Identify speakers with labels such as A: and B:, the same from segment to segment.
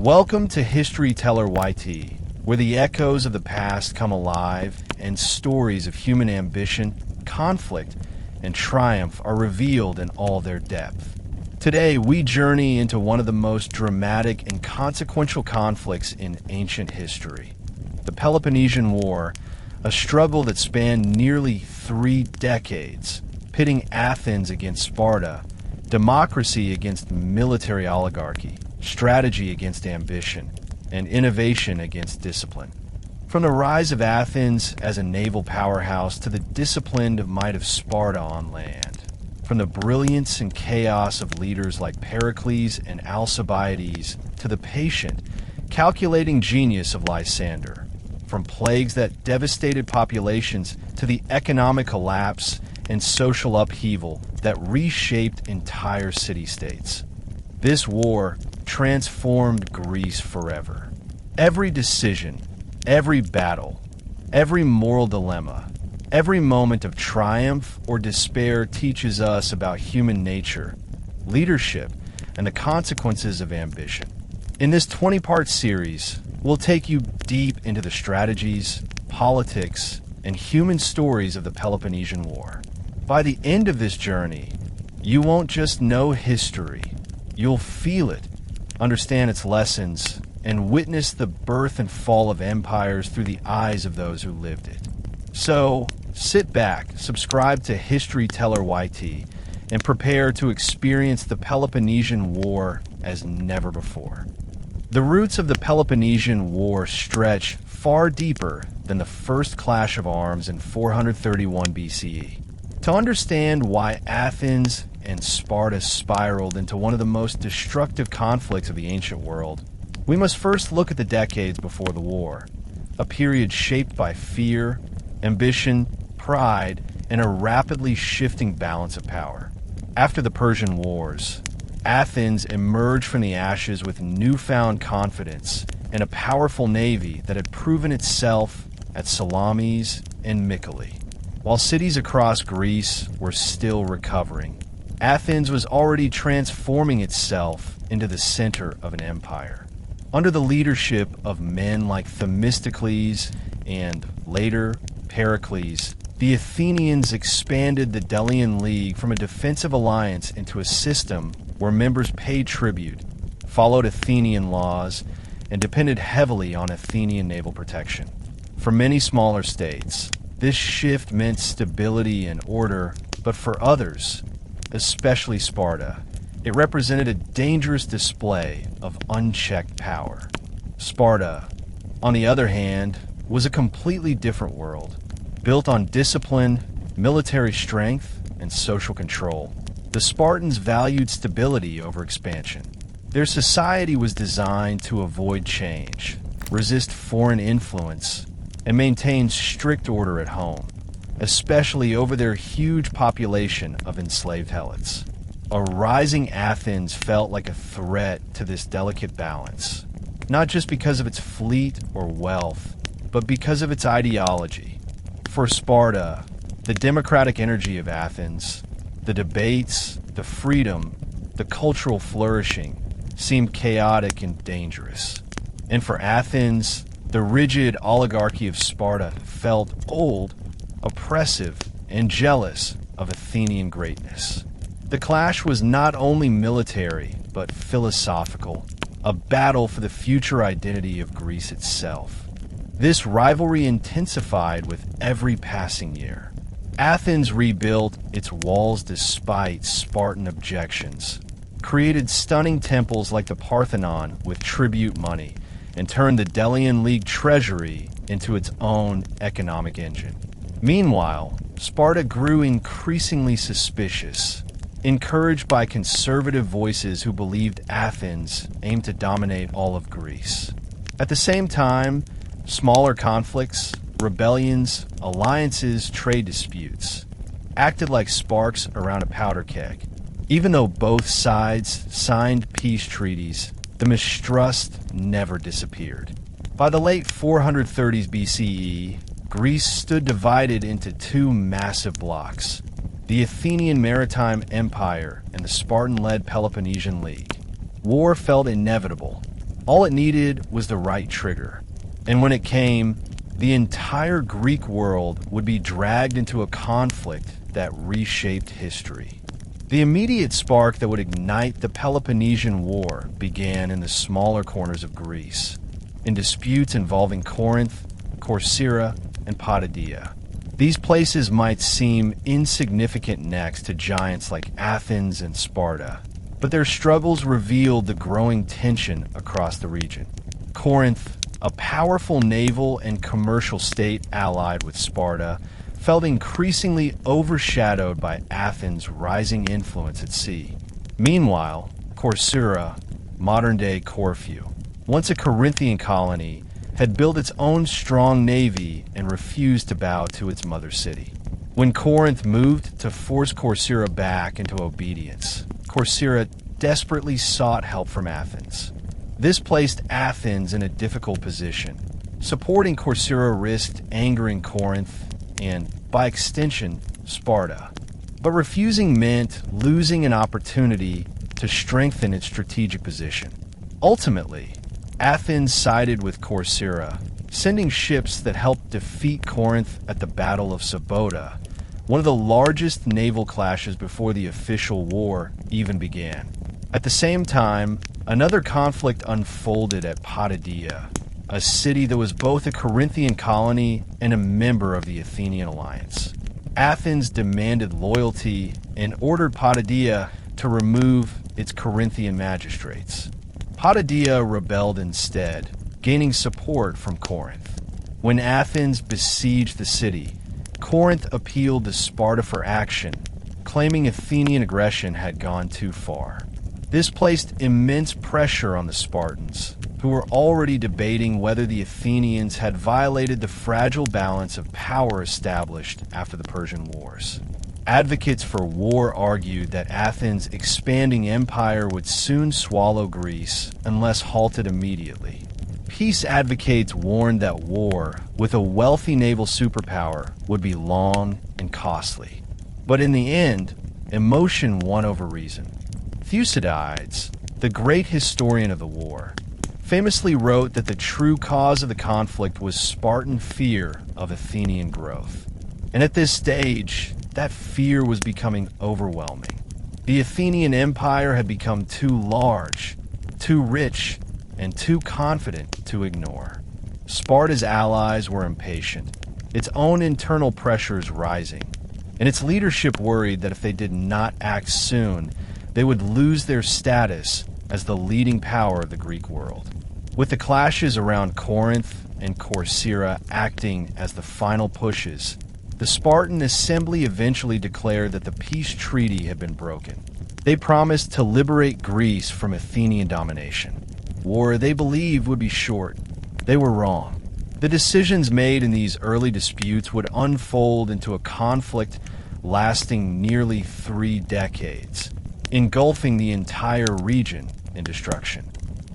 A: Welcome to History Teller YT, where the echoes of the past come alive and stories of human ambition, conflict, and triumph are revealed in all their depth. Today, we journey into one of the most dramatic and consequential conflicts in ancient history, the Peloponnesian War, a struggle that spanned nearly 3 decades, pitting Athens against Sparta, democracy against military oligarchy, strategy against ambition, and innovation against discipline. From the rise of Athens as a naval powerhouse to the disciplined might of Sparta on land, from the brilliance and chaos of leaders like Pericles and Alcibiades to the patient, calculating genius of Lysander, from plagues that devastated populations to the economic collapse and social upheaval that reshaped entire city-states. This war transformed Greece forever. Every decision, every battle, every moral dilemma, every moment of triumph or despair teaches us about human nature, leadership, and the consequences of ambition. In this 20-part series, we'll take you deep into the strategies, politics, and human stories of the Peloponnesian War. By the end of this journey, you won't just know history, you'll feel it, understand its lessons, and witness the birth and fall of empires through the eyes of those who lived it. So, sit back, subscribe to History Teller YT, and prepare to experience the Peloponnesian War as never before. The roots of the Peloponnesian War stretch far deeper than the first clash of arms in 431 BCE. To understand why Athens and Sparta spiraled into one of the most destructive conflicts of the ancient world, we must first look at the decades before the war, a period shaped by fear, ambition, pride, and a rapidly shifting balance of power. After the Persian Wars, Athens emerged from the ashes with newfound confidence and a powerful navy that had proven itself at Salamis and Mycale. While cities across Greece were still recovering, Athens was already transforming itself into the center of an empire. Under the leadership of men like Themistocles and, later, Pericles, the Athenians expanded the Delian League from a defensive alliance into a system where members paid tribute, followed Athenian laws, and depended heavily on Athenian naval protection. For many smaller states, this shift meant stability and order, but for others, especially Sparta, it represented a dangerous display of unchecked power. Sparta, on the other hand, was a completely different world, built on discipline, military strength, and social control. The Spartans valued stability over expansion. Their society was designed to avoid change, resist foreign influence, and maintain strict order at home, especially over their huge population of enslaved helots. A rising Athens felt like a threat to this delicate balance, not just because of its fleet or wealth, but because of its ideology. For Sparta, the democratic energy of Athens, the debates, the freedom, the cultural flourishing seemed chaotic and dangerous. And for Athens, the rigid oligarchy of Sparta felt old, oppressive, and jealous of Athenian greatness. The clash was not only military, but philosophical, a battle for the future identity of Greece itself. This rivalry intensified with every passing year. Athens rebuilt its walls despite Spartan objections, created stunning temples like the Parthenon with tribute money, and turned the Delian League treasury into its own economic engine. Meanwhile, Sparta grew increasingly suspicious, encouraged by conservative voices who believed Athens aimed to dominate all of Greece. At the same time, smaller conflicts, rebellions, alliances, trade disputes acted like sparks around a powder keg. Even though both sides signed peace treaties, the mistrust never disappeared. By the late 430s BCE, Greece stood divided into 2 massive blocks, the Athenian Maritime Empire and the Spartan-led Peloponnesian League. War felt inevitable, All it needed was the right trigger. And when it came, the entire Greek world would be dragged into a conflict that reshaped history. The immediate spark that would ignite the Peloponnesian War began in the smaller corners of Greece, in disputes involving Corinth, Corcyra, and Potidæa. These places might seem insignificant next to giants like Athens and Sparta, but their struggles revealed the growing tension across the region. Corinth, a powerful naval and commercial state allied with Sparta, felt increasingly overshadowed by Athens' rising influence at sea. Meanwhile, Corcyra, modern-day Corfu, once a Corinthian colony, had built its own strong navy and refused to bow to its mother city. When Corinth moved to force Corcyra back into obedience, Corcyra desperately sought help from Athens. This placed Athens in a difficult position. Supporting Corcyra risked angering Corinth and, by extension, Sparta. But refusing meant losing an opportunity to strengthen its strategic position. Ultimately, Athens sided with Corcyra, sending ships that helped defeat Corinth at the Battle of Sparta, one of the largest naval clashes before the official war even began. At the same time, another conflict unfolded at Potidæa, a city that was both a Corinthian colony and a member of the Athenian alliance. Athens demanded loyalty and ordered Potidæa to remove its Corinthian magistrates. Potidæa rebelled instead, gaining support from Corinth. When Athens besieged the city, Corinth appealed to Sparta for action, claiming Athenian aggression had gone too far. This placed immense pressure on the Spartans, who were already debating whether the Athenians had violated the fragile balance of power established after the Persian Wars. Advocates for war argued that Athens' expanding empire would soon swallow Greece unless halted immediately. Peace advocates warned that war with a wealthy naval superpower would be long and costly. But in the end, emotion won over reason. Thucydides, the great historian of the war, famously wrote that the true cause of the conflict was Spartan fear of Athenian growth. And at this stage, that fear was becoming overwhelming. The Athenian empire had become too large, too rich, and too confident to ignore. Sparta's allies were impatient, its own internal pressures rising, and its leadership worried that if they did not act soon, they would lose their status as the leading power of the Greek world. With the clashes around Corinth and Corcyra acting as the final pushes, the Spartan assembly eventually declared that the peace treaty had been broken. They promised to liberate Greece from Athenian domination. War they believed would be short. They were wrong. The decisions made in these early disputes would unfold into a conflict lasting nearly 3 decades, engulfing the entire region in destruction.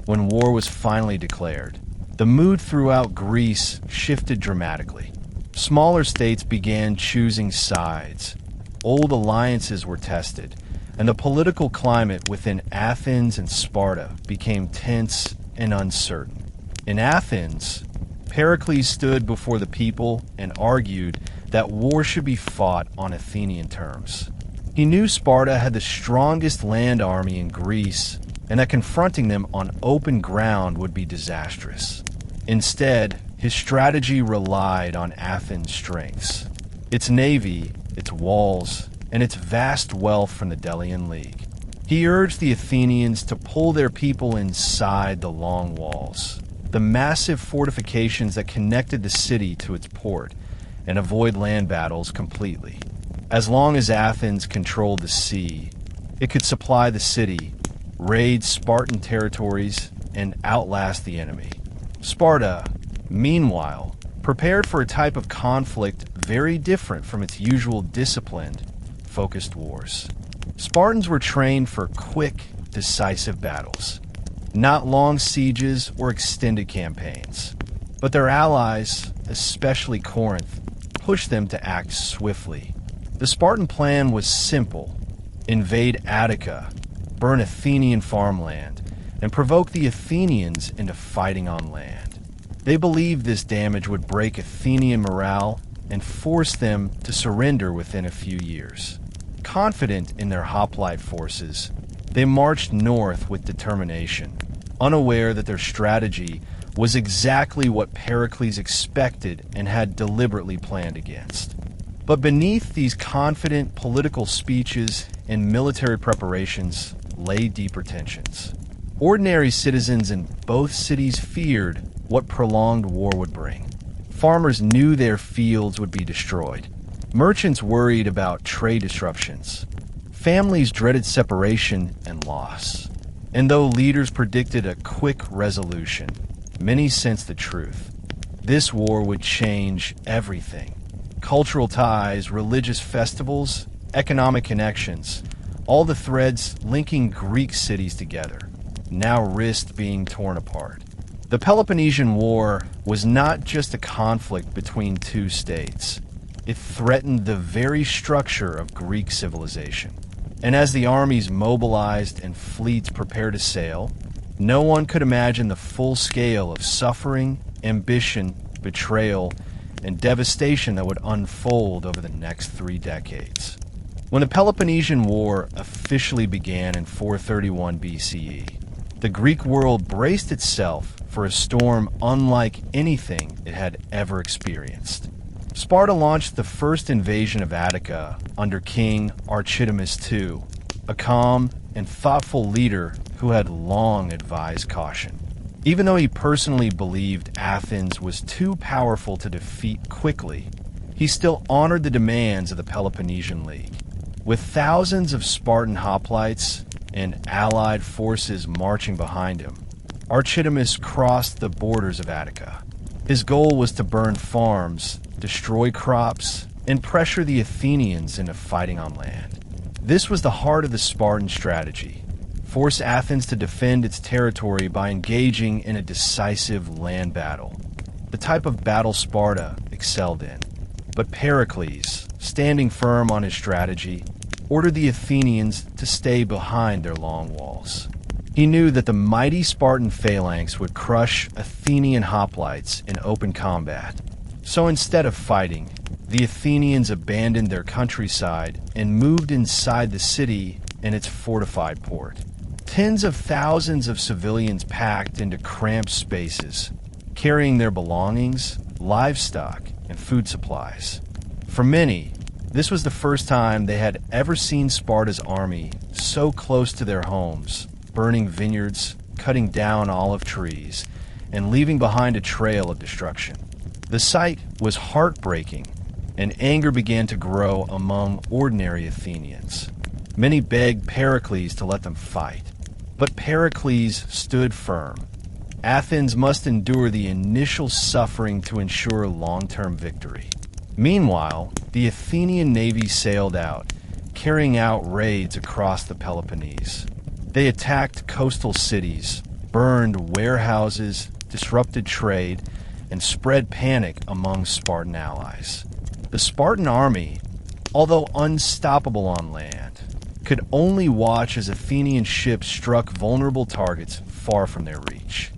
A: When war was finally declared, the mood throughout Greece shifted dramatically. Smaller states began choosing sides. Old alliances were tested, and the political climate within Athens and Sparta became tense and uncertain. In Athens, Pericles stood before the people and argued that war should be fought on Athenian terms. He knew Sparta had the strongest land army in Greece, and that confronting them on open ground would be disastrous. Instead, his strategy relied on Athens' strengths, its navy, its walls, and its vast wealth from the Delian League. He urged the Athenians to pull their people inside the long walls, the massive fortifications that connected the city to its port, and avoid land battles completely. As long as Athens controlled the sea, it could supply the city, raid Spartan territories, and outlast the enemy. Sparta, meanwhile, prepared for a type of conflict very different from its usual disciplined, focused wars. Spartans were trained for quick, decisive battles, not long sieges or extended campaigns. But their allies, especially Corinth, pushed them to act swiftly. The Spartan plan was simple: invade Attica, burn Athenian farmland, and provoke the Athenians into fighting on land. They believed this damage would break Athenian morale and force them to surrender within a few years. Confident in their hoplite forces, they marched north with determination, unaware that their strategy was exactly what Pericles expected and had deliberately planned against. But beneath these confident political speeches and military preparations lay deeper tensions. Ordinary citizens in both cities feared what prolonged war would bring. Farmers knew their fields would be destroyed. Merchants worried about trade disruptions. Families dreaded separation and loss. And though leaders predicted a quick resolution, many sensed the truth. This war would change everything. Cultural ties, religious festivals, economic connections, all the threads linking Greek cities together, now risked being torn apart. The Peloponnesian War was not just a conflict between two states. It threatened the very structure of Greek civilization. And as the armies mobilized and fleets prepared to sail, no one could imagine the full scale of suffering, ambition, betrayal, and devastation that would unfold over the next 3 decades. When the Peloponnesian War officially began in 431 BCE, the Greek world braced itself for a storm unlike anything it had ever experienced. Sparta launched the first invasion of Attica under King Archidamus II, a calm and thoughtful leader who had long advised caution. Even though he personally believed Athens was too powerful to defeat quickly, he still honored the demands of the Peloponnesian League. With thousands of Spartan hoplites and allied forces marching behind him, Archidamus crossed the borders of Attica. His goal was to burn farms, destroy crops, and pressure the Athenians into fighting on land. This was the heart of the Spartan strategy: force Athens to defend its territory by engaging in a decisive land battle, the type of battle Sparta excelled in. But Pericles, standing firm on his strategy, ordered the Athenians to stay behind their long walls. He knew that the mighty Spartan phalanx would crush Athenian hoplites in open combat. So instead of fighting, the Athenians abandoned their countryside and moved inside the city and its fortified port. Tens of thousands of civilians packed into cramped spaces, carrying their belongings, livestock, and food supplies. For many, this was the first time they had ever seen Sparta's army so close to their homes, burning vineyards, cutting down olive trees, and leaving behind a trail of destruction. The sight was heartbreaking, and anger began to grow among ordinary Athenians. Many begged Pericles to let them fight, but Pericles stood firm. Athens must endure the initial suffering to ensure long-term victory. Meanwhile, the Athenian navy sailed out, carrying out raids across the Peloponnese. They attacked coastal cities, burned warehouses, disrupted trade, and spread panic among Spartan allies. The Spartan army, although unstoppable on land, could only watch as Athenian ships struck vulnerable targets far from their reach.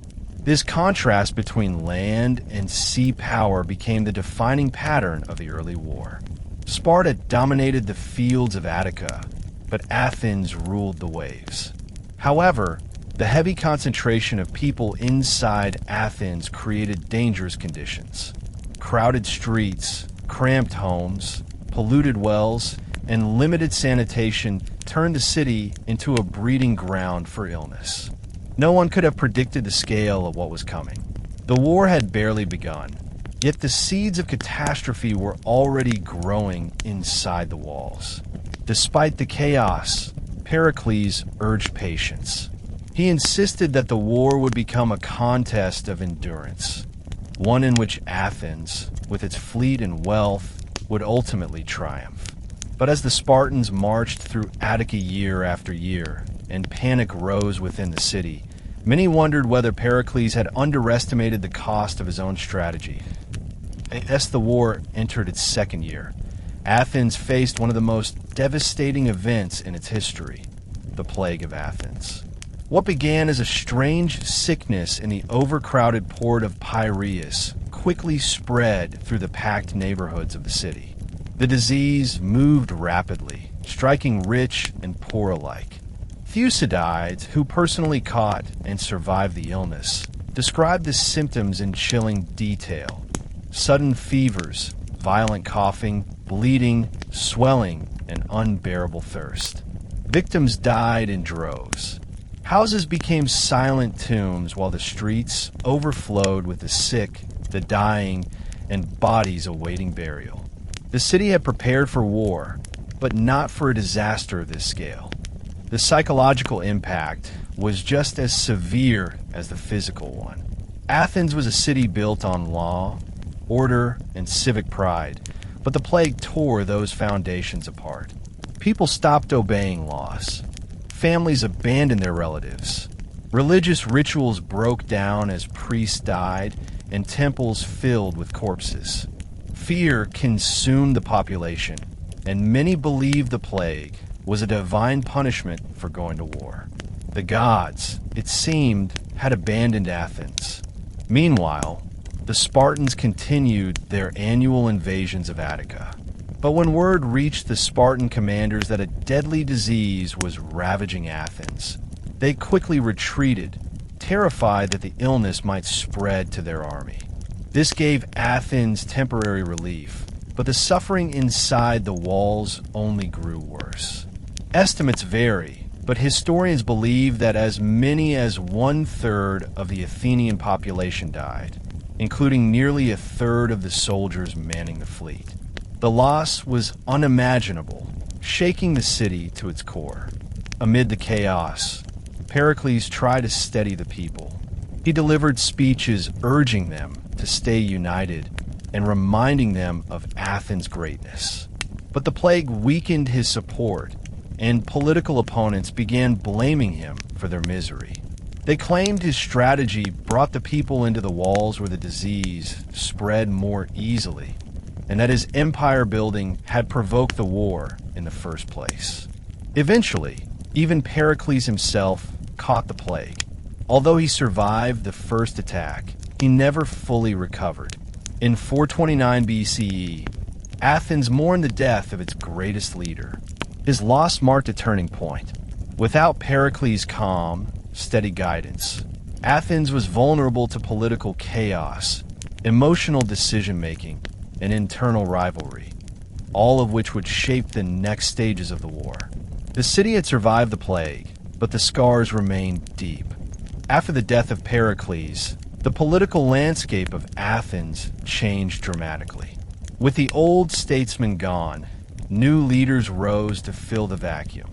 A: This contrast between land and sea power became the defining pattern of the early war. Sparta dominated the fields of Attica, but Athens ruled the waves. However, the heavy concentration of people inside Athens created dangerous conditions. Crowded streets, cramped homes, polluted wells, and limited sanitation turned the city into a breeding ground for illness. No one could have predicted the scale of what was coming. The war had barely begun, yet the seeds of catastrophe were already growing inside the walls. Despite the chaos, Pericles urged patience. He insisted that the war would become a contest of endurance, one in which Athens, with its fleet and wealth, would ultimately triumph. But as the Spartans marched through Attica year after year, and panic rose within the city, many wondered whether Pericles had underestimated the cost of his own strategy. As the war entered its second year, Athens faced one of the most devastating events in its history, the Plague of Athens. What began as a strange sickness in the overcrowded port of Piraeus quickly spread through the packed neighborhoods of the city. The disease moved rapidly, striking rich and poor alike. Thucydides, who personally caught and survived the illness, described the symptoms in chilling detail: sudden fevers, violent coughing, bleeding, swelling, and unbearable thirst. Victims died in droves. Houses became silent tombs while the streets overflowed with the sick, the dying, and bodies awaiting burial. The city had prepared for war, but not for a disaster of this scale. The psychological impact was just as severe as the physical one. Athens was a city built on law, order, and civic pride, but the plague tore those foundations apart. People stopped obeying laws. Families abandoned their relatives. Religious rituals broke down as priests died and temples filled with corpses. Fear consumed the population, and many believed the plague was a divine punishment for going to war. The gods, it seemed, had abandoned Athens. Meanwhile, the Spartans continued their annual invasions of Attica. But when word reached the Spartan commanders that a deadly disease was ravaging Athens, they quickly retreated, terrified that the illness might spread to their army. This gave Athens temporary relief, but the suffering inside the walls only grew worse. Estimates vary, but historians believe that as many as 1/3 of the Athenian population died, including nearly a third of the soldiers manning the fleet. The loss was unimaginable, shaking the city to its core. Amid the chaos, Pericles tried to steady the people. He delivered speeches urging them to stay united and reminding them of Athens' greatness. But the plague weakened his support, and political opponents began blaming him for their misery. They claimed his strategy brought the people into the walls where the disease spread more easily, and that his empire building had provoked the war in the first place. Eventually, even Pericles himself caught the plague. Although he survived the first attack, he never fully recovered. In 429 BCE, Athens mourned the death of its greatest leader. His loss marked a turning point. Without Pericles' calm, steady guidance, Athens was vulnerable to political chaos, emotional decision-making, and internal rivalry, all of which would shape the next stages of the war. The city had survived the plague, but the scars remained deep. After the death of Pericles, the political landscape of Athens changed dramatically. With the old statesmen gone, new leaders rose to fill the vacuum,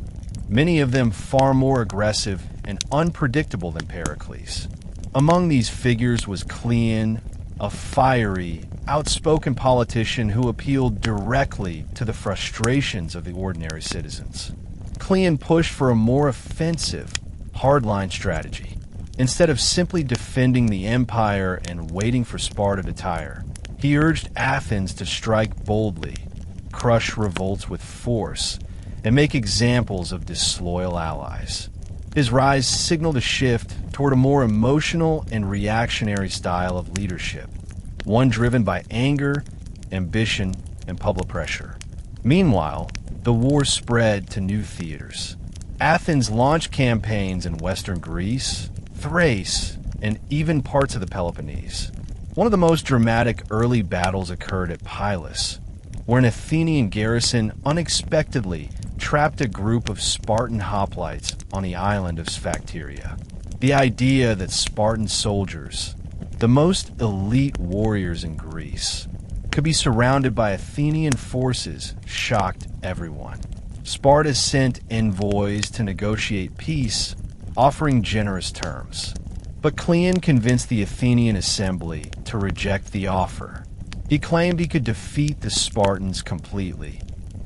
A: many of them far more aggressive and unpredictable than Pericles. Among these figures was Cleon, a fiery, outspoken politician who appealed directly to the frustrations of the ordinary citizens. Cleon pushed for a more offensive, hardline strategy. Instead of simply defending the empire and waiting for Sparta to tire, he urged Athens to strike boldly, crush revolts with force, and make examples of disloyal allies. His rise signaled a shift toward a more emotional and reactionary style of leadership, one driven by anger, ambition, and public pressure. Meanwhile, the war spread to new theaters. Athens launched campaigns in western Greece, Thrace, and even parts of the Peloponnese. One of the most dramatic early battles occurred at Pylos, where an Athenian garrison unexpectedly trapped a group of Spartan hoplites on the island of Sphacteria. The idea that Spartan soldiers, the most elite warriors in Greece, could be surrounded by Athenian forces shocked everyone. Sparta sent envoys to negotiate peace, offering generous terms. But Cleon convinced the Athenian assembly to reject the offer. He claimed he could defeat the Spartans completely,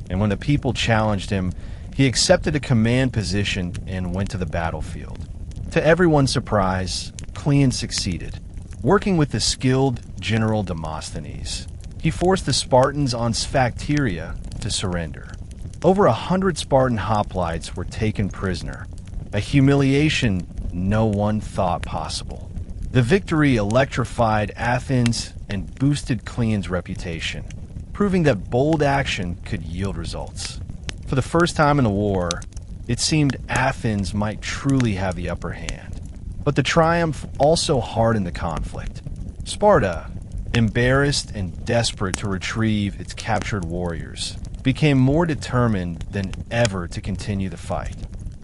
A: and when the people challenged him, he accepted a command position and went to the battlefield. To everyone's surprise, Cleon succeeded. Working with the skilled general Demosthenes, he forced the Spartans on Sphacteria to surrender. Over 100 Spartan hoplites were taken prisoner, a humiliation no one thought possible. The victory electrified Athens and boosted Cleon's reputation, proving that bold action could yield results. For the first time in the war, it seemed Athens might truly have the upper hand. But the triumph also hardened the conflict. Sparta, embarrassed and desperate to retrieve its captured warriors, became more determined than ever to continue the fight.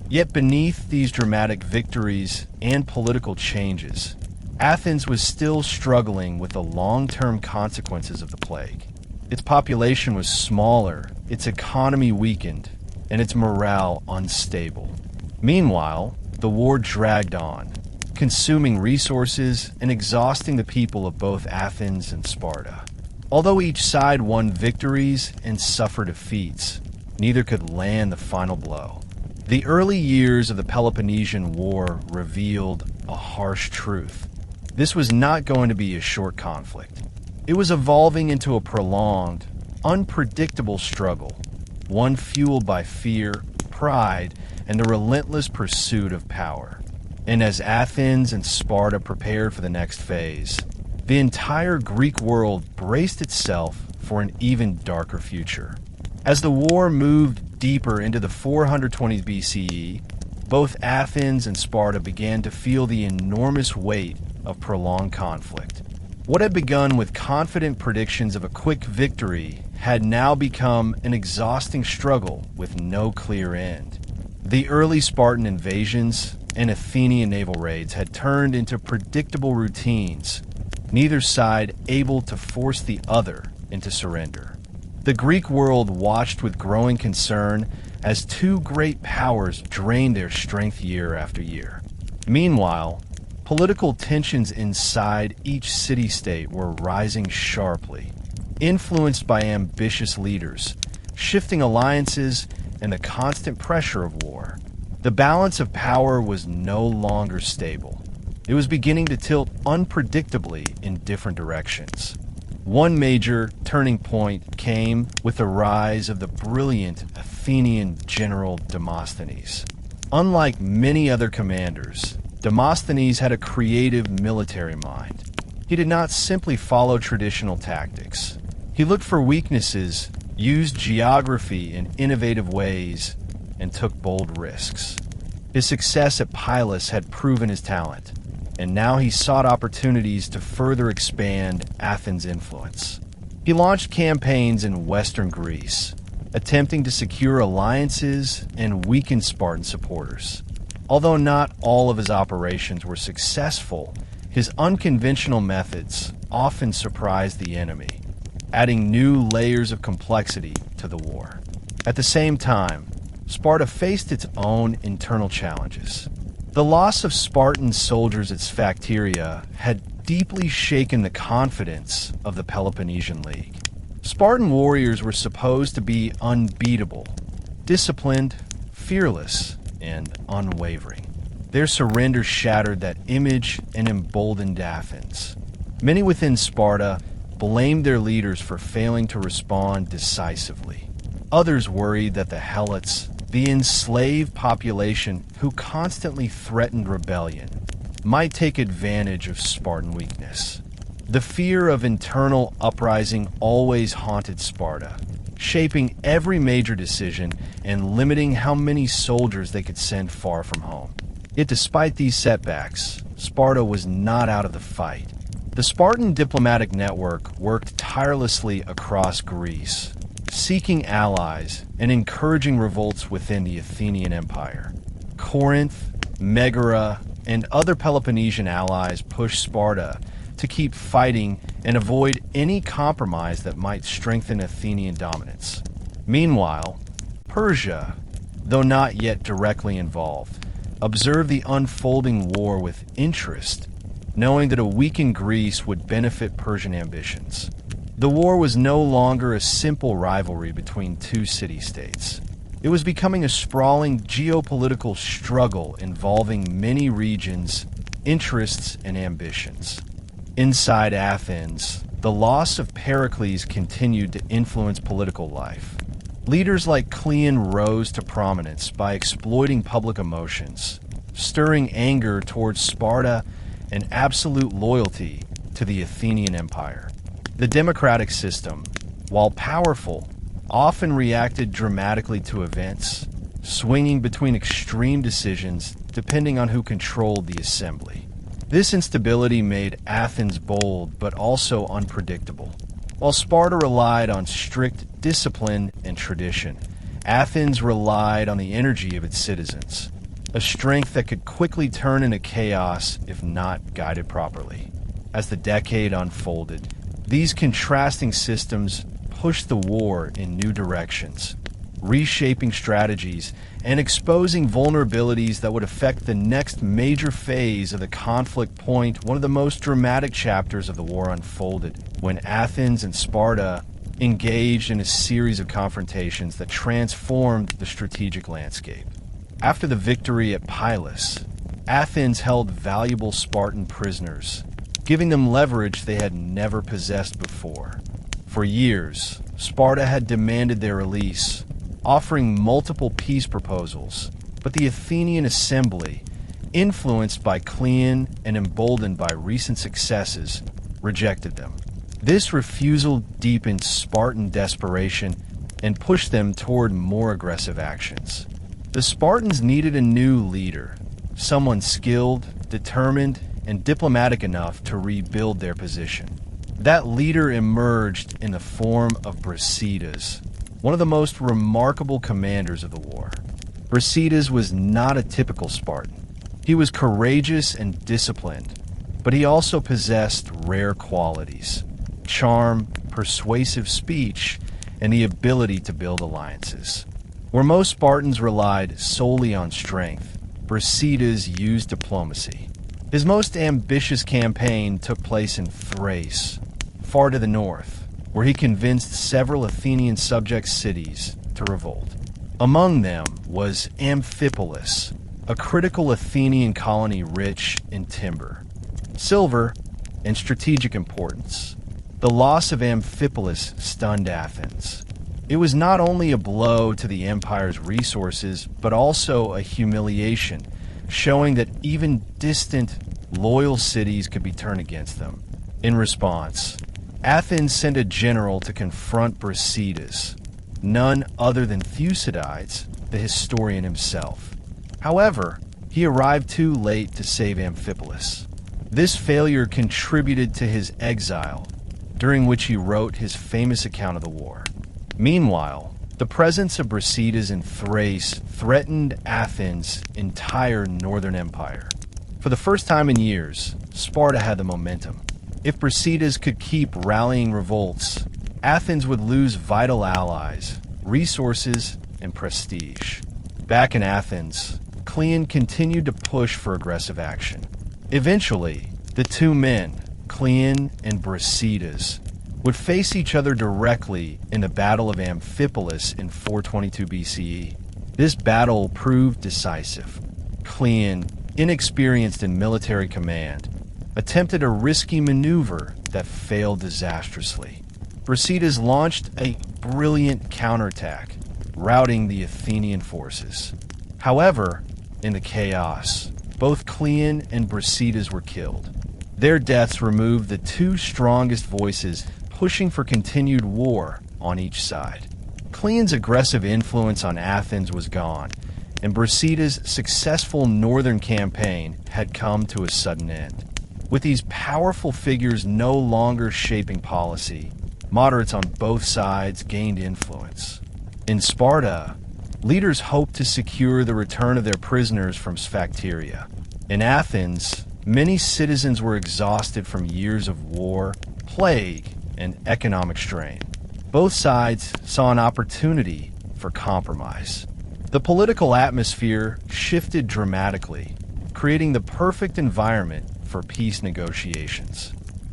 A: Yet beneath these dramatic victories and political changes, Athens was still struggling with the long-term consequences of the plague. Its population was smaller, its economy weakened, and its morale unstable. Meanwhile, the war dragged on, consuming resources and exhausting the people of both Athens and Sparta. Although each side won victories and suffered defeats, neither could land the final blow. The early years of the Peloponnesian War revealed a harsh truth. This was not going to be a short conflict. It was evolving into a prolonged, unpredictable struggle, one fueled by fear, pride, and the relentless pursuit of power. And as Athens and Sparta prepared for the next phase, the entire Greek world braced itself for an even darker future. As the war moved deeper into the 420s BCE, both Athens and Sparta began to feel the enormous weight of prolonged conflict. What had begun with confident predictions of a quick victory had now become an exhausting struggle with no clear end. The early Spartan invasions and Athenian naval raids had turned into predictable routines, neither side able to force the other into surrender. The Greek world watched with growing concern as two great powers drained their strength year after year. Meanwhile, political tensions inside each city-state were rising sharply, influenced by ambitious leaders, shifting alliances, and the constant pressure of war. The balance of power was no longer stable. It was beginning to tilt unpredictably in different directions. One major turning point came with the rise of the brilliant Athenian general Demosthenes. Unlike many other commanders, Demosthenes had a creative military mind. He did not simply follow traditional tactics. He looked for weaknesses, used geography in innovative ways, and took bold risks. His success at Pylos had proven his talent, and now he sought opportunities to further expand Athens' influence. He launched campaigns in western Greece, attempting to secure alliances and weaken Spartan supporters. Although not all of his operations were successful, his unconventional methods often surprised the enemy, adding new layers of complexity to the war. At the same time, Sparta faced its own internal challenges. The loss of Spartan soldiers at Sphacteria had deeply shaken the confidence of the Peloponnesian League. Spartan warriors were supposed to be unbeatable, disciplined, fearless, and unwavering. Their surrender shattered that image and emboldened Athens. Many within Sparta blamed their leaders for failing to respond decisively. Others worried that the Helots, the enslaved population who constantly threatened rebellion, might take advantage of Spartan weakness. The fear of internal uprising always haunted Sparta, shaping every major decision and limiting how many soldiers they could send far from home. Yet despite these setbacks, Sparta was not out of the fight. The Spartan diplomatic network worked tirelessly across Greece, seeking allies and encouraging revolts within the Athenian Empire. Corinth, Megara, and other Peloponnesian allies pushed Sparta to keep fighting and avoid any compromise that might strengthen Athenian dominance. Meanwhile, Persia, though not yet directly involved, observed the unfolding war with interest, knowing that a weakened Greece would benefit Persian ambitions. The war was no longer a simple rivalry between two city-states. It was becoming a sprawling geopolitical struggle involving many regions, interests, and ambitions. Inside Athens, the loss of Pericles continued to influence political life. Leaders like Cleon rose to prominence by exploiting public emotions, stirring anger towards Sparta and absolute loyalty to the Athenian Empire. The democratic system, while powerful, often reacted dramatically to events, swinging between extreme decisions depending on who controlled the assembly. This instability made Athens bold but also unpredictable. While Sparta relied on strict discipline and tradition, Athens relied on the energy of its citizens, a strength that could quickly turn into chaos if not guided properly. As the decade unfolded, these contrasting systems pushed the war in new directions, reshaping strategies and exposing vulnerabilities that would affect the next major phase of the conflict. One of the most dramatic chapters of the war unfolded when Athens and Sparta engaged in a series of confrontations that transformed the strategic landscape. After the victory at Pylos, Athens held valuable Spartan prisoners, giving them leverage they had never possessed before. For years, Sparta had demanded their release, offering multiple peace proposals, but the Athenian assembly, influenced by Cleon and emboldened by recent successes, rejected them. This refusal deepened Spartan desperation and pushed them toward more aggressive actions. The Spartans needed a new leader, someone skilled, determined, and diplomatic enough to rebuild their position. That leader emerged in the form of Brasidas, one of the most remarkable commanders of the war. Brasidas was not a typical Spartan. He was courageous and disciplined, but he also possessed rare qualities: charm, persuasive speech, and the ability to build alliances. Where most Spartans relied solely on strength, Brasidas used diplomacy. His most ambitious campaign took place in Thrace, far to the north, where he convinced several Athenian subject cities to revolt. Among them was Amphipolis, a critical Athenian colony rich in timber, silver, and strategic importance. The loss of Amphipolis stunned Athens. It was not only a blow to the empire's resources, but also a humiliation, showing that even distant, loyal cities could be turned against them. In response, Athens sent a general to confront Brasidas, none other than Thucydides, the historian himself. However, he arrived too late to save Amphipolis. This failure contributed to his exile, during which he wrote his famous account of the war. Meanwhile, the presence of Brasidas in Thrace threatened Athens' entire northern empire. For the first time in years, Sparta had the momentum. If Brasidas could keep rallying revolts, Athens would lose vital allies, resources, and prestige. Back in Athens, Cleon continued to push for aggressive action. Eventually, the two men, Cleon and Brasidas, would face each other directly in the Battle of Amphipolis in 422 BCE. This battle proved decisive. Cleon, inexperienced in military command, attempted a risky maneuver that failed disastrously. Brasidas launched a brilliant counterattack, routing the Athenian forces. However, in the chaos, both Cleon and Brasidas were killed. Their deaths removed the two strongest voices pushing for continued war on each side. Cleon's aggressive influence on Athens was gone, and Brasidas' successful northern campaign had come to a sudden end. With these powerful figures no longer shaping policy, moderates on both sides gained influence. In Sparta, leaders hoped to secure the return of their prisoners from Sphacteria. In Athens, many citizens were exhausted from years of war, plague, and economic strain. Both sides saw an opportunity for compromise. The political atmosphere shifted dramatically, creating the perfect environment for peace negotiations.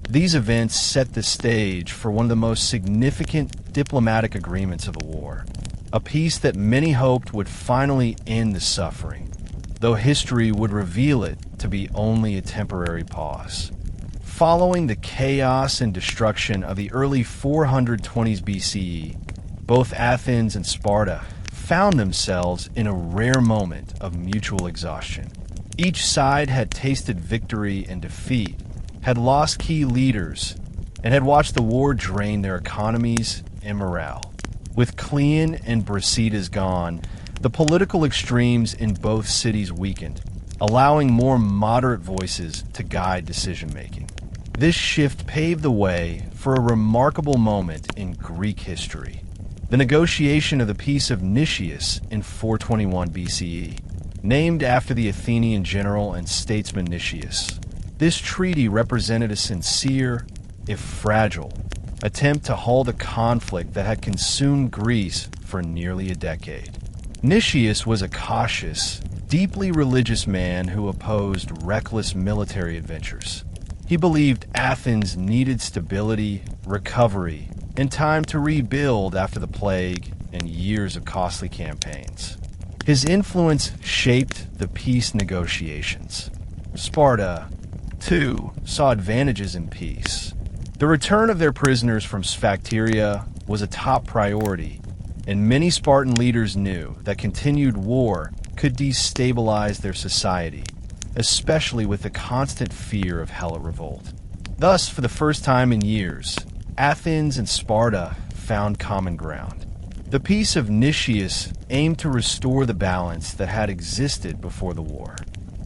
A: These events set the stage for one of the most significant diplomatic agreements of the war, a peace that many hoped would finally end the suffering, though history would reveal it to be only a temporary pause. Following the chaos and destruction of the early 420s BCE, both Athens and Sparta found themselves in a rare moment of mutual exhaustion. Each side had tasted victory and defeat, had lost key leaders, and had watched the war drain their economies and morale. With Cleon and Brasidas gone, the political extremes in both cities weakened, allowing more moderate voices to guide decision-making. This shift paved the way for a remarkable moment in Greek history: the negotiation of the Peace of Nicias in 421 BCE, named after the Athenian general and statesman Nicias. This treaty represented a sincere, if fragile, attempt to halt a conflict that had consumed Greece for nearly a decade. Nicias was a cautious, deeply religious man who opposed reckless military adventures. He believed Athens needed stability, recovery, and time to rebuild after the plague and years of costly campaigns. His influence shaped the peace negotiations. Sparta, too, saw advantages in peace. The return of their prisoners from Sphacteria was a top priority, and many Spartan leaders knew that continued war could destabilize their society, especially with the constant fear of Helot revolt. Thus, for the first time in years, Athens and Sparta found common ground. The Peace of Nicias aimed to restore the balance that had existed before the war.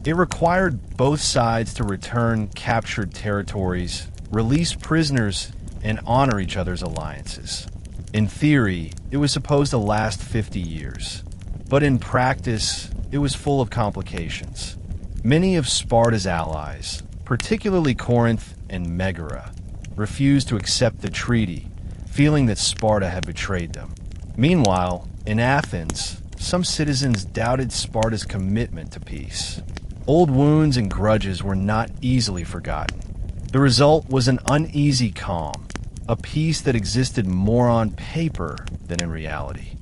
A: It required both sides to return captured territories, release prisoners, and honor each other's alliances. In theory, it was supposed to last 50 years, but in practice, it was full of complications. Many of Sparta's allies, particularly Corinth and Megara, refused to accept the treaty, feeling that Sparta had betrayed them. Meanwhile, in Athens, some citizens doubted Sparta's commitment to peace. Old wounds and grudges were not easily forgotten. The result was an uneasy calm, a peace that existed more on paper than in reality.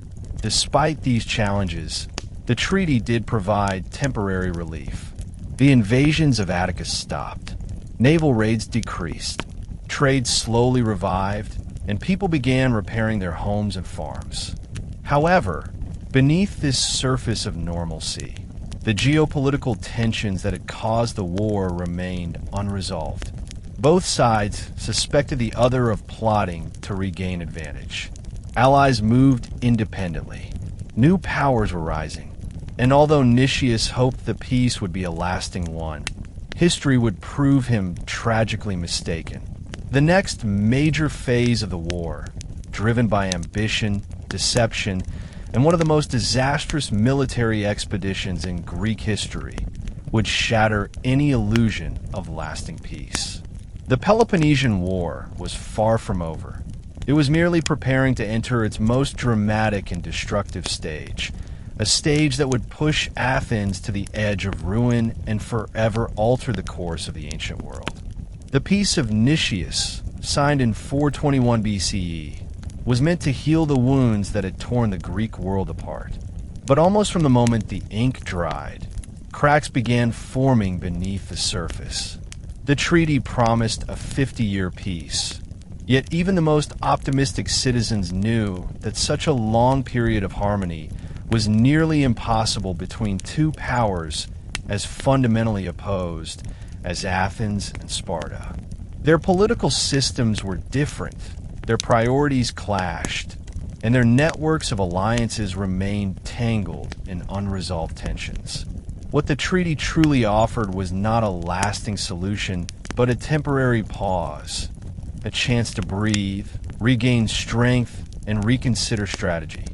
A: Despite these challenges, the treaty did provide temporary relief. The invasions of Attica stopped, naval raids decreased, trade slowly revived, and people began repairing their homes and farms. However, beneath this surface of normalcy, the geopolitical tensions that had caused the war remained unresolved. Both sides suspected the other of plotting to regain advantage. Allies moved independently. New powers were rising, and although Nicias hoped the peace would be a lasting one, history would prove him tragically mistaken. The next major phase of the war, driven by ambition, deception, and one of the most disastrous military expeditions in Greek history, would shatter any illusion of lasting peace. The Peloponnesian War was far from over. It was merely preparing to enter its most dramatic and destructive stage, a stage that would push Athens to the edge of ruin and forever alter the course of the ancient world. The Peace of Nicias, signed in 421 BCE, was meant to heal the wounds that had torn the Greek world apart. But almost from the moment the ink dried, cracks began forming beneath the surface. The treaty promised a 50-year peace, yet even the most optimistic citizens knew that such a long period of harmony was nearly impossible between two powers as fundamentally opposed as Athens and Sparta. Their political systems were different, their priorities clashed, and their networks of alliances remained tangled in unresolved tensions. What the treaty truly offered was not a lasting solution, but a temporary pause, a chance to breathe, regain strength, and reconsider strategy.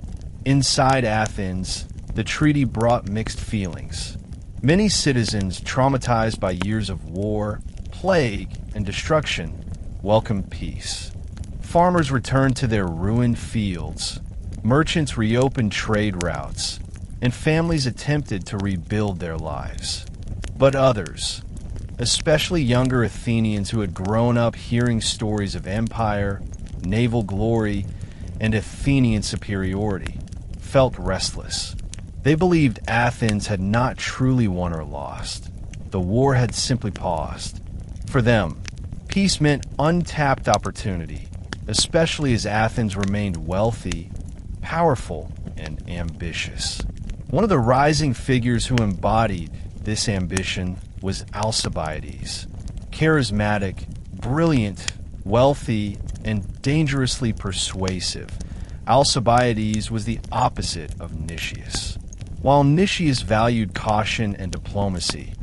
A: Inside Athens, the treaty brought mixed feelings. Many citizens, traumatized by years of war, plague, and destruction, welcomed peace. Farmers returned to their ruined fields, merchants reopened trade routes, and families attempted to rebuild their lives. But others, especially younger Athenians who had grown up hearing stories of empire, naval glory, and Athenian superiority, felt restless. They believed Athens had not truly won or lost. The war had simply paused. For them, peace meant untapped opportunity, especially as Athens remained wealthy, powerful, and ambitious. One of the rising figures who embodied this ambition was Alcibiades. Charismatic, brilliant, wealthy, and dangerously persuasive, Alcibiades was the opposite of Nicias. While Nicias valued caution and diplomacy,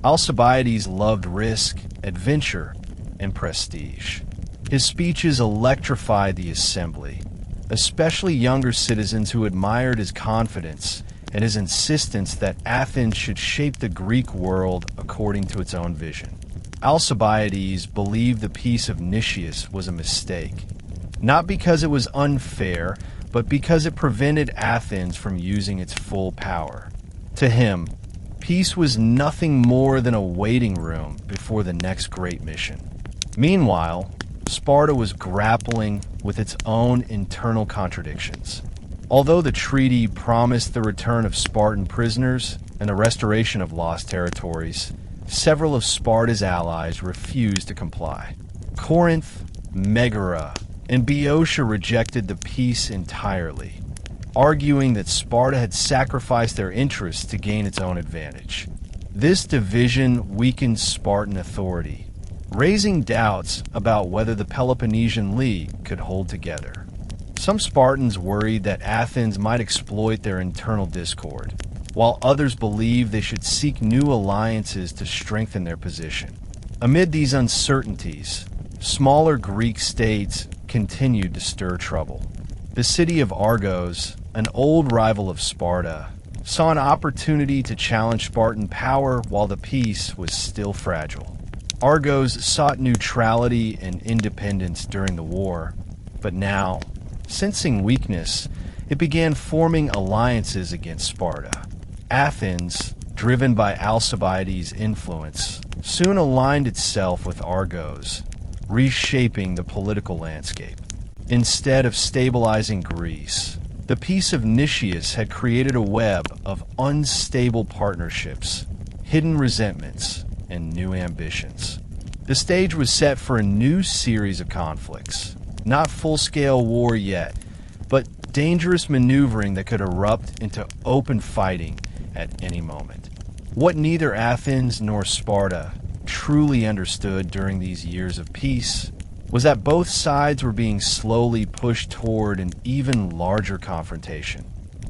A: Alcibiades loved risk, adventure, and prestige. His speeches electrified the assembly, especially younger citizens who admired his confidence and his insistence that Athens should shape the Greek world according to its own vision. Alcibiades believed the peace of Nicias was a mistake, not because it was unfair, but because it prevented Athens from using its full power. To him, peace was nothing more than a waiting room before the next great mission. Meanwhile, Sparta was grappling with its own internal contradictions. Although the treaty promised the return of Spartan prisoners and the restoration of lost territories, several of Sparta's allies refused to comply. Corinth, Megara, and Boeotia rejected the peace entirely, arguing that Sparta had sacrificed their interests to gain its own advantage. This division weakened Spartan authority, raising doubts about whether the Peloponnesian League could hold together. Some Spartans worried that Athens might exploit their internal discord, while others believed they should seek new alliances to strengthen their position. Amid these uncertainties, smaller Greek states continued to stir trouble. The city of Argos, an old rival of Sparta, saw an opportunity to challenge Spartan power while the peace was still fragile. Argos sought neutrality and independence during the war, but now, sensing weakness, it began forming alliances against Sparta. Athens, driven by Alcibiades' influence, soon aligned itself with Argos, reshaping the political landscape. Instead of stabilizing Greece, the Peace of Nicias had created a web of unstable partnerships, hidden resentments, and new ambitions. The stage was set for a new series of conflicts. Not full-scale war yet, but dangerous maneuvering that could erupt into open fighting at any moment. What neither Athens nor Sparta truly understood during these years of peace was that both sides were being slowly pushed toward an even larger confrontation.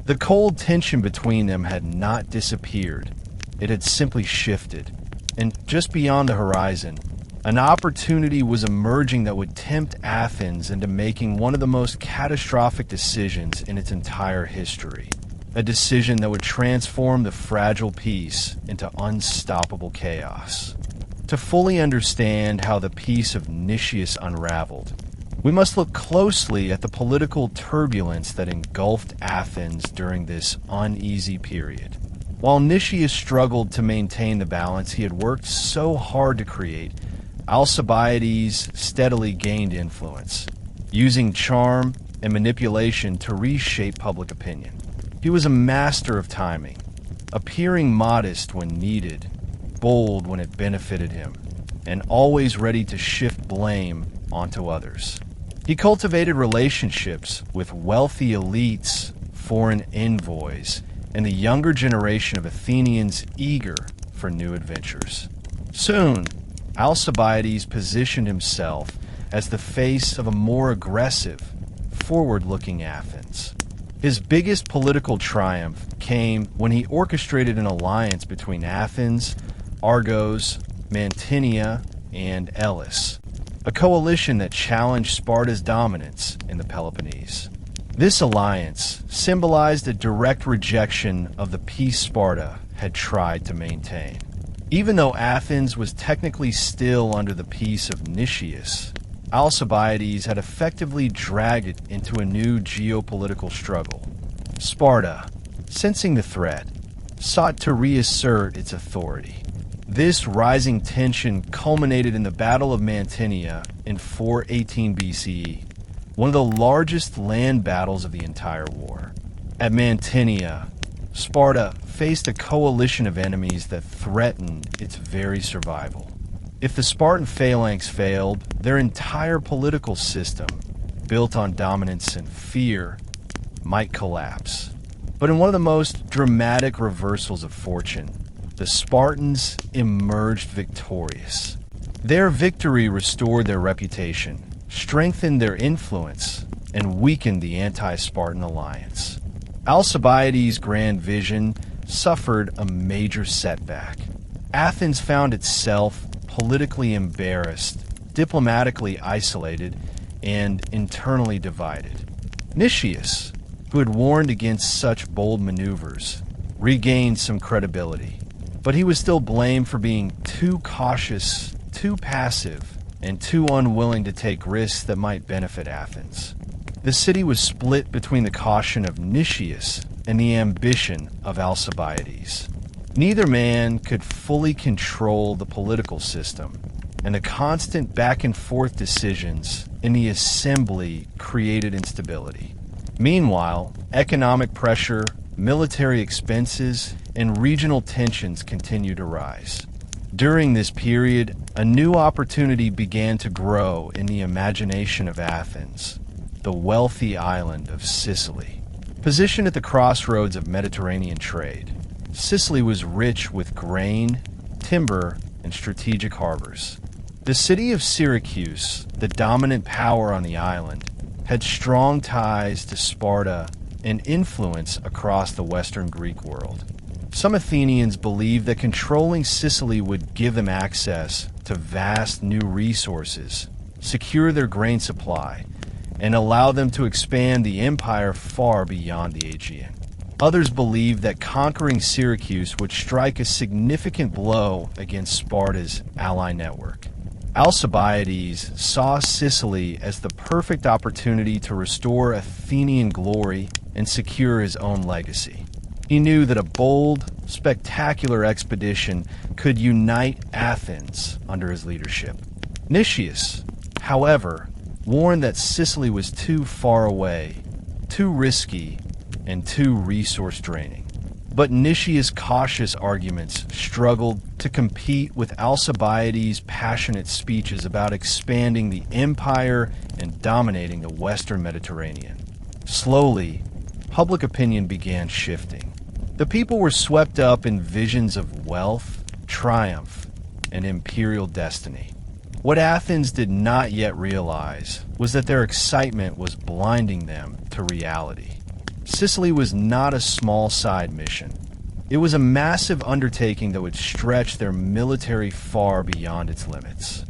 A: The cold tension between them had not disappeared. It had simply shifted. And just beyond the horizon, an opportunity was emerging that would tempt Athens into making one of the most catastrophic decisions in its entire history. A decision that would transform the fragile peace into unstoppable chaos. To fully understand how the peace of Nicias unraveled, we must look closely at the political turbulence that engulfed Athens during this uneasy period. While Nicias struggled to maintain the balance he had worked so hard to create, Alcibiades steadily gained influence, using charm and manipulation to reshape public opinion. He was a master of timing, appearing modest when needed, bold when it benefited him, and always ready to shift blame onto others. He cultivated relationships with wealthy elites, foreign envoys, and the younger generation of Athenians eager for new adventures. Soon, Alcibiades positioned himself as the face of a more aggressive, forward-looking Athens. His biggest political triumph came when he orchestrated an alliance between Athens, Argos, Mantinea, and Elis, a coalition that challenged Sparta's dominance in the Peloponnese. This alliance symbolized a direct rejection of the peace Sparta had tried to maintain. Even though Athens was technically still under the peace of Nicias, Alcibiades had effectively dragged it into a new geopolitical struggle. Sparta, sensing the threat, sought to reassert its authority. This rising tension culminated in the Battle of Mantinea in 418 BCE, one of the largest land battles of the entire war. At Mantinea, Sparta faced a coalition of enemies that threatened its very survival. If the Spartan phalanx failed, their entire political system, built on dominance and fear, might collapse. But in one of the most dramatic reversals of fortune, the Spartans emerged victorious. Their victory restored their reputation, strengthened their influence, and weakened the anti-Spartan alliance. Alcibiades' grand vision suffered a major setback. Athens found itself politically embarrassed, diplomatically isolated, and internally divided. Nicias, who had warned against such bold maneuvers, regained some credibility, but he was still blamed for being too cautious, too passive, and too unwilling to take risks that might benefit Athens. The city was split between the caution of Nicias and the ambition of Alcibiades. Neither man could fully control the political system, and the constant back-and-forth decisions in the assembly created instability. Meanwhile, economic pressure, military expenses, and regional tensions continued to rise. During this period, a new opportunity began to grow in the imagination of Athens, the wealthy island of Sicily. Positioned at the crossroads of Mediterranean trade, Sicily was rich with grain, timber, and strategic harbors. The city of Syracuse, the dominant power on the island, had strong ties to Sparta and influence across the Western Greek world. Some Athenians believed that controlling Sicily would give them access to vast new resources, secure their grain supply, and allow them to expand the empire far beyond the Aegean. Others believed that conquering Syracuse would strike a significant blow against Sparta's ally network. Alcibiades saw Sicily as the perfect opportunity to restore Athenian glory and secure his own legacy. He knew that a bold, spectacular expedition could unite Athens under his leadership. Nicias, however, warned that Sicily was too far away, too risky, and too resource-draining. But Nicias' cautious arguments struggled to compete with Alcibiades' passionate speeches about expanding the empire and dominating the Western Mediterranean. Slowly, public opinion began shifting. The people were swept up in visions of wealth, triumph, and imperial destiny. What Athens did not yet realize was that their excitement was blinding them to reality. Sicily was not a small side mission. It was a massive undertaking that would stretch their military far beyond its limits.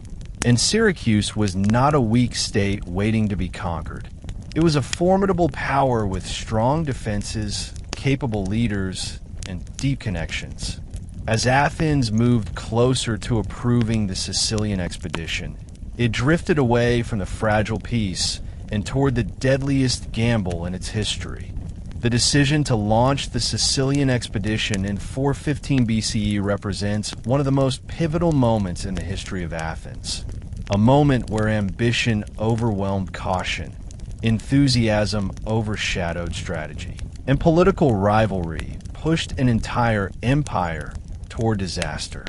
A: And Syracuse was not a weak state waiting to be conquered. It was a formidable power with strong defenses, capable leaders, and deep connections. As Athens moved closer to approving the Sicilian expedition, it drifted away from the fragile peace and toward the deadliest gamble in its history. The decision to launch the Sicilian expedition in 415 BCE represents one of the most pivotal moments in the history of Athens. A moment where ambition overwhelmed caution, enthusiasm overshadowed strategy, and political rivalry pushed an entire empire toward disaster.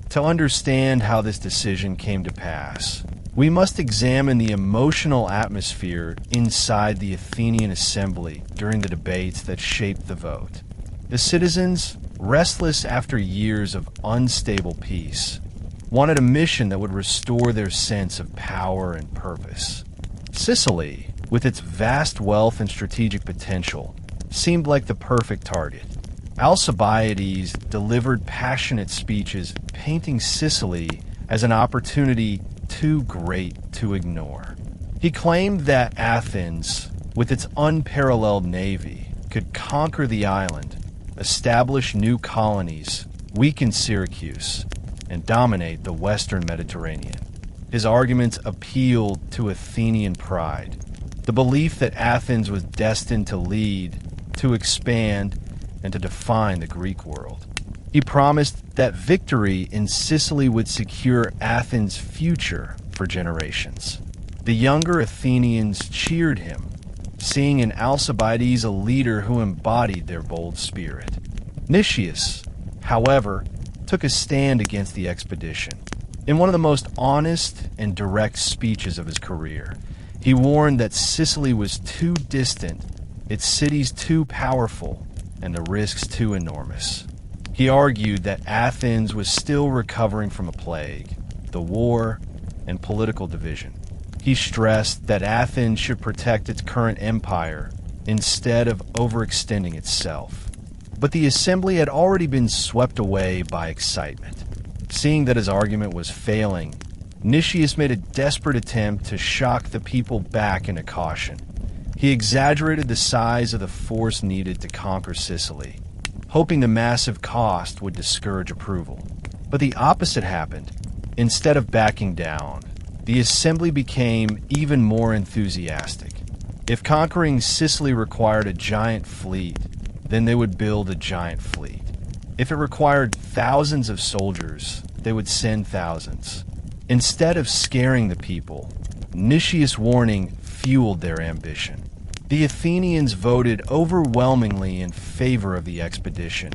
A: To understand how this decision came to pass, we must examine the emotional atmosphere inside the Athenian assembly during the debates that shaped the vote. The citizens, restless after years of unstable peace, wanted a mission that would restore their sense of power and purpose. Sicily, with its vast wealth and strategic potential, seemed like the perfect target. Alcibiades delivered passionate speeches painting Sicily as an opportunity too great to ignore. He claimed that Athens, with its unparalleled navy, could conquer the island, establish new colonies, weaken Syracuse, and dominate the Western Mediterranean. His arguments appealed to Athenian pride, the belief that Athens was destined to lead, to expand, and to define the Greek world. He promised that victory in Sicily would secure Athens' future for generations. The younger Athenians cheered him, seeing in Alcibiades a leader who embodied their bold spirit. Nicias, however, took a stand against the expedition. In one of the most honest and direct speeches of his career, he warned that Sicily was too distant, its cities too powerful, and the risks too enormous. He argued that Athens was still recovering from a plague, the war, and political division. He stressed that Athens should protect its current empire instead of overextending itself. But the assembly had already been swept away by excitement. Seeing that his argument was failing, Nicias made a desperate attempt to shock the people back into caution. He exaggerated the size of the force needed to conquer Sicily, hoping the massive cost would discourage approval. But the opposite happened. Instead of backing down, the assembly became even more enthusiastic. If conquering Sicily required a giant fleet, then they would build a giant fleet. If it required thousands of soldiers, they would send thousands. Instead of scaring the people, Nicias' warning fueled their ambition. The Athenians voted overwhelmingly in favor of the expedition,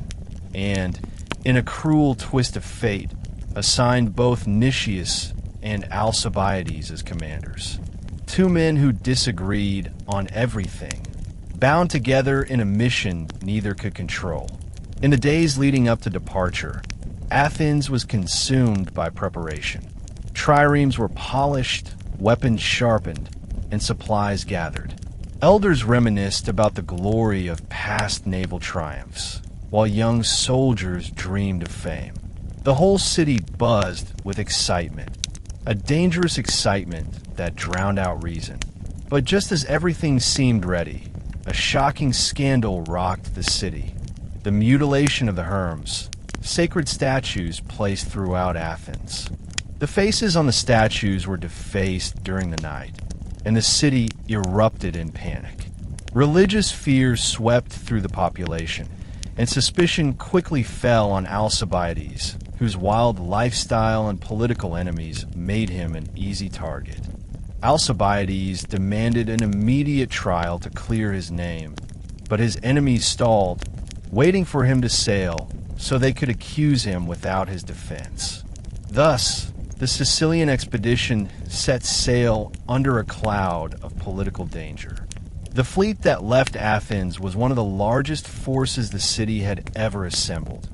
A: and, in a cruel twist of fate, assigned both Nicias and Alcibiades as commanders. Two men who disagreed on everything, bound together in a mission neither could control. In the days leading up to departure, Athens was consumed by preparation. Triremes were polished, weapons sharpened, and supplies gathered. Elders reminisced about the glory of past naval triumphs, while young soldiers dreamed of fame. The whole city buzzed with excitement, a dangerous excitement that drowned out reason. But just as everything seemed ready, a shocking scandal rocked the city. The mutilation of the Herms, sacred statues placed throughout Athens. The faces on the statues were defaced during the night, and the city erupted in panic. Religious fears swept through the population, and suspicion quickly fell on Alcibiades, whose wild lifestyle and political enemies made him an easy target. Alcibiades demanded an immediate trial to clear his name, but his enemies stalled, waiting for him to sail so they could accuse him without his defense. Thus, the Sicilian expedition set sail under a cloud of political danger. The fleet that left Athens was one of the largest forces the city had ever assembled.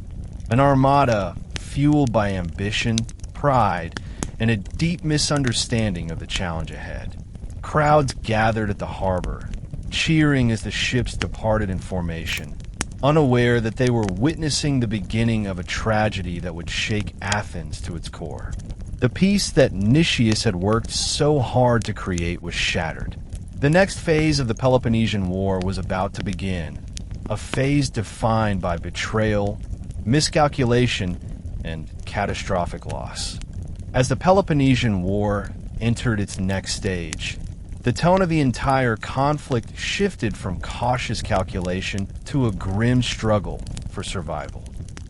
A: An armada fueled by ambition, pride, and a deep misunderstanding of the challenge ahead. Crowds gathered at the harbor, cheering as the ships departed in formation, unaware that they were witnessing the beginning of a tragedy that would shake Athens to its core. The peace that Nicias had worked so hard to create was shattered. The next phase of the Peloponnesian War was about to begin, a phase defined by betrayal, miscalculation, and catastrophic loss. As the Peloponnesian War entered its next stage, the tone of the entire conflict shifted from cautious calculation to a grim struggle for survival.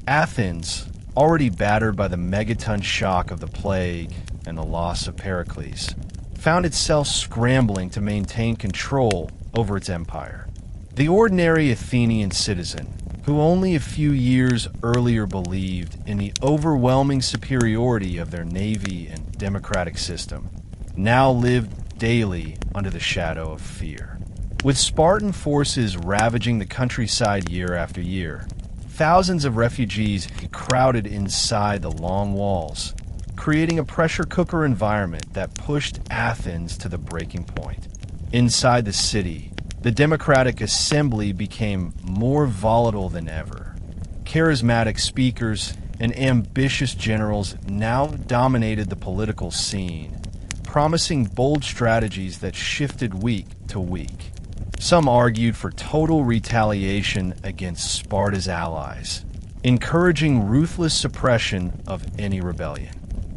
A: Athens, already battered by the megaton shock of the plague and the loss of Pericles, found itself scrambling to maintain control over its empire. The ordinary Athenian citizen, who only a few years earlier believed in the overwhelming superiority of their navy and democratic system, now lived daily under the shadow of fear. With Spartan forces ravaging the countryside year after year, thousands of refugees crowded inside the long walls, creating a pressure cooker environment that pushed Athens to the breaking point. Inside the city, the Democratic Assembly became more volatile than ever. Charismatic speakers and ambitious generals now dominated the political scene, promising bold strategies that shifted week to week. Some argued for total retaliation against Sparta's allies, encouraging ruthless suppression of any rebellion.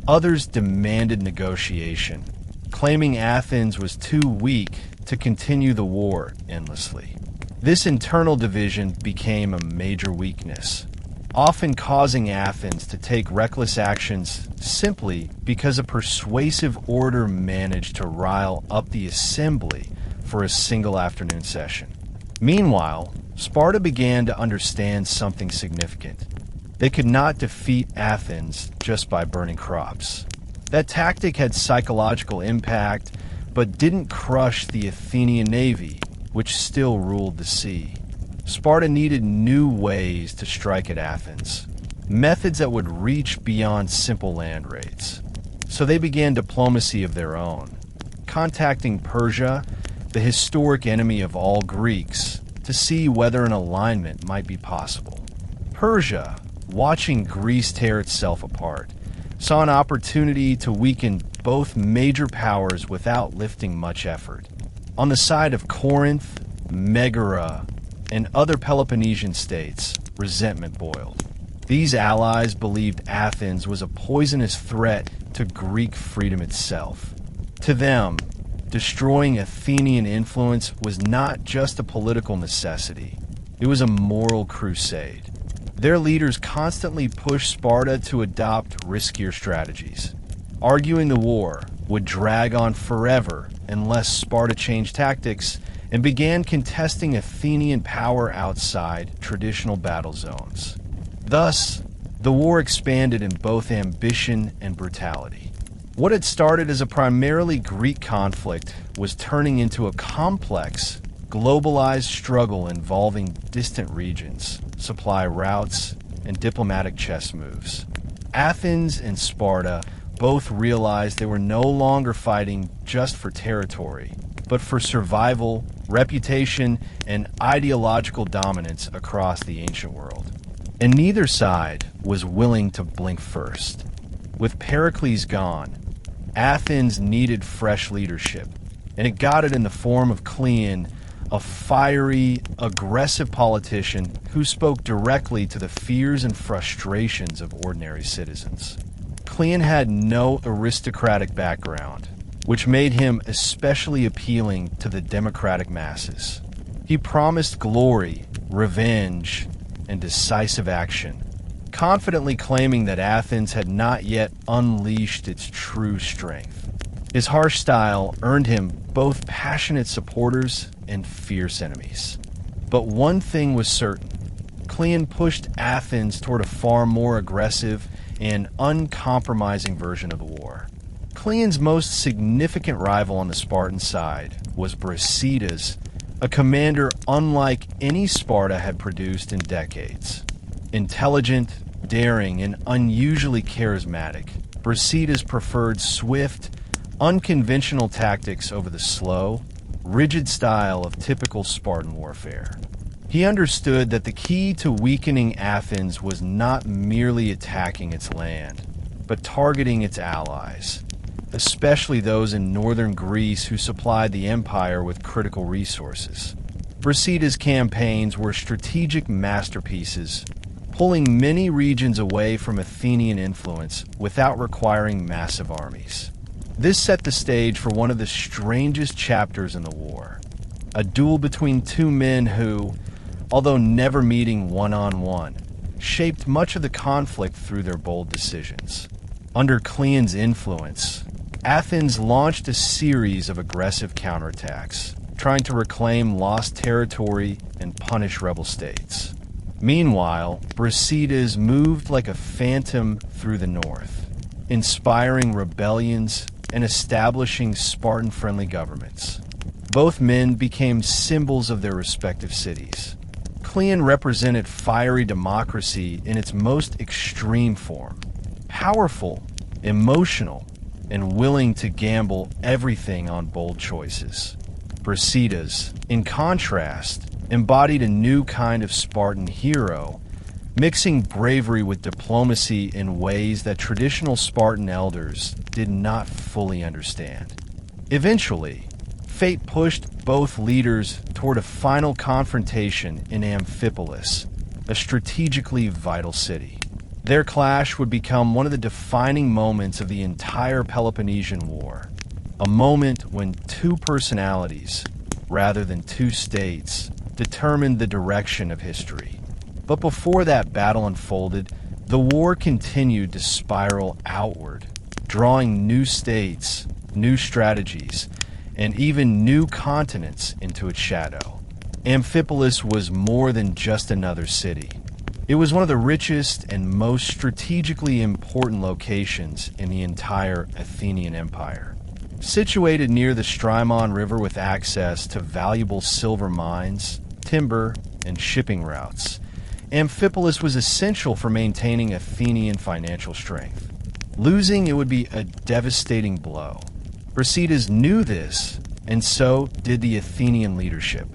A: Others demanded negotiation, claiming Athens was too weak to continue the war endlessly. This internal division became a major weakness, often causing Athens to take reckless actions simply because a persuasive order managed to rile up the assembly for a single afternoon session. Meanwhile, Sparta began to understand something significant. They could not defeat Athens just by burning crops. That tactic had psychological impact, but didn't crush the Athenian navy, which still ruled the sea. Sparta needed new ways to strike at Athens, methods that would reach beyond simple land raids. So they began diplomacy of their own, contacting Persia, the historic enemy of all Greeks, to see whether an alignment might be possible. Persia, watching Greece tear itself apart, saw an opportunity to weaken both major powers without lifting much effort. On the side of Corinth, Megara, and other Peloponnesian states, resentment boiled. These allies believed Athens was a poisonous threat to Greek freedom itself. To them, destroying Athenian influence was not just a political necessity, it was a moral crusade. Their leaders constantly pushed Sparta to adopt riskier strategies, arguing the war would drag on forever unless Sparta changed tactics and began contesting Athenian power outside traditional battle zones. Thus, the war expanded in both ambition and brutality. What had started as a primarily Greek conflict was turning into a complex, globalized struggle involving distant regions, supply routes, and diplomatic chess moves. Athens and Sparta both realized they were no longer fighting just for territory, but for survival, reputation, and ideological dominance across the ancient world. And neither side was willing to blink first. With Pericles gone, Athens needed fresh leadership, and it got it in the form of Cleon, a fiery, aggressive politician who spoke directly to the fears and frustrations of ordinary citizens. Cleon had no aristocratic background, which made him especially appealing to the democratic masses. He promised glory, revenge, and decisive action, confidently claiming that Athens had not yet unleashed its true strength. His harsh style earned him both passionate supporters and fierce enemies. But one thing was certain: Cleon pushed Athens toward a far more aggressive and uncompromising version of the war. Cleon's most significant rival on the Spartan side was Brasidas, a commander unlike any Sparta had produced in decades. Intelligent, daring, and unusually charismatic, Brasidas preferred swift, unconventional tactics over the slow, rigid style of typical Spartan warfare. He understood that the key to weakening Athens was not merely attacking its land, but targeting its allies, especially those in northern Greece who supplied the empire with critical resources. Brasidas' campaigns were strategic masterpieces, pulling many regions away from Athenian influence without requiring massive armies. This set the stage for one of the strangest chapters in the war, a duel between two men who, although never meeting one-on-one, shaped much of the conflict through their bold decisions. Under Cleon's influence, Athens launched a series of aggressive counterattacks, trying to reclaim lost territory and punish rebel states. Meanwhile, Brasidas moved like a phantom through the north, inspiring rebellions and establishing Spartan-friendly governments. Both men became symbols of their respective cities. Cleon represented fiery democracy in its most extreme form, powerful, emotional, and willing to gamble everything on bold choices. Brasidas, in contrast, embodied a new kind of Spartan hero, mixing bravery with diplomacy in ways that traditional Spartan elders did not fully understand. Eventually, fate pushed both leaders toward a final confrontation in Amphipolis, a strategically vital city. Their clash would become one of the defining moments of the entire Peloponnesian War, a moment when two personalities, rather than two states, determined the direction of history. But before that battle unfolded, the war continued to spiral outward, drawing new states, new strategies, and even new continents into its shadow. Amphipolis was more than just another city. It was one of the richest and most strategically important locations in the entire Athenian Empire. Situated near the Strymon River with access to valuable silver mines, timber, and shipping routes, Amphipolis was essential for maintaining Athenian financial strength. Losing it would be a devastating blow. Brasidas knew this, and so did the Athenian leadership.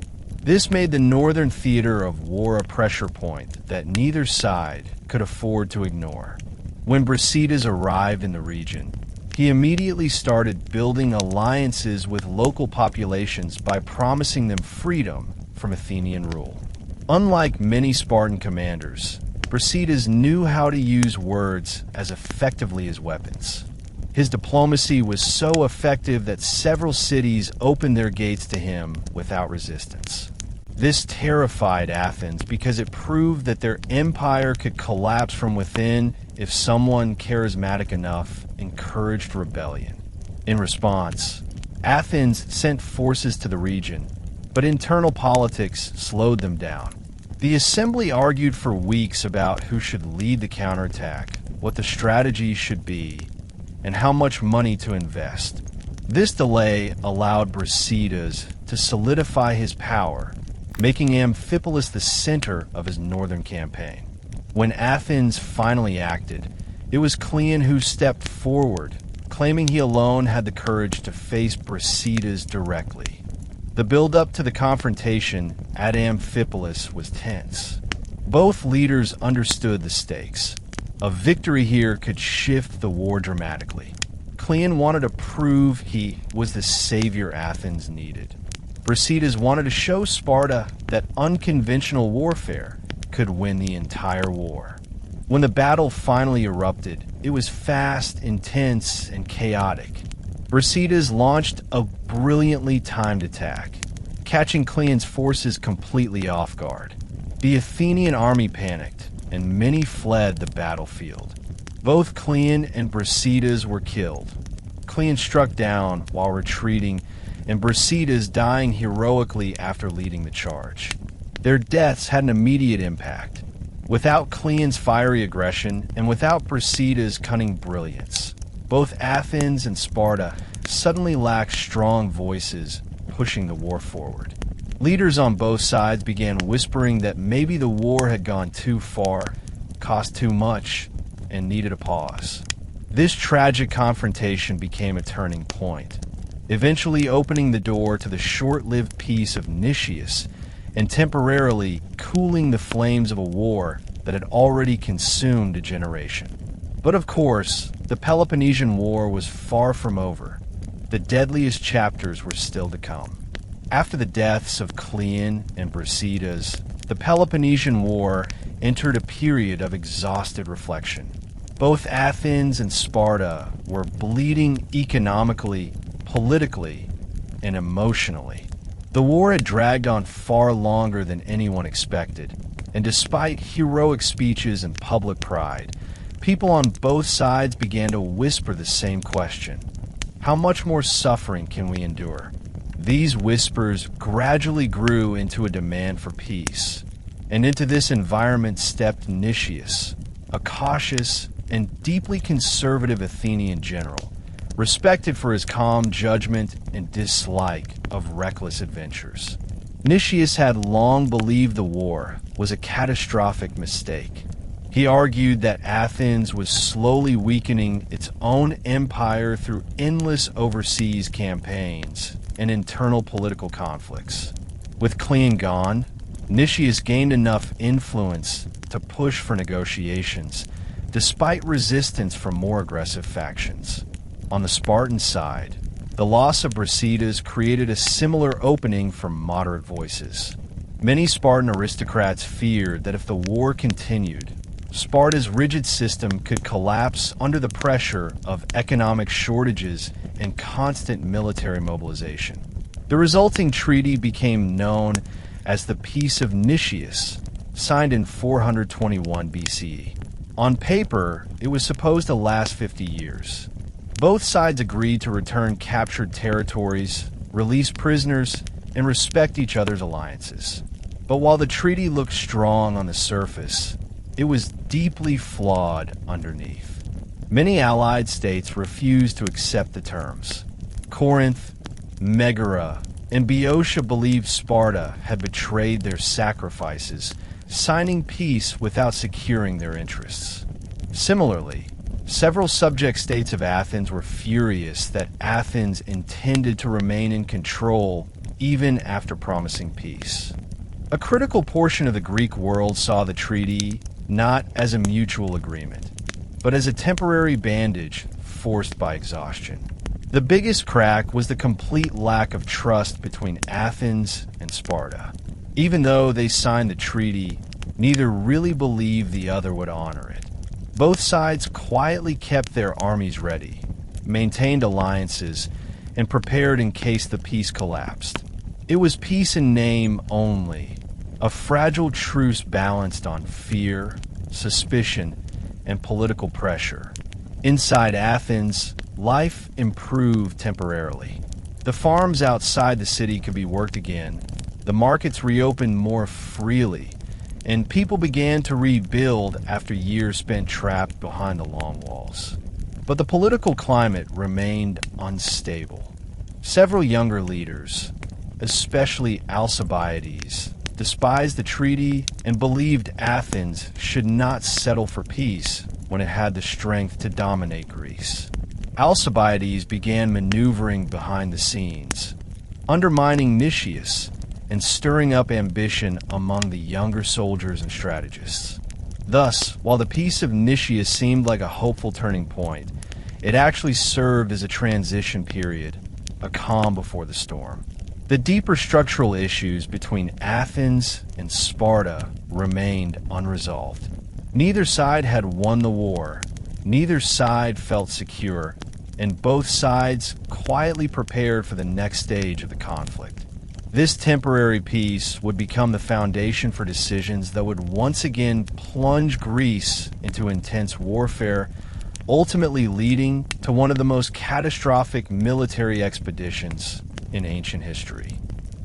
A: This made the northern theater of war a pressure point that neither side could afford to ignore. When Brasidas arrived in the region, he immediately started building alliances with local populations by promising them freedom from Athenian rule. Unlike many Spartan commanders, Brasidas knew how to use words as effectively as weapons. His diplomacy was so effective that several cities opened their gates to him without resistance. This terrified Athens because it proved that their empire could collapse from within if someone charismatic enough encouraged rebellion. In response, Athens sent forces to the region, but internal politics slowed them down. The assembly argued for weeks about who should lead the counterattack, what the strategy should be, and how much money to invest. This delay allowed Brasidas to solidify his power, making Amphipolis the center of his northern campaign. When Athens finally acted, it was Cleon who stepped forward, claiming he alone had the courage to face Brasidas directly. The build-up to the confrontation at Amphipolis was tense. Both leaders understood the stakes. A victory here could shift the war dramatically. Cleon wanted to prove he was the savior Athens needed. Brasidas wanted to show Sparta that unconventional warfare could win the entire war. When the battle finally erupted, it was fast, intense, and chaotic. Brasidas launched a brilliantly timed attack, catching Cleon's forces completely off guard. The Athenian army panicked, and many fled the battlefield. Both Cleon and Brasidas were killed. Cleon struck down while retreating, and Brasidas dying heroically after leading the charge. Their deaths had an immediate impact. Without Cleon's fiery aggression and without Brasidas' cunning brilliance, both Athens and Sparta suddenly lacked strong voices pushing the war forward. Leaders on both sides began whispering that maybe the war had gone too far, cost too much, and needed a pause. This tragic confrontation became a turning point, eventually opening the door to the short-lived peace of Nicias and temporarily cooling the flames of a war that had already consumed a generation. But of course, the Peloponnesian War was far from over. The deadliest chapters were still to come. After the deaths of Cleon and Brasidas, the Peloponnesian War entered a period of exhausted reflection. Both Athens and Sparta were bleeding economically, politically, and emotionally. The war had dragged on far longer than anyone expected, and despite heroic speeches and public pride, people on both sides began to whisper the same question: how much more suffering can we endure? These whispers gradually grew into a demand for peace, and into this environment stepped Nicias, a cautious and deeply conservative Athenian general, respected for his calm judgment and dislike of reckless adventures. Nicias had long believed the war was a catastrophic mistake. He argued that Athens was slowly weakening its own empire through endless overseas campaigns and internal political conflicts. With Cleon gone, Nicias gained enough influence to push for negotiations, despite resistance from more aggressive factions. On the Spartan side, the loss of Brasidas created a similar opening for moderate voices. Many Spartan aristocrats feared that if the war continued, Sparta's rigid system could collapse under the pressure of economic shortages and constant military mobilization. The resulting treaty became known as the Peace of Nicias, signed in 421 BCE. On paper, it was supposed to last 50 years. Both sides agreed to return captured territories, release prisoners, and respect each other's alliances. But while the treaty looked strong on the surface, it was deeply flawed underneath. Many allied states refused to accept the terms. Corinth, Megara, and Boeotia believed Sparta had betrayed their sacrifices signing peace without securing their interests. Similarly, several subject states of Athens were furious that Athens intended to remain in control even after promising peace. A critical portion of the Greek world saw the treaty not as a mutual agreement, but as a temporary bandage forced by exhaustion. The biggest crack was the complete lack of trust between Athens and Sparta. Even though they signed the treaty, neither really believed the other would honor it. Both sides quietly kept their armies ready, maintained alliances, and prepared in case the peace collapsed. It was peace in name only, a fragile truce balanced on fear, suspicion, and political pressure. Inside Athens, life improved temporarily. The farms outside the city could be worked again, the markets reopened more freely, and people began to rebuild after years spent trapped behind the long walls. But the political climate remained unstable. Several younger leaders, especially Alcibiades, despised the treaty and believed Athens should not settle for peace when it had the strength to dominate Greece. Alcibiades began maneuvering behind the scenes, undermining Nicias and stirring up ambition among the younger soldiers and strategists. Thus, while the peace of Nicias seemed like a hopeful turning point, it actually served as a transition period, a calm before the storm. The deeper structural issues between Athens and Sparta remained unresolved. Neither side had won the war, neither side felt secure, and both sides quietly prepared for the next stage of the conflict. This temporary peace would become the foundation for decisions that would once again plunge Greece into intense warfare, ultimately leading to one of the most catastrophic military expeditions in ancient history.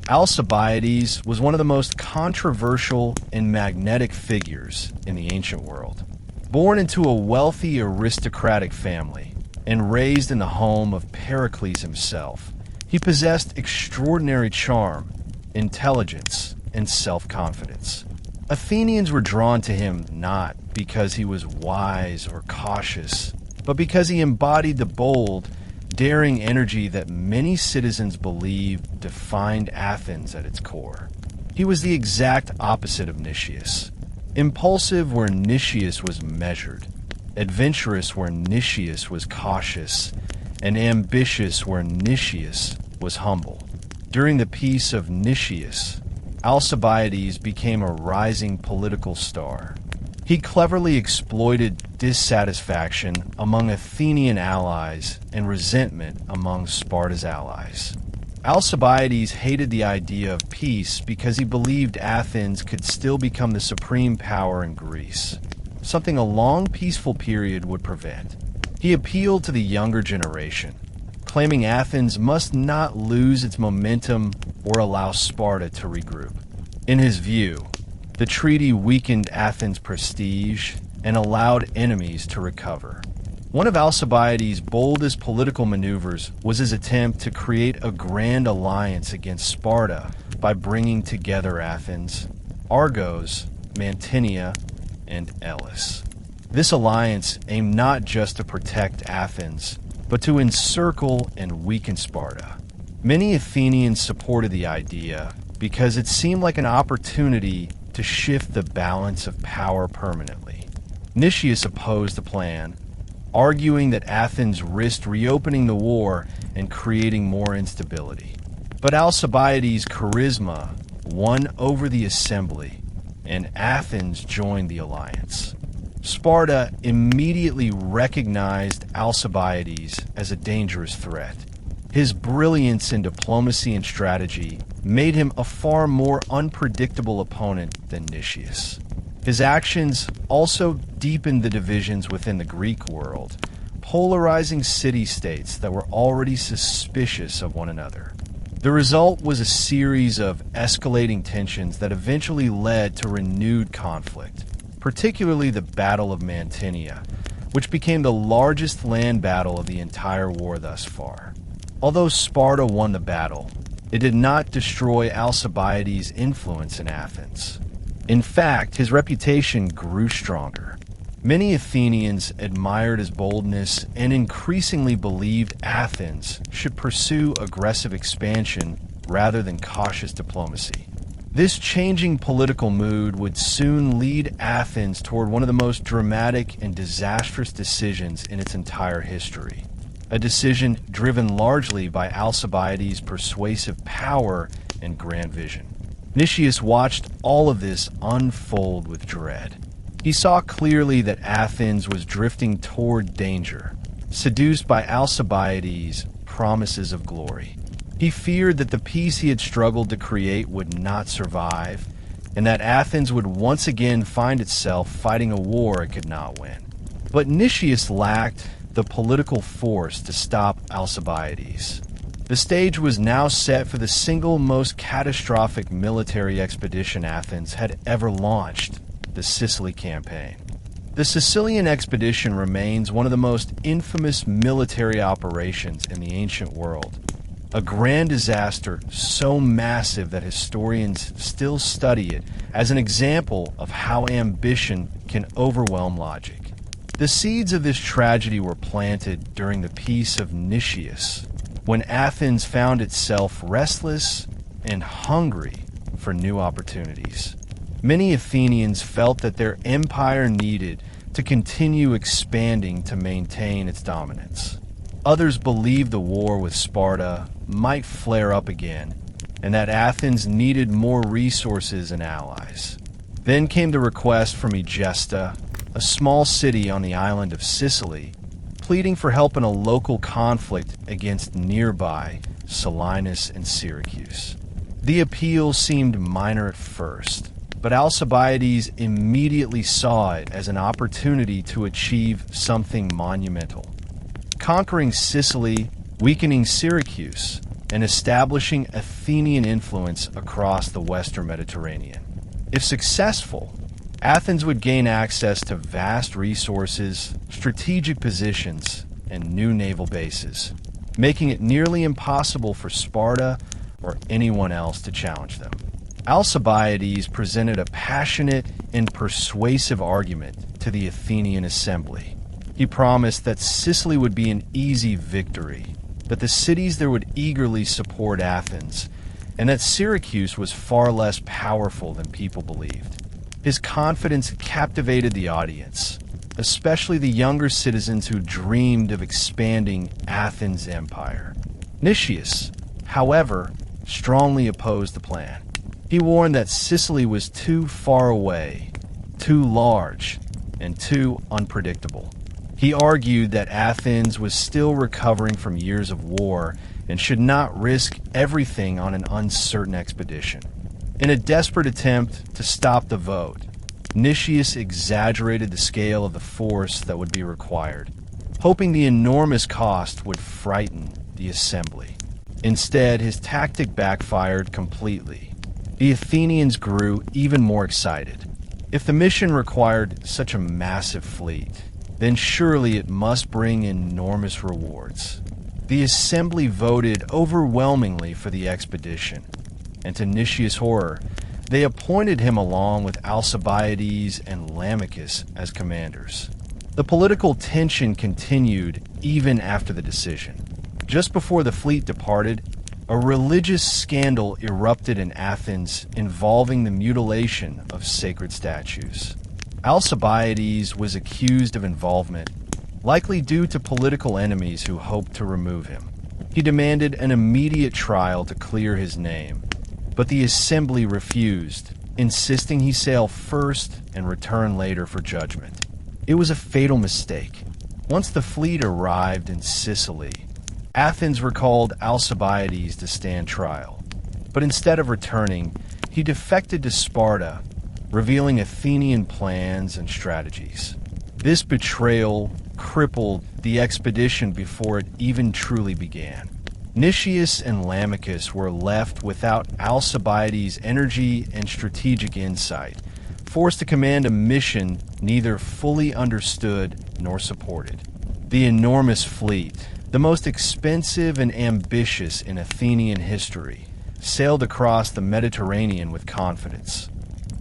A: Alcibiades was one of the most controversial and magnetic figures in the ancient world. Born into a wealthy aristocratic family and raised in the home of Pericles himself, he possessed extraordinary charm, intelligence, and self-confidence. Athenians were drawn to him not because he was wise or cautious, but because he embodied the bold, daring energy that many citizens believed defined Athens at its core. He was the exact opposite of Nicias. Impulsive where Nicias was measured, adventurous where Nicias was cautious, and ambitious where Nicias was humble. During the Peace of Nicias, Alcibiades became a rising political star. He cleverly exploited dissatisfaction among Athenian allies and resentment among Sparta's allies. Alcibiades hated the idea of peace because he believed Athens could still become the supreme power in Greece, something a long peaceful period would prevent. He appealed to the younger generation, claiming Athens must not lose its momentum or allow Sparta to regroup. In his view, the treaty weakened Athens' prestige and allowed enemies to recover. One of Alcibiades' boldest political maneuvers was his attempt to create a grand alliance against Sparta by bringing together Athens, Argos, Mantinea, and Elis. This alliance aimed not just to protect Athens, but to encircle and weaken Sparta. Many Athenians supported the idea because it seemed like an opportunity to shift the balance of power permanently. Nicias opposed the plan, arguing that Athens risked reopening the war and creating more instability. But Alcibiades' charisma won over the assembly, and Athens joined the alliance. Sparta immediately recognized Alcibiades as a dangerous threat. His brilliance in diplomacy and strategy made him a far more unpredictable opponent than Nicias. His actions also deepened the divisions within the Greek world, polarizing city-states that were already suspicious of one another. The result was a series of escalating tensions that eventually led to renewed conflict, particularly the Battle of Mantinea, which became the largest land battle of the entire war thus far. Although Sparta won the battle, it did not destroy Alcibiades' influence in Athens. In fact, his reputation grew stronger. Many Athenians admired his boldness and increasingly believed Athens should pursue aggressive expansion rather than cautious diplomacy. This changing political mood would soon lead Athens toward one of the most dramatic and disastrous decisions in its entire history. A decision driven largely by Alcibiades' persuasive power and grand vision. Nicias watched all of this unfold with dread. He saw clearly that Athens was drifting toward danger, seduced by Alcibiades' promises of glory. He feared that the peace he had struggled to create would not survive, and that Athens would once again find itself fighting a war it could not win. But Nicias lacked the political force to stop Alcibiades. The stage was now set for the single most catastrophic military expedition Athens had ever launched, the Sicily campaign. The Sicilian expedition remains one of the most infamous military operations in the ancient world. A grand disaster so massive that historians still study it as an example of how ambition can overwhelm logic. The seeds of this tragedy were planted during the Peace of Nicias, when Athens found itself restless and hungry for new opportunities. Many Athenians felt that their empire needed to continue expanding to maintain its dominance. Others believed the war with Sparta might flare up again, and that Athens needed more resources and allies. Then came the request from Egesta, a small city on the island of Sicily, pleading for help in a local conflict against nearby Selinus and Syracuse. The appeal seemed minor at first, but Alcibiades immediately saw it as an opportunity to achieve something monumental. Conquering Sicily, weakening Syracuse, and establishing Athenian influence across the Western Mediterranean. If successful, Athens would gain access to vast resources, strategic positions, and new naval bases, making it nearly impossible for Sparta or anyone else to challenge them. Alcibiades presented a passionate and persuasive argument to the Athenian assembly. He promised that Sicily would be an easy victory, that the cities there would eagerly support Athens, and that Syracuse was far less powerful than people believed. His confidence captivated the audience, especially the younger citizens who dreamed of expanding Athens' empire. Nicias, however, strongly opposed the plan. He warned that Sicily was too far away, too large, and too unpredictable. He argued that Athens was still recovering from years of war and should not risk everything on an uncertain expedition. In a desperate attempt to stop the vote, Nicias exaggerated the scale of the force that would be required, hoping the enormous cost would frighten the assembly. Instead, his tactic backfired completely. The Athenians grew even more excited. If the mission required such a massive fleet, then surely it must bring enormous rewards. The assembly voted overwhelmingly for the expedition, and to Nicias' horror, they appointed him along with Alcibiades and Lamachus as commanders. The political tension continued even after the decision. Just before the fleet departed, a religious scandal erupted in Athens involving the mutilation of sacred statues. Alcibiades was accused of involvement, likely due to political enemies who hoped to remove him. He demanded an immediate trial to clear his name, but the assembly refused, insisting he sail first and return later for judgment. It was a fatal mistake. Once the fleet arrived in Sicily, Athens recalled Alcibiades to stand trial, but instead of returning, he defected to Sparta, revealing Athenian plans and strategies. This betrayal crippled the expedition before it even truly began. Nicias and Lamachus were left without Alcibiades' energy and strategic insight, forced to command a mission neither fully understood nor supported. The enormous fleet, the most expensive and ambitious in Athenian history, sailed across the Mediterranean with confidence.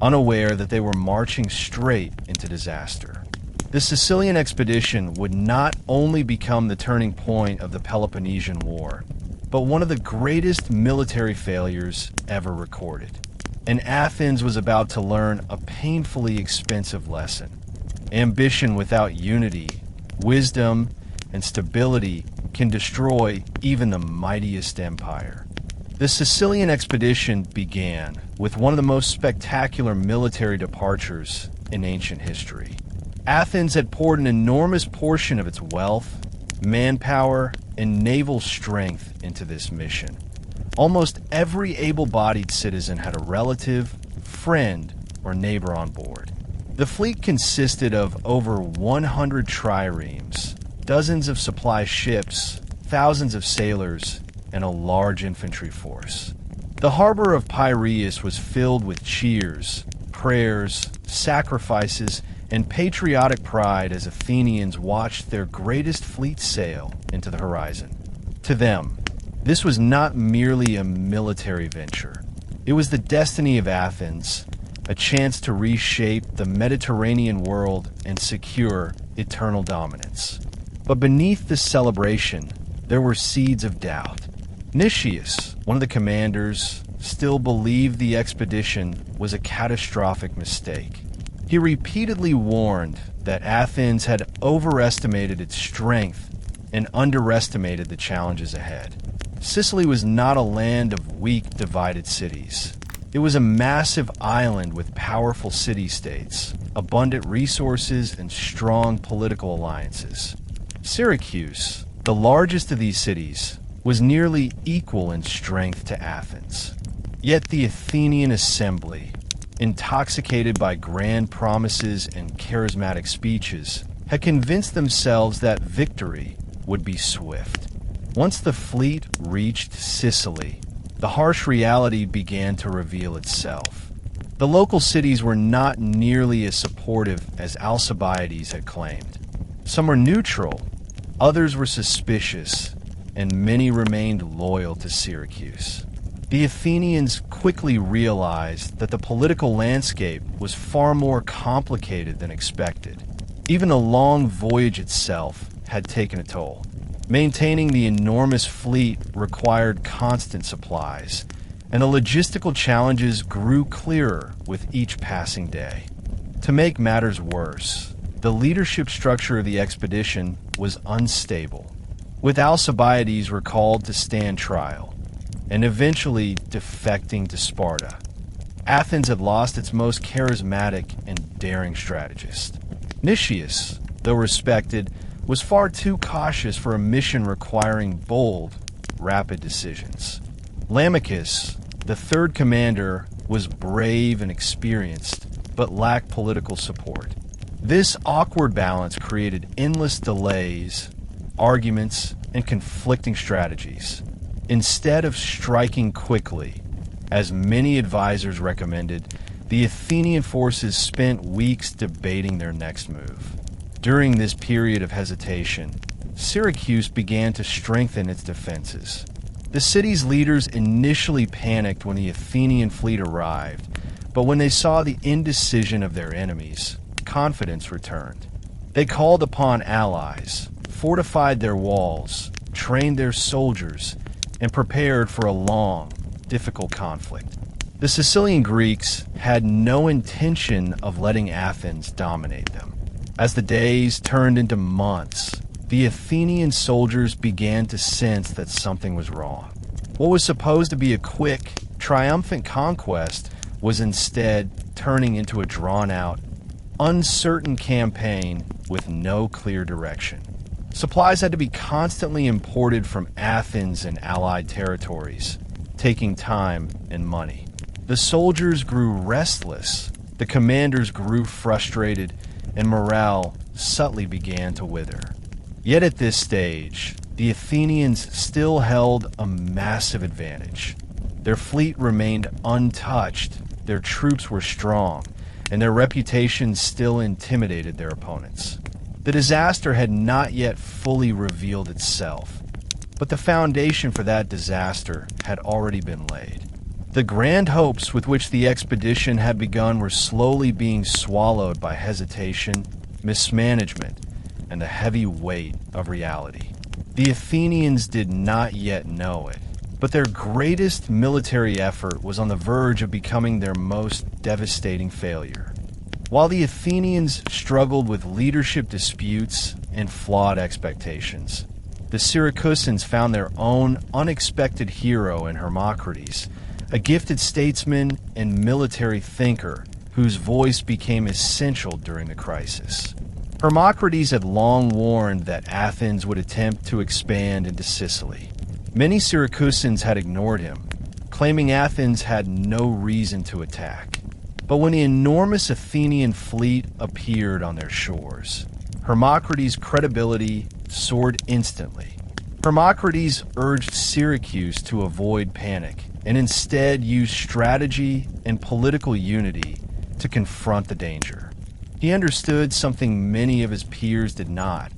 A: unaware that they were marching straight into disaster. The Sicilian expedition would not only become the turning point of the Peloponnesian War, but one of the greatest military failures ever recorded. And Athens was about to learn a painfully expensive lesson. Ambition without unity, wisdom, and stability can destroy even the mightiest empire. The Sicilian expedition began with one of the most spectacular military departures in ancient history. Athens had poured an enormous portion of its wealth, manpower, and naval strength into this mission. Almost every able-bodied citizen had a relative, friend, or neighbor on board. The fleet consisted of over 100 triremes, dozens of supply ships, thousands of sailors, and a large infantry force. The harbor of Piraeus was filled with cheers, prayers, sacrifices, and patriotic pride as Athenians watched their greatest fleet sail into the horizon. To them, this was not merely a military venture. It was the destiny of Athens, a chance to reshape the Mediterranean world and secure eternal dominance. But beneath this celebration, there were seeds of doubt. Nicias, one of the commanders, still believed the expedition was a catastrophic mistake. He repeatedly warned that Athens had overestimated its strength and underestimated the challenges ahead. Sicily was not a land of weak, divided cities. It was a massive island with powerful city-states, abundant resources, and strong political alliances. Syracuse, the largest of these cities, was nearly equal in strength to Athens. Yet the Athenian assembly, intoxicated by grand promises and charismatic speeches, had convinced themselves that victory would be swift. Once the fleet reached Sicily, the harsh reality began to reveal itself. The local cities were not nearly as supportive as Alcibiades had claimed. Some were neutral, others were suspicious, and many remained loyal to Syracuse. The Athenians quickly realized that the political landscape was far more complicated than expected. Even the long voyage itself had taken a toll. Maintaining the enormous fleet required constant supplies, and the logistical challenges grew clearer with each passing day. To make matters worse, the leadership structure of the expedition was unstable, with Alcibiades recalled to stand trial, and eventually defecting to Sparta. Athens had lost its most charismatic and daring strategist. Nicias, though respected, was far too cautious for a mission requiring bold, rapid decisions. Lamachus, the third commander, was brave and experienced, but lacked political support. This awkward balance created endless delays, arguments, and conflicting strategies. Instead of striking quickly, as many advisors recommended, the Athenian forces spent weeks debating their next move. During this period of hesitation, Syracuse began to strengthen its defenses. The city's leaders initially panicked when the Athenian fleet arrived, but when they saw the indecision of their enemies, confidence returned. They called upon allies, fortified their walls, trained their soldiers, and prepared for a long, difficult conflict. The Sicilian Greeks had no intention of letting Athens dominate them. As the days turned into months, the Athenian soldiers began to sense that something was wrong. What was supposed to be a quick, triumphant conquest was instead turning into a drawn-out, uncertain campaign with no clear direction. Supplies had to be constantly imported from Athens and allied territories, taking time and money. The soldiers grew restless, the commanders grew frustrated, and morale subtly began to wither. Yet at this stage, the Athenians still held a massive advantage. Their fleet remained untouched, their troops were strong, and their reputation still intimidated their opponents. The disaster had not yet fully revealed itself, but the foundation for that disaster had already been laid. The grand hopes with which the expedition had begun were slowly being swallowed by hesitation, mismanagement, and the heavy weight of reality. The Athenians did not yet know it, but their greatest military effort was on the verge of becoming their most devastating failure. While the Athenians struggled with leadership disputes and flawed expectations, the Syracusans found their own unexpected hero in Hermocrates, a gifted statesman and military thinker whose voice became essential during the crisis. Hermocrates had long warned that Athens would attempt to expand into Sicily. Many Syracusans had ignored him, claiming Athens had no reason to attack. But when the enormous Athenian fleet appeared on their shores, Hermocrates' credibility soared instantly. Hermocrates urged Syracuse to avoid panic and instead use strategy and political unity to confront the danger. He understood something many of his peers did not.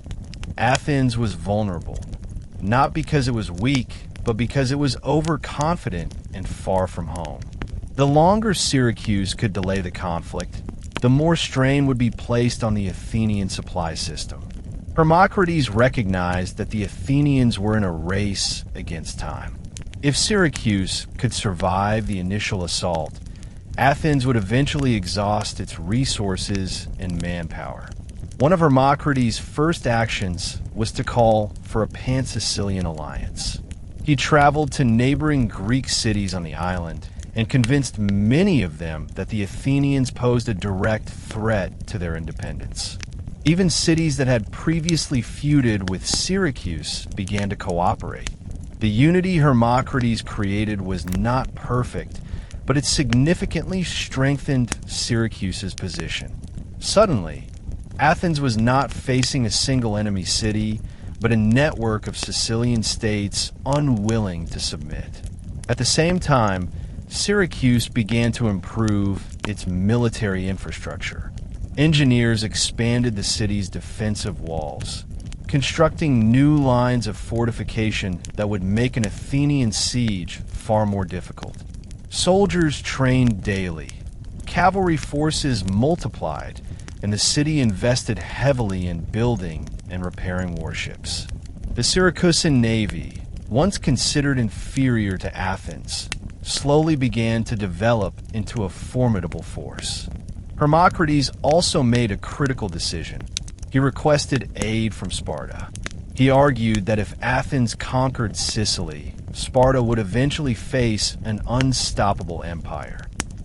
A: Athens was vulnerable, not because it was weak, but because it was overconfident and far from home. The longer Syracuse could delay the conflict, the more strain would be placed on the Athenian supply system. Hermocrates recognized that the Athenians were in a race against time. If Syracuse could survive the initial assault, Athens would eventually exhaust its resources and manpower. One of Hermocrates' first actions was to call for a pan-Sicilian alliance. He traveled to neighboring Greek cities on the island and convinced many of them that the Athenians posed a direct threat to their independence. Even cities that had previously feuded with Syracuse began to cooperate. The unity Hermocrates created was not perfect, but it significantly strengthened Syracuse's position. Suddenly, Athens was not facing a single enemy city, but a network of Sicilian states unwilling to submit. At the same time, Syracuse began to improve its military infrastructure. Engineers expanded the city's defensive walls, constructing new lines of fortification that would make an Athenian siege far more difficult. Soldiers trained daily, cavalry forces multiplied, and the city invested heavily in building and repairing warships. The Syracusan navy, once considered inferior to Athens, slowly began to develop into a formidable force. Hermocrates also made a critical decision. He requested aid from Sparta. He argued that if Athens conquered Sicily, Sparta would eventually face an unstoppable empire.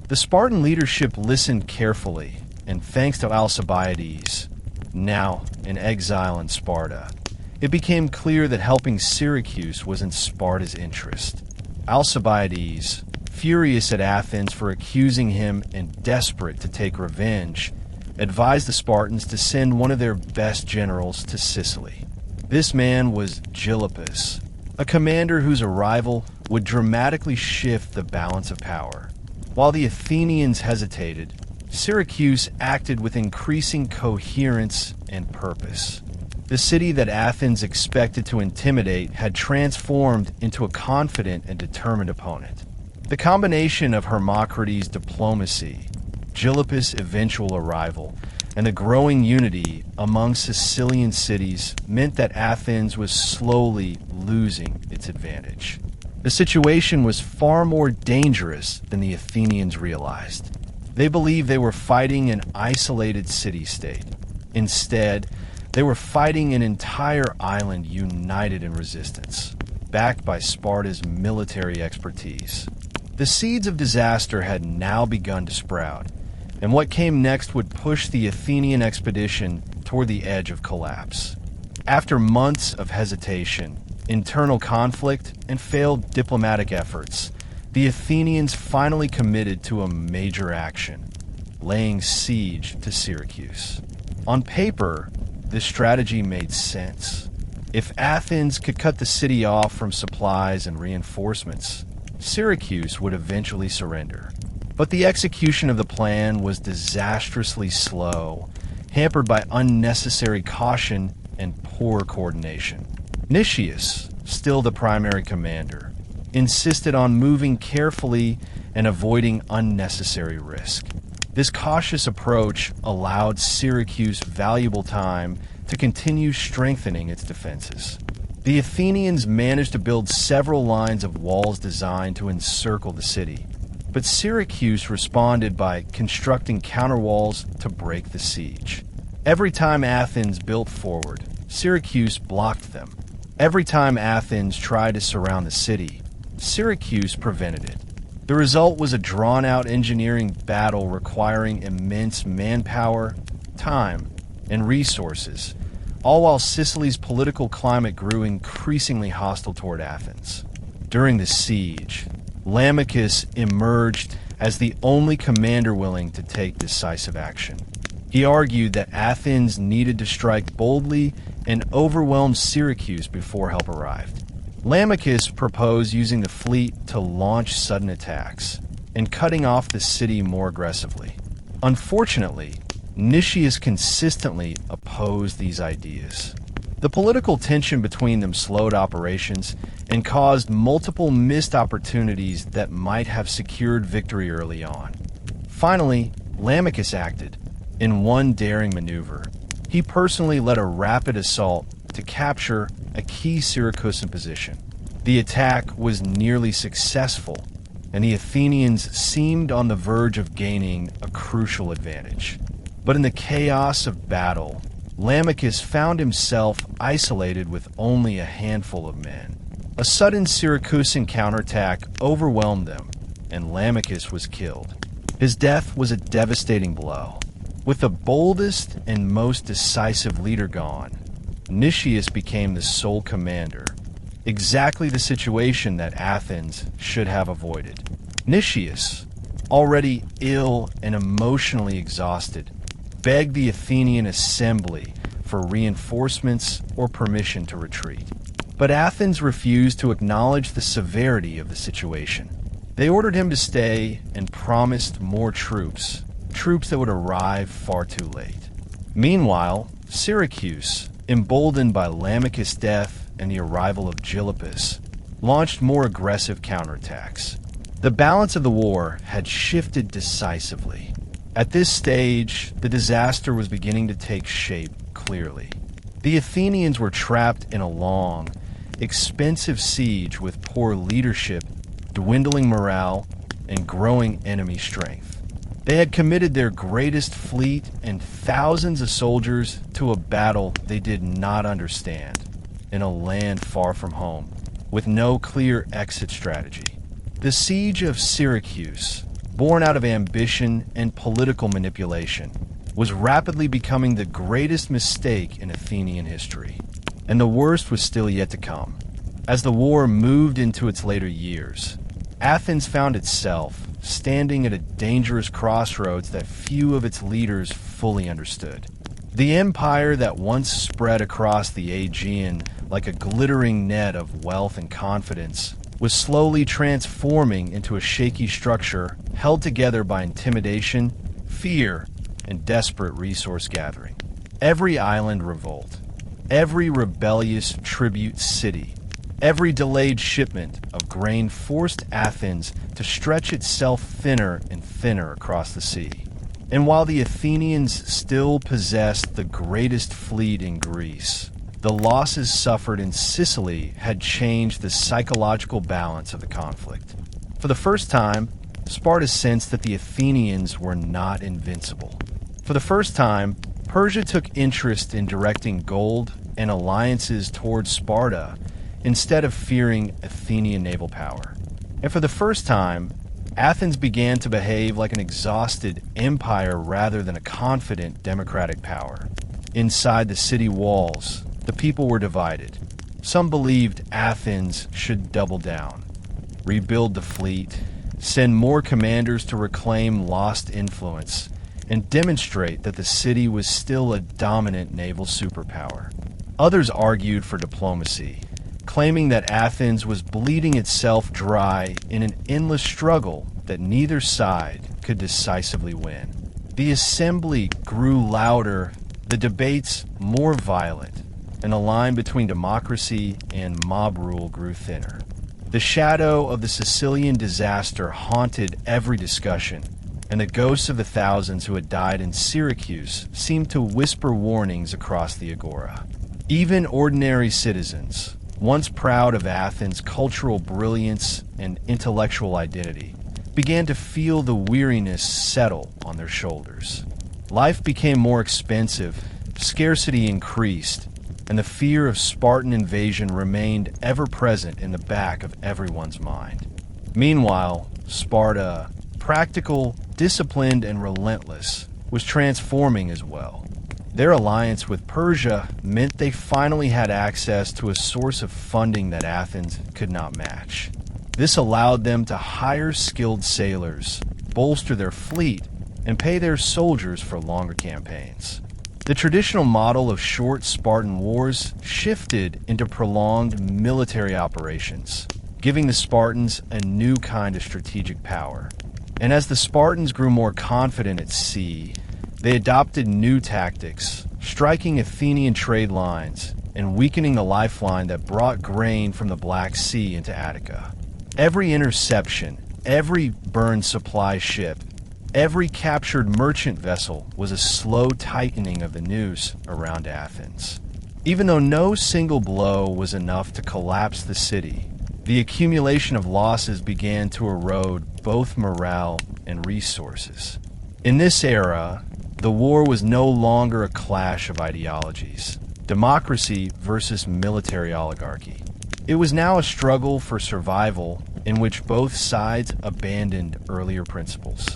A: The Spartan leadership listened carefully, and thanks to Alcibiades, now in exile in Sparta, it became clear that helping Syracuse was in Sparta's interest. Alcibiades, furious at Athens for accusing him and desperate to take revenge, advised the Spartans to send one of their best generals to Sicily. This man was Gylippus, a commander whose arrival would dramatically shift the balance of power. While the Athenians hesitated, Syracuse acted with increasing coherence and purpose. The city that Athens expected to intimidate had transformed into a confident and determined opponent. The combination of Hermocrates' diplomacy, Gylippus' eventual arrival, and the growing unity among Sicilian cities meant that Athens was slowly losing its advantage. The situation was far more dangerous than the Athenians realized. They believed they were fighting an isolated city-state. Instead, they were fighting an entire island united in resistance, backed by Sparta's military expertise. The seeds of disaster had now begun to sprout, and what came next would push the Athenian expedition toward the edge of collapse. After months of hesitation, internal conflict, and failed diplomatic efforts, the Athenians finally committed to a major action, laying siege to Syracuse. On paper, this strategy made sense. If Athens could cut the city off from supplies and reinforcements, Syracuse would eventually surrender. But the execution of the plan was disastrously slow, hampered by unnecessary caution and poor coordination. Nicias, still the primary commander, insisted on moving carefully and avoiding unnecessary risk. This cautious approach allowed Syracuse valuable time to continue strengthening its defenses. The Athenians managed to build several lines of walls designed to encircle the city, but Syracuse responded by constructing counterwalls to break the siege. Every time Athens built forward, Syracuse blocked them. Every time Athens tried to surround the city, Syracuse prevented it. The result was a drawn-out engineering battle requiring immense manpower, time, and resources, all while Sicily's political climate grew increasingly hostile toward Athens. During the siege, Lamachus emerged as the only commander willing to take decisive action. He argued that Athens needed to strike boldly and overwhelm Syracuse before help arrived. Lamachus proposed using the fleet to launch sudden attacks and cutting off the city more aggressively. Unfortunately, Nicias consistently opposed these ideas. The political tension between them slowed operations and caused multiple missed opportunities that might have secured victory early on. Finally, Lamachus acted. In one daring maneuver, he personally led a rapid assault to capture a key Syracusan position. The attack was nearly successful, and the Athenians seemed on the verge of gaining a crucial advantage. But in the chaos of battle, Lamachus found himself isolated with only a handful of men. A sudden Syracusan counterattack overwhelmed them, and Lamachus was killed. His death was a devastating blow. With the boldest and most decisive leader gone, Nicias became the sole commander, exactly the situation that Athens should have avoided. Nicias, already ill and emotionally exhausted, begged the Athenian assembly for reinforcements or permission to retreat. But Athens refused to acknowledge the severity of the situation. They ordered him to stay and promised more troops that would arrive far too late. Meanwhile, Syracuse, emboldened by Lamachus' death and the arrival of Gylippus, launched more aggressive counterattacks. The balance of the war had shifted decisively. At this stage, the disaster was beginning to take shape clearly. The Athenians were trapped in a long, expensive siege with poor leadership, dwindling morale, and growing enemy strength. They had committed their greatest fleet and thousands of soldiers to a battle they did not understand, in a land far from home, with no clear exit strategy. The siege of Syracuse, born out of ambition and political manipulation, was rapidly becoming the greatest mistake in Athenian history. And the worst was still yet to come. As the war moved into its later years, Athens found itself standing at a dangerous crossroads that few of its leaders fully understood. The empire that once spread across the Aegean like a glittering net of wealth and confidence was slowly transforming into a shaky structure held together by intimidation, fear, and desperate resource gathering. Every island revolt, every rebellious tribute city, every delayed shipment of grain forced Athens to stretch itself thinner and thinner across the sea. And while the Athenians still possessed the greatest fleet in Greece, the losses suffered in Sicily had changed the psychological balance of the conflict. For the first time, Sparta sensed that the Athenians were not invincible. For the first time, Persia took interest in directing gold and alliances towards Sparta instead of fearing Athenian naval power. And for the first time, Athens began to behave like an exhausted empire rather than a confident democratic power. Inside the city walls, the people were divided. Some believed Athens should double down, rebuild the fleet, send more commanders to reclaim lost influence, and demonstrate that the city was still a dominant naval superpower. Others argued for diplomacy, claiming that Athens was bleeding itself dry in an endless struggle that neither side could decisively win. The assembly grew louder, the debates more violent, and the line between democracy and mob rule grew thinner. The shadow of the Sicilian disaster haunted every discussion, and the ghosts of the thousands who had died in Syracuse seemed to whisper warnings across the agora. Even ordinary citizens, once proud of Athens' cultural brilliance and intellectual identity, began to feel the weariness settle on their shoulders. Life became more expensive, scarcity increased, and the fear of Spartan invasion remained ever present in the back of everyone's mind. Meanwhile, Sparta, practical, disciplined, and relentless, was transforming as well. Their alliance with Persia meant they finally had access to a source of funding that Athens could not match. This allowed them to hire skilled sailors, bolster their fleet, and pay their soldiers for longer campaigns. The traditional model of short Spartan wars shifted into prolonged military operations, giving the Spartans a new kind of strategic power. And as the Spartans grew more confident at sea, they adopted new tactics, striking Athenian trade lines and weakening the lifeline that brought grain from the Black Sea into Attica. Every interception, every burned supply ship, every captured merchant vessel was a slow tightening of the noose around Athens. Even though no single blow was enough to collapse the city, the accumulation of losses began to erode both morale and resources. In this era, the war was no longer a clash of ideologies, democracy versus military oligarchy. It was now a struggle for survival in which both sides abandoned earlier principles.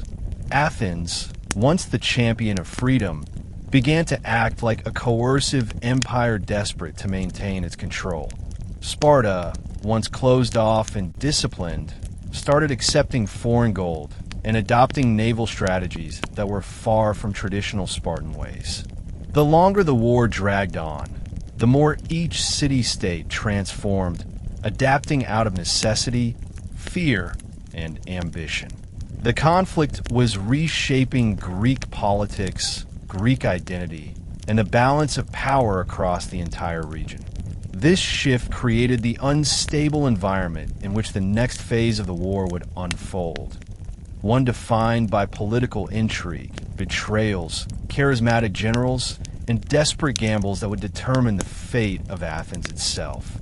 A: Athens, once the champion of freedom, began to act like a coercive empire desperate to maintain its control. Sparta, once closed off and disciplined, started accepting foreign gold and adopting naval strategies that were far from traditional Spartan ways. The longer the war dragged on, the more each city-state transformed, adapting out of necessity, fear, and ambition. The conflict was reshaping Greek politics, Greek identity, and the balance of power across the entire region. This shift created the unstable environment in which the next phase of the war would unfold, one defined by political intrigue, betrayals, charismatic generals, and desperate gambles that would determine the fate of Athens itself.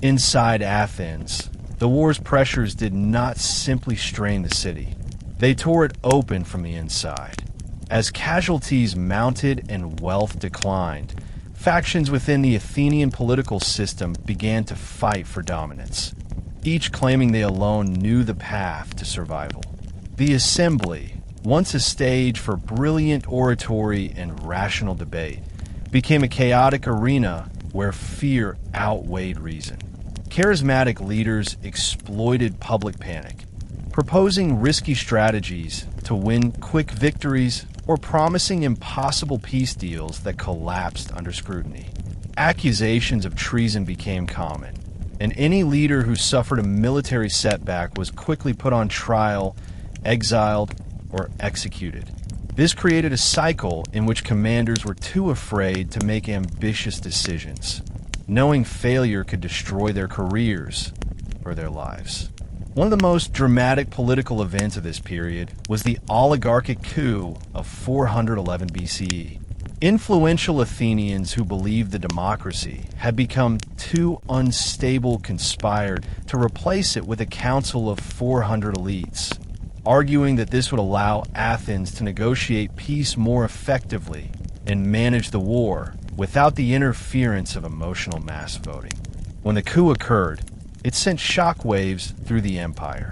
A: Inside Athens, the war's pressures did not simply strain the city. They tore it open from the inside. As casualties mounted and wealth declined, factions within the Athenian political system began to fight for dominance, each claiming they alone knew the path to survival. The assembly, once a stage for brilliant oratory and rational debate, became a chaotic arena where fear outweighed reason. Charismatic leaders exploited public panic, proposing risky strategies to win quick victories or promising impossible peace deals that collapsed under scrutiny. Accusations of treason became common, and any leader who suffered a military setback was quickly put on trial, exiled, or executed. This created a cycle in which commanders were too afraid to make ambitious decisions, knowing failure could destroy their careers or their lives. One of the most dramatic political events of this period was the oligarchic coup of 411 BCE. Influential Athenians who believed the democracy had become too unstable conspired to replace it with a council of 400 elites, arguing that this would allow Athens to negotiate peace more effectively and manage the war without the interference of emotional mass voting. When the coup occurred, it sent shockwaves through the empire.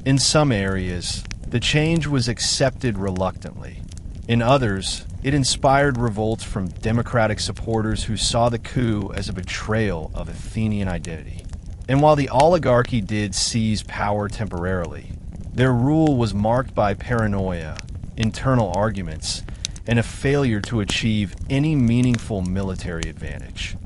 A: In some areas, the change was accepted reluctantly. In others, it inspired revolts from democratic supporters who saw the coup as a betrayal of Athenian identity. And while the oligarchy did seize power temporarily, their rule was marked by paranoia, internal arguments, and a failure to achieve any meaningful military advantage.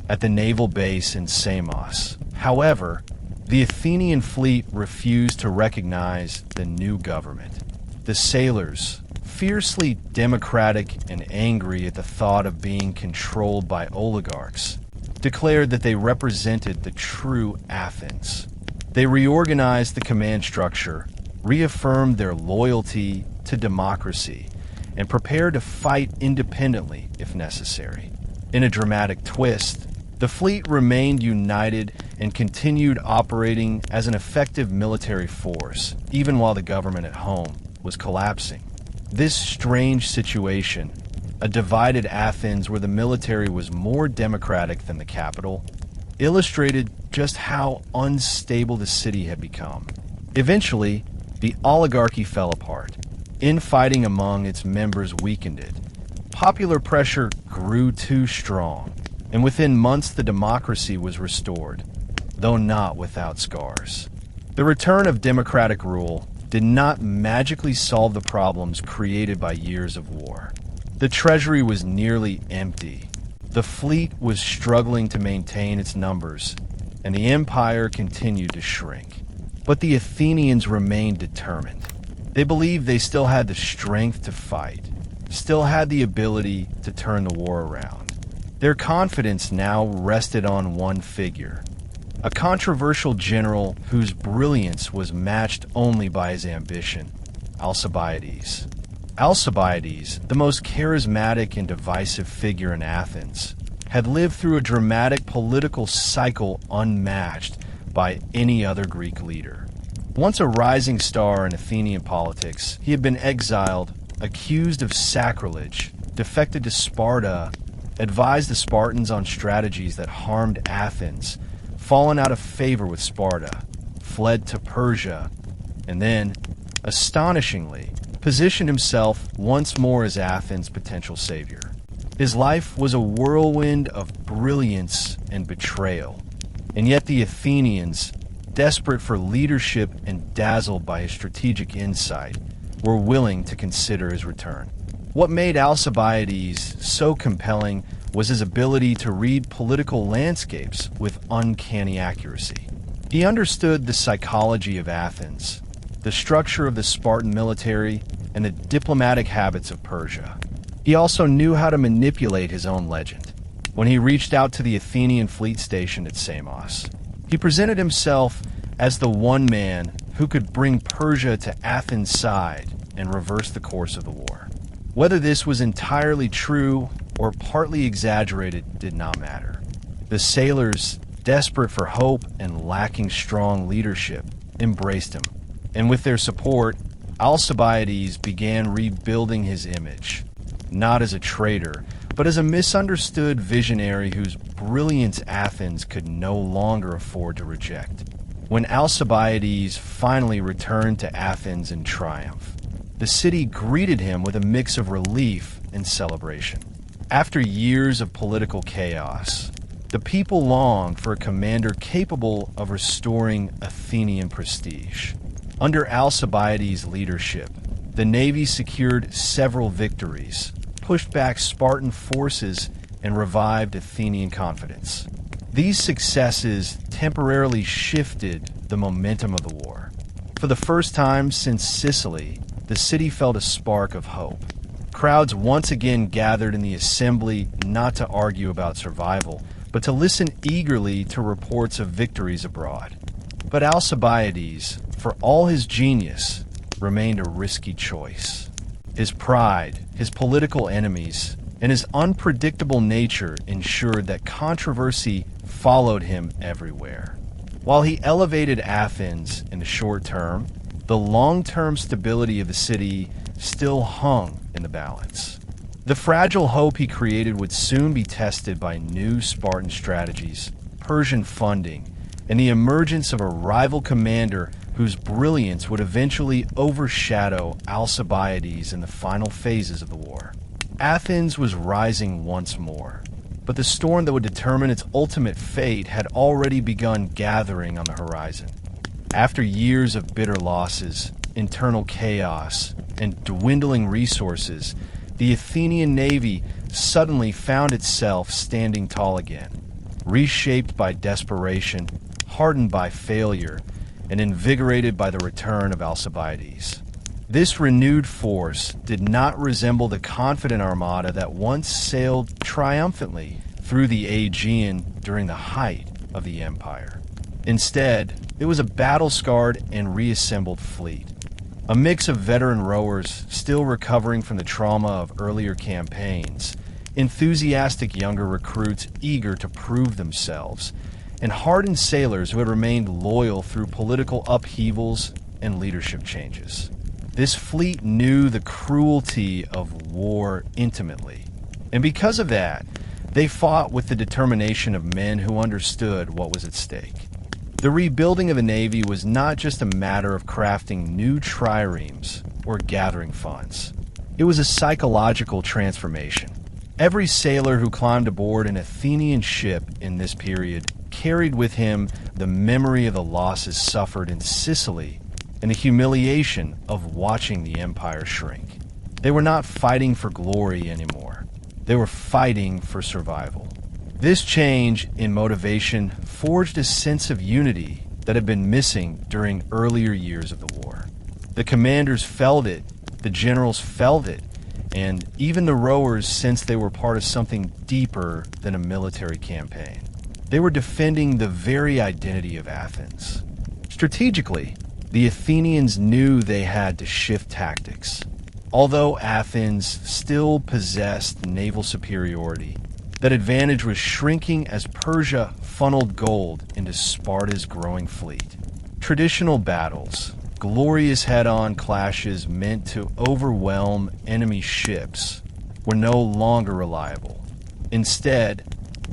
A: At the naval base in Samos, however, the Athenian fleet refused to recognize the new government. The sailors, fiercely democratic and angry at the thought of being controlled by oligarchs, declared that they represented the true Athens. They reorganized the command structure, reaffirmed their loyalty to democracy, and prepared to fight independently if necessary. In a dramatic twist, the fleet remained united and continued operating as an effective military force, even while the government at home was collapsing. This strange situation, a divided Athens where the military was more democratic than the capital, illustrated just how unstable the city had become. Eventually, the oligarchy fell apart. Infighting among its members weakened it. Popular pressure grew too strong, and within months the democracy was restored, though not without scars. The return of democratic rule did not magically solve the problems created by years of war. The treasury was nearly empty. The fleet was struggling to maintain its numbers, and the empire continued to shrink. But the Athenians remained determined. They believed they still had the strength to fight, still had the ability to turn the war around. Their confidence now rested on one figure, a controversial general whose brilliance was matched only by his ambition, Alcibiades. Alcibiades, the most charismatic and divisive figure in Athens, had lived through a dramatic political cycle unmatched by any other Greek leader. Once a rising star in Athenian politics, he had been exiled, accused of sacrilege, defected to Sparta, advised the Spartans on strategies that harmed Athens, fallen out of favor with Sparta, fled to Persia, and then, astonishingly, positioned himself once more as Athens' potential savior. His life was a whirlwind of brilliance and betrayal, and yet the Athenians, desperate for leadership and dazzled by his strategic insight, were willing to consider his return. What made Alcibiades so compelling was his ability to read political landscapes with uncanny accuracy. He understood the psychology of Athens, the structure of the Spartan military, and the diplomatic habits of Persia. He also knew how to manipulate his own legend. When he reached out to the Athenian fleet stationed at Samos, he presented himself as the one man who could bring Persia to Athens' side and reverse the course of the war. Whether this was entirely true or partly exaggerated did not matter. The sailors, desperate for hope and lacking strong leadership, embraced him, and with their support, Alcibiades began rebuilding his image, not as a traitor, but as a misunderstood visionary whose brilliance Athens could no longer afford to reject. When Alcibiades finally returned to Athens in triumph, the city greeted him with a mix of relief and celebration. After years of political chaos, the people longed for a commander capable of restoring Athenian prestige. Under Alcibiades' leadership, the navy secured several victories, pushed back Spartan forces, and revived Athenian confidence. These successes temporarily shifted the momentum of the war. For the first time since Sicily, the city felt a spark of hope. Crowds once again gathered in the assembly not to argue about survival, but to listen eagerly to reports of victories abroad. But Alcibiades, for all his genius, remained a risky choice. His pride, his political enemies, and his unpredictable nature ensured that controversy followed him everywhere. While he elevated Athens in the short term, the long-term stability of the city still hung in the balance. The fragile hope he created would soon be tested by new Spartan strategies, Persian funding, and the emergence of a rival commander whose brilliance would eventually overshadow Alcibiades in the final phases of the war. Athens was rising once more, but the storm that would determine its ultimate fate had already begun gathering on the horizon. After years of bitter losses, internal chaos, and dwindling resources, the Athenian navy suddenly found itself standing tall again, reshaped by desperation, hardened by failure, and invigorated by the return of Alcibiades. This renewed force did not resemble the confident armada that once sailed triumphantly through the Aegean during the height of the empire. Instead, it was a battle-scarred and reassembled fleet. A mix of veteran rowers still recovering from the trauma of earlier campaigns, enthusiastic younger recruits eager to prove themselves, and hardened sailors who had remained loyal through political upheavals and leadership changes. This fleet knew the cruelty of war intimately, and because of that, they fought with the determination of men who understood what was at stake. The rebuilding of a navy was not just a matter of crafting new triremes or gathering funds. It was a psychological transformation. Every sailor who climbed aboard an Athenian ship in this period carried with him the memory of the losses suffered in Sicily and the humiliation of watching the empire shrink. They were not fighting for glory anymore. They were fighting for survival. This change in motivation forged a sense of unity that had been missing during earlier years of the war. The commanders felt it, the generals felt it, and even the rowers sensed they were part of something deeper than a military campaign. They were defending the very identity of Athens. Strategically, the Athenians knew they had to shift tactics. Although Athens still possessed naval superiority, that advantage was shrinking as Persia funneled gold into Sparta's growing fleet. Traditional battles, glorious head-on clashes meant to overwhelm enemy ships, were no longer reliable. Instead,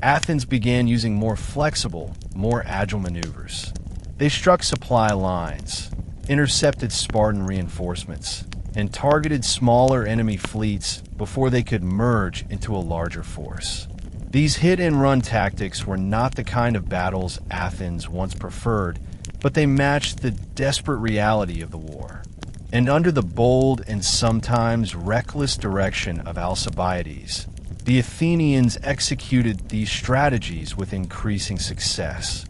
A: Athens began using more flexible, more agile maneuvers. They struck supply lines, intercepted Spartan reinforcements, and targeted smaller enemy fleets before they could merge into a larger force. These hit-and-run tactics were not the kind of battles Athens once preferred, but they matched the desperate reality of the war. And under the bold and sometimes reckless direction of Alcibiades, the Athenians executed these strategies with increasing success.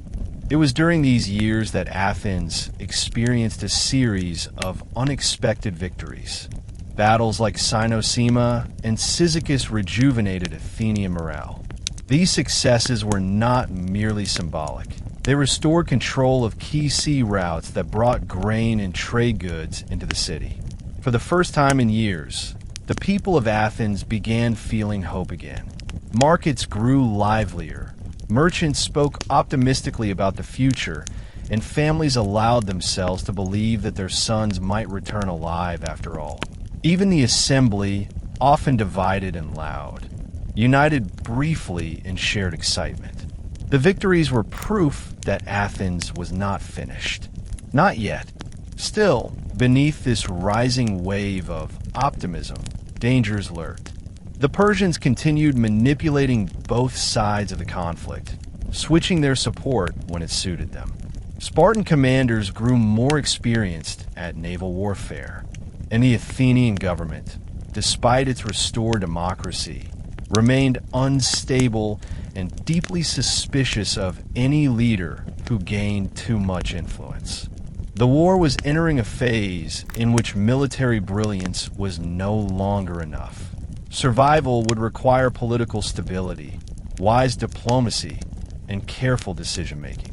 A: It was during these years that Athens experienced a series of unexpected victories. Battles like Cynossema and Cyzicus rejuvenated Athenian morale. These successes were not merely symbolic. They restored control of key sea routes that brought grain and trade goods into the city. For the first time in years, the people of Athens began feeling hope again. Markets grew livelier. Merchants spoke optimistically about the future, and families allowed themselves to believe that their sons might return alive after all. Even the assembly, often divided and loud, united briefly in shared excitement. The victories were proof that Athens was not finished. Not yet. Still, beneath this rising wave of optimism, dangers lurked. The Persians continued manipulating both sides of the conflict, switching their support when it suited them. Spartan commanders grew more experienced at naval warfare, and the Athenian government, despite its restored democracy, remained unstable and deeply suspicious of any leader who gained too much influence. The war was entering a phase in which military brilliance was no longer enough. Survival would require political stability, wise diplomacy, and careful decision-making.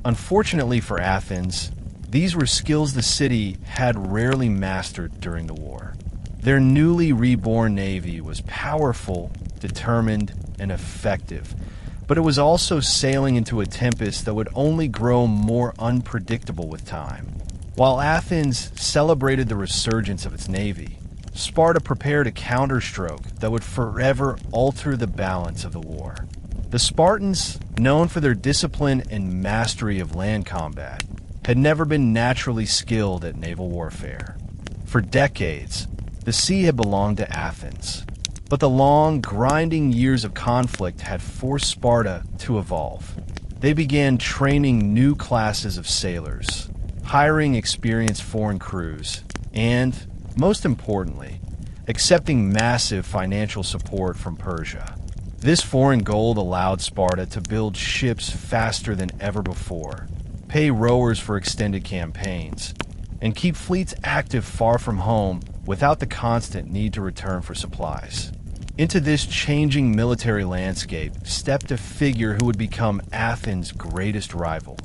A: Unfortunately for Athens, these were skills the city had rarely mastered during the war. Their newly reborn navy was powerful, determined, and effective, but it was also sailing into a tempest that would only grow more unpredictable with time. While Athens celebrated the resurgence of its navy, Sparta prepared a counterstroke that would forever alter the balance of the war. The Spartans, known for their discipline and mastery of land combat, had never been naturally skilled at naval warfare. For decades, the sea had belonged to Athens, but the long, grinding years of conflict had forced Sparta to evolve. They began training new classes of sailors, hiring experienced foreign crews, and, most importantly, accepting massive financial support from Persia. This foreign gold allowed Sparta to build ships faster than ever before, pay rowers for extended campaigns, and keep fleets active far from home without the constant need to return for supplies. Into this changing military landscape stepped a figure who would become Athens' greatest rival,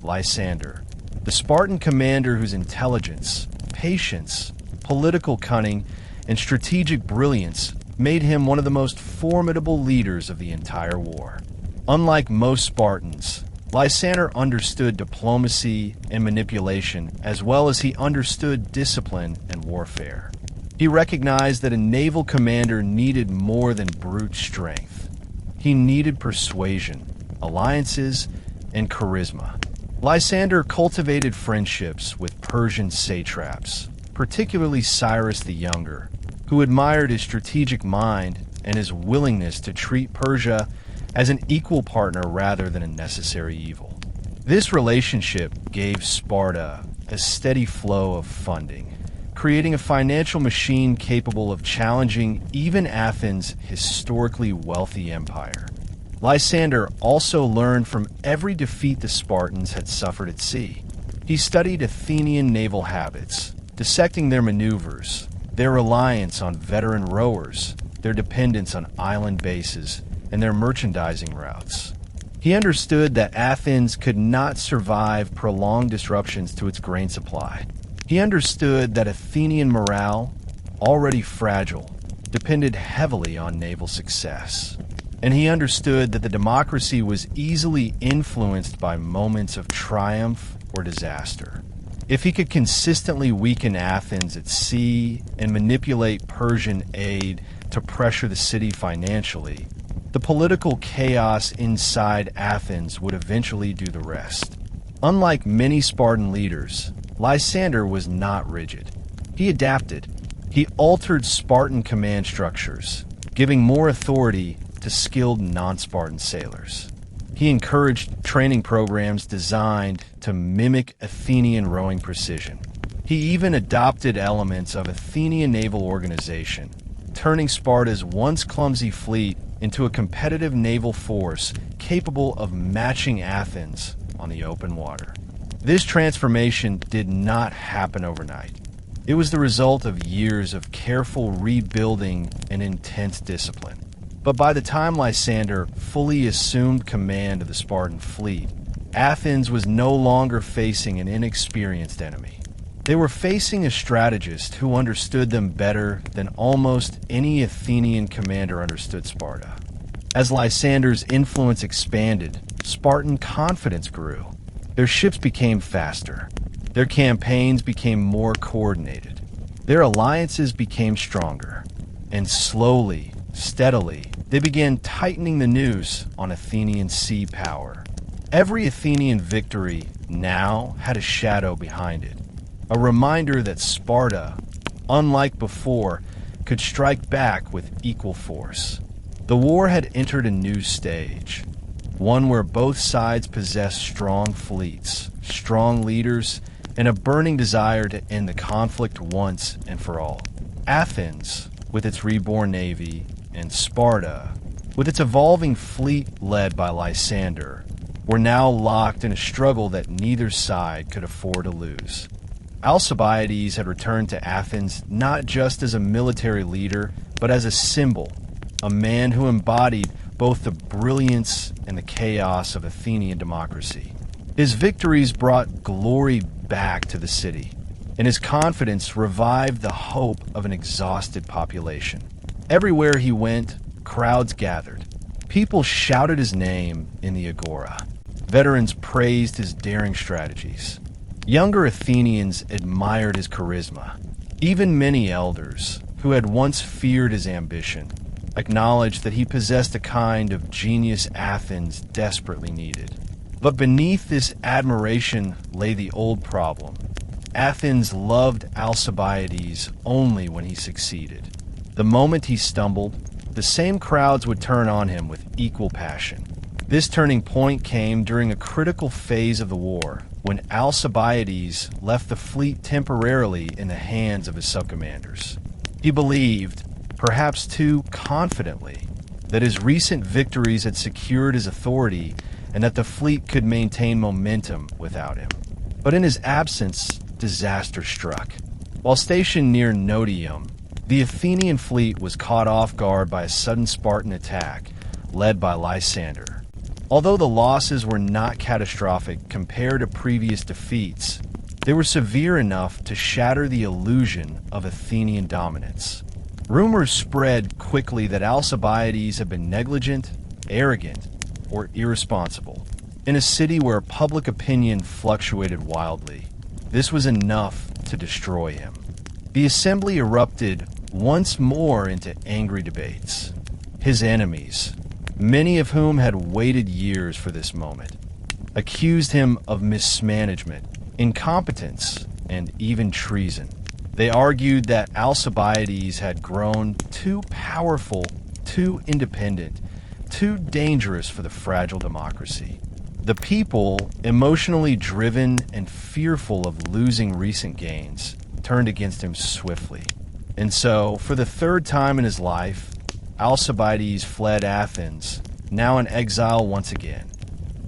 A: Lysander, the Spartan commander whose intelligence, patience, political cunning, and strategic brilliance made him one of the most formidable leaders of the entire war. Unlike most Spartans, Lysander understood diplomacy and manipulation as well as he understood discipline and warfare. He recognized that a naval commander needed more than brute strength. He needed persuasion, alliances, and charisma. Lysander cultivated friendships with Persian satraps, particularly Cyrus the Younger, who admired his strategic mind and his willingness to treat Persia as an equal partner rather than a necessary evil. This relationship gave Sparta a steady flow of funding, creating a financial machine capable of challenging even Athens' historically wealthy empire. Lysander also learned from every defeat the Spartans had suffered at sea. He studied Athenian naval habits, dissecting their maneuvers, their reliance on veteran rowers, their dependence on island bases, and their merchandising routes. He understood that Athens could not survive prolonged disruptions to its grain supply. He understood that Athenian morale, already fragile, depended heavily on naval success. And he understood that the democracy was easily influenced by moments of triumph or disaster. If he could consistently weaken Athens at sea and manipulate Persian aid to pressure the city financially, the political chaos inside Athens would eventually do the rest. Unlike many Spartan leaders, Lysander was not rigid. He adapted. He altered Spartan command structures, giving more authority to skilled non-Spartan sailors. He encouraged training programs designed to mimic Athenian rowing precision. He even adopted elements of Athenian naval organization, turning Sparta's once clumsy fleet into a competitive naval force capable of matching Athens on the open water. This transformation did not happen overnight. It was the result of years of careful rebuilding and intense discipline. But by the time Lysander fully assumed command of the Spartan fleet, Athens was no longer facing an inexperienced enemy. They were facing a strategist who understood them better than almost any Athenian commander understood Sparta. As Lysander's influence expanded, Spartan confidence grew. Their ships became faster. Their campaigns became more coordinated. Their alliances became stronger. And slowly, steadily, they began tightening the noose on Athenian sea power. Every Athenian victory now had a shadow behind it, a reminder that Sparta, unlike before, could strike back with equal force. The war had entered a new stage, one where both sides possessed strong fleets, strong leaders, and a burning desire to end the conflict once and for all. Athens, with its reborn navy, and Sparta, with its evolving fleet led by Lysander, were now locked in a struggle that neither side could afford to lose. Alcibiades had returned to Athens not just as a military leader, but as a symbol, a man who embodied both the brilliance and the chaos of Athenian democracy. His victories brought glory back to the city, and his confidence revived the hope of an exhausted population. Everywhere he went, crowds gathered. People shouted his name in the agora. Veterans praised his daring strategies. Younger Athenians admired his charisma. Even many elders, who had once feared his ambition, acknowledged that he possessed a kind of genius Athens desperately needed. But beneath this admiration lay the old problem. Athens loved Alcibiades only when he succeeded. The moment he stumbled, the same crowds would turn on him with equal passion. This turning point came during a critical phase of the war, when Alcibiades left the fleet temporarily in the hands of his subcommanders. He believed, perhaps too confidently, that his recent victories had secured his authority and that the fleet could maintain momentum without him. But in his absence, disaster struck. While stationed near Notium, the Athenian fleet was caught off guard by a sudden Spartan attack, led by Lysander. Although the losses were not catastrophic compared to previous defeats, they were severe enough to shatter the illusion of Athenian dominance. Rumors spread quickly that Alcibiades had been negligent, arrogant, or irresponsible. In a city where public opinion fluctuated wildly, this was enough to destroy him. The assembly erupted once more into angry debates. His enemies, many of whom had waited years for this moment, accused him of mismanagement, incompetence, and even treason. They argued that Alcibiades had grown too powerful, too independent, too dangerous for the fragile democracy. The people, emotionally driven and fearful of losing recent gains, turned against him swiftly. And so, for the third time in his life, Alcibiades fled Athens, now in exile once again.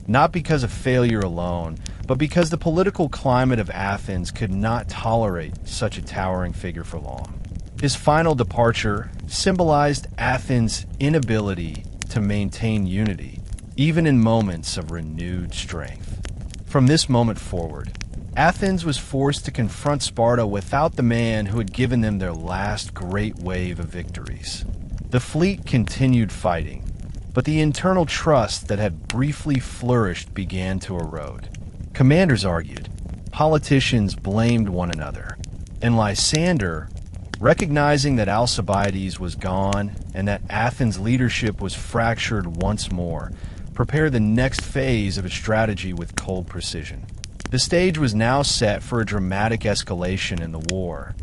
A: Not because of failure alone, but because the political climate of Athens could not tolerate such a towering figure for long. His final departure symbolized Athens' inability to maintain unity, even in moments of renewed strength. From this moment forward, Athens was forced to confront Sparta without the man who had given them their last great wave of victories. The fleet continued fighting, but the internal trust that had briefly flourished began to erode. Commanders argued, politicians blamed one another, and Lysander, recognizing that Alcibiades was gone and that Athens' leadership was fractured once more, prepared the next phase of his strategy with cold precision. The stage was now set for a dramatic escalation in the war,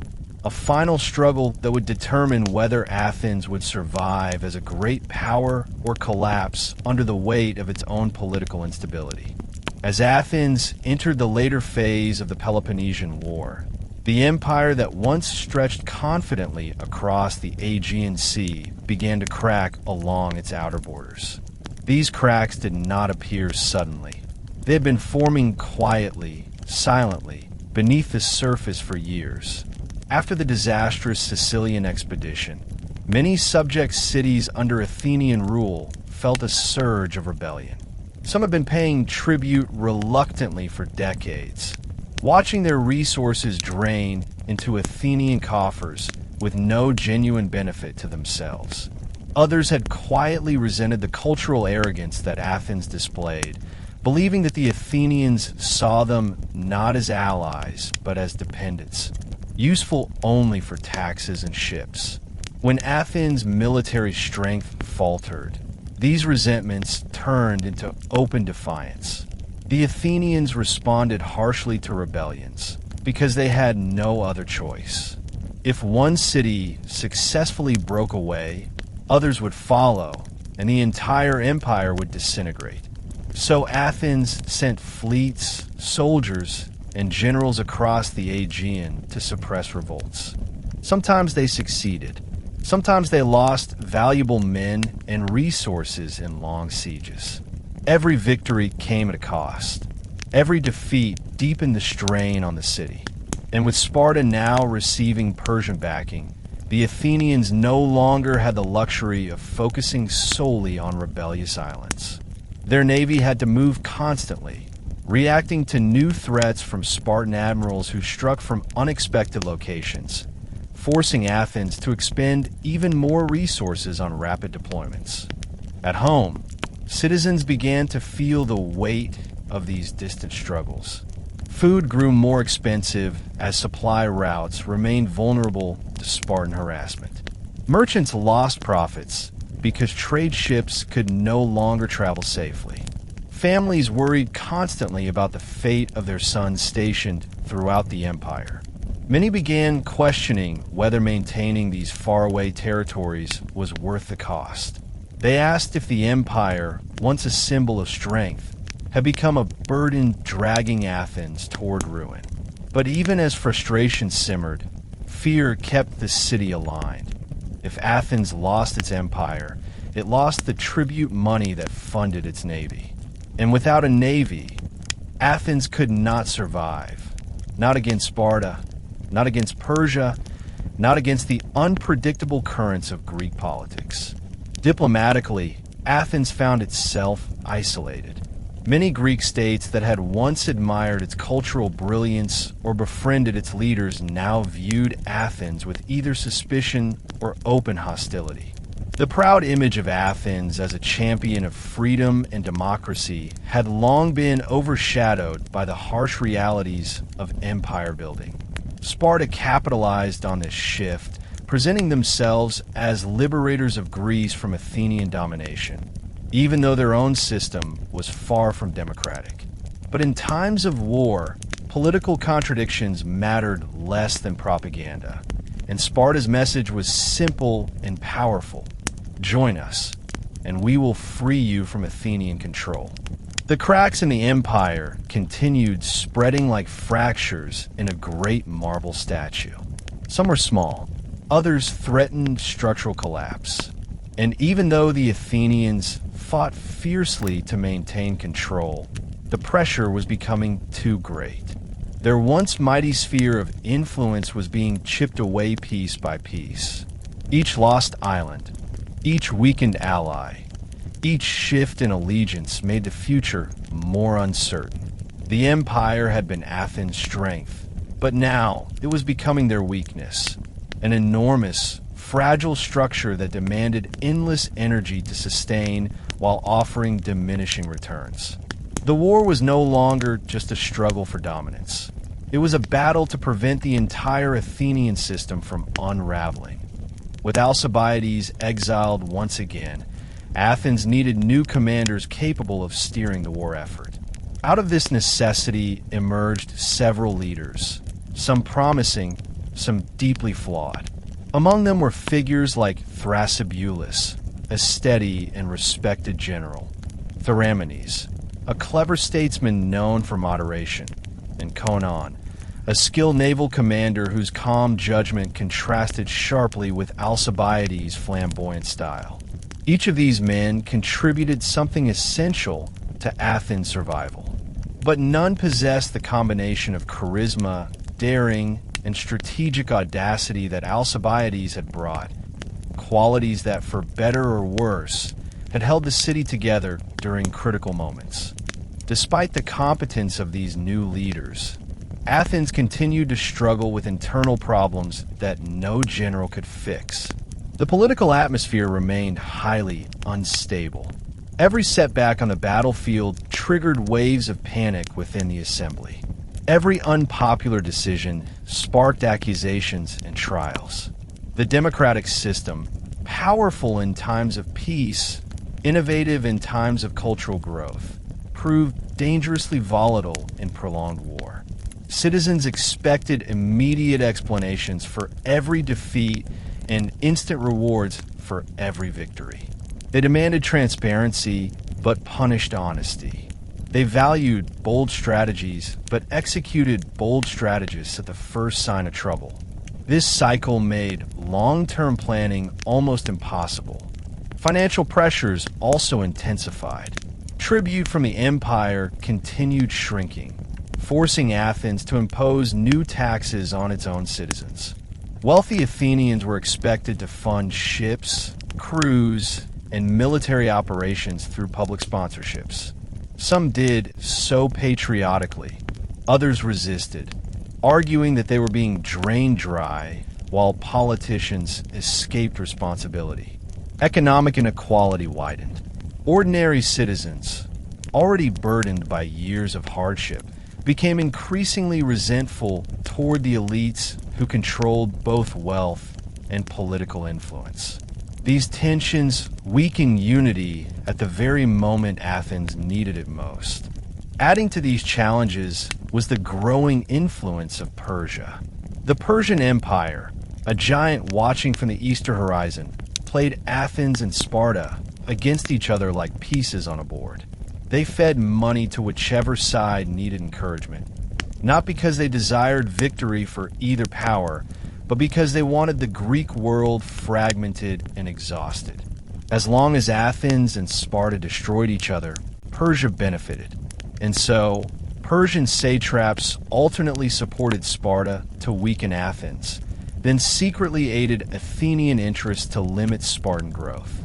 A: a final struggle that would determine whether Athens would survive as a great power or collapse under the weight of its own political instability. As Athens entered the later phase of the Peloponnesian War, the empire that once stretched confidently across the Aegean Sea began to crack along its outer borders. These cracks did not appear suddenly. They had been forming quietly, silently, beneath the surface for years. After the disastrous Sicilian expedition, many subject cities under Athenian rule felt a surge of rebellion. Some had been paying tribute reluctantly for decades, watching their resources drain into Athenian coffers with no genuine benefit to themselves. Others had quietly resented the cultural arrogance that Athens displayed, believing that the Athenians saw them not as allies, but as dependents, useful only for taxes and ships. When Athens' military strength faltered, these resentments turned into open defiance. The Athenians responded harshly to rebellions because they had no other choice. If one city successfully broke away, others would follow, and the entire empire would disintegrate. So Athens sent fleets, soldiers, and generals across the Aegean to suppress revolts. Sometimes they succeeded. Sometimes they lost valuable men and resources in long sieges. Every victory came at a cost. Every defeat deepened the strain on the city. And with Sparta now receiving Persian backing, the Athenians no longer had the luxury of focusing solely on rebellious islands. Their navy had to move constantly, reacting to new threats from Spartan admirals who struck from unexpected locations, forcing Athens to expend even more resources on rapid deployments. At home, citizens began to feel the weight of these distant struggles. Food grew more expensive as supply routes remained vulnerable to Spartan harassment. Merchants lost profits because trade ships could no longer travel safely. Families worried constantly about the fate of their sons stationed throughout the empire. Many began questioning whether maintaining these faraway territories was worth the cost. They asked if the empire, once a symbol of strength, had become a burden dragging Athens toward ruin. But even as frustration simmered, fear kept the city aligned. If Athens lost its empire, it lost the tribute money that funded its navy. And without a navy, Athens could not survive. Not against Sparta, not against Persia, not against the unpredictable currents of Greek politics. Diplomatically, Athens found itself isolated. Many Greek states that had once admired its cultural brilliance or befriended its leaders now viewed Athens with either suspicion or open hostility. The proud image of Athens as a champion of freedom and democracy had long been overshadowed by the harsh realities of empire building. Sparta capitalized on this shift, presenting themselves as liberators of Greece from Athenian domination, even though their own system was far from democratic. But in times of war, political contradictions mattered less than propaganda, and Sparta's message was simple and powerful. Join us, and we will free you from Athenian control. The cracks in the empire continued spreading like fractures in a great marble statue. Some were small, others threatened structural collapse. And even though the Athenians fought fiercely to maintain control, the pressure was becoming too great. Their once mighty sphere of influence was being chipped away piece by piece. Each lost island, each weakened ally, each shift in allegiance made the future more uncertain. The empire had been Athens' strength, but now it was becoming their weakness. An enormous, fragile structure that demanded endless energy to sustain while offering diminishing returns. The war was no longer just a struggle for dominance. It was a battle to prevent the entire Athenian system from unraveling. With Alcibiades exiled once again, Athens needed new commanders capable of steering the war effort. Out of this necessity emerged several leaders, some promising, some deeply flawed. Among them were figures like Thrasybulus, a steady and respected general, Theramenes, a clever statesman known for moderation, and Conon, a skilled naval commander whose calm judgment contrasted sharply with Alcibiades' flamboyant style. Each of these men contributed something essential to Athens' survival, but none possessed the combination of charisma, daring, and strategic audacity that Alcibiades had brought, qualities that, for better or worse, had held the city together during critical moments. Despite the competence of these new leaders, Athens continued to struggle with internal problems that no general could fix. The political atmosphere remained highly unstable. Every setback on the battlefield triggered waves of panic within the assembly. Every unpopular decision sparked accusations and trials. The democratic system, powerful in times of peace, innovative in times of cultural growth, proved dangerously volatile in prolonged war. Citizens expected immediate explanations for every defeat and instant rewards for every victory. They demanded transparency, but punished honesty. They valued bold strategies, but executed bold strategists at the first sign of trouble. This cycle made long-term planning almost impossible. Financial pressures also intensified. Tribute from the empire continued shrinking, forcing Athens to impose new taxes on its own citizens. Wealthy Athenians were expected to fund ships, crews, and military operations through public sponsorships. Some did so patriotically, others resisted, arguing that they were being drained dry while politicians escaped responsibility. Economic inequality widened. Ordinary citizens, already burdened by years of hardship, became increasingly resentful toward the elites who controlled both wealth and political influence. These tensions weakened unity at the very moment Athens needed it most. Adding to these challenges was the growing influence of Persia. The Persian Empire, a giant watching from the eastern horizon, played Athens and Sparta against each other like pieces on a board. They fed money to whichever side needed encouragement, not because they desired victory for either power, but because they wanted the Greek world fragmented and exhausted. As long as Athens and Sparta destroyed each other, Persia benefited. And so, Persian satraps alternately supported Sparta to weaken Athens, then secretly aided Athenian interests to limit Spartan growth.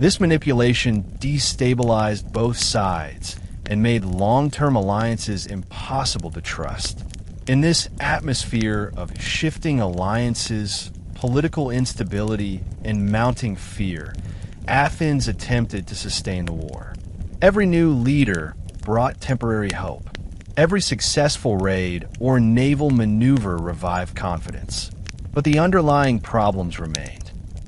A: This manipulation destabilized both sides and made long-term alliances impossible to trust. In this atmosphere of shifting alliances, political instability, and mounting fear, Athens attempted to sustain the war. Every new leader brought temporary hope. Every successful raid or naval maneuver revived confidence. But the underlying problems remained.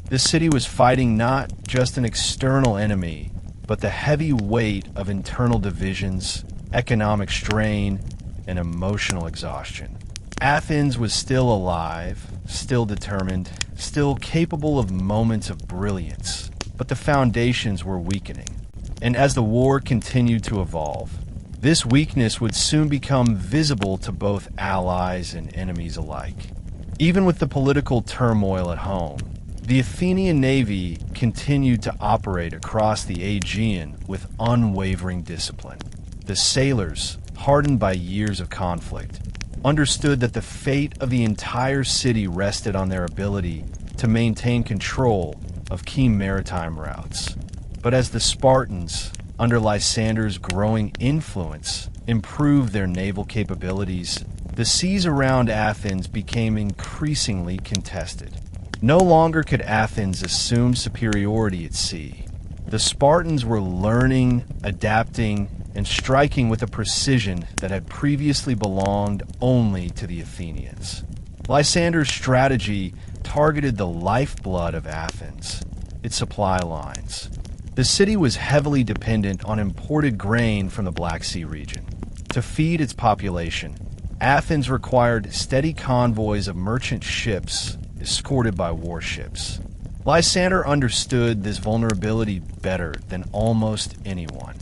A: The city was fighting not just an external enemy, but the heavy weight of internal divisions, economic strain, and emotional exhaustion. Athens was still alive, still determined, still capable of moments of brilliance, but the foundations were weakening. And as the war continued to evolve, this weakness would soon become visible to both allies and enemies alike. Even with the political turmoil at home, the Athenian navy continued to operate across the Aegean with unwavering discipline. The sailors, hardened by years of conflict, understood that the fate of the entire city rested on their ability to maintain control of key maritime routes. But as the Spartans, under Lysander's growing influence, improved their naval capabilities, the seas around Athens became increasingly contested. No longer could Athens assume superiority at sea. The Spartans were learning, adapting, and striking with a precision that had previously belonged only to the Athenians. Lysander's strategy targeted the lifeblood of Athens, its supply lines. The city was heavily dependent on imported grain from the Black Sea region. To feed its population, Athens required steady convoys of merchant ships escorted by warships. Lysander understood this vulnerability better than almost anyone.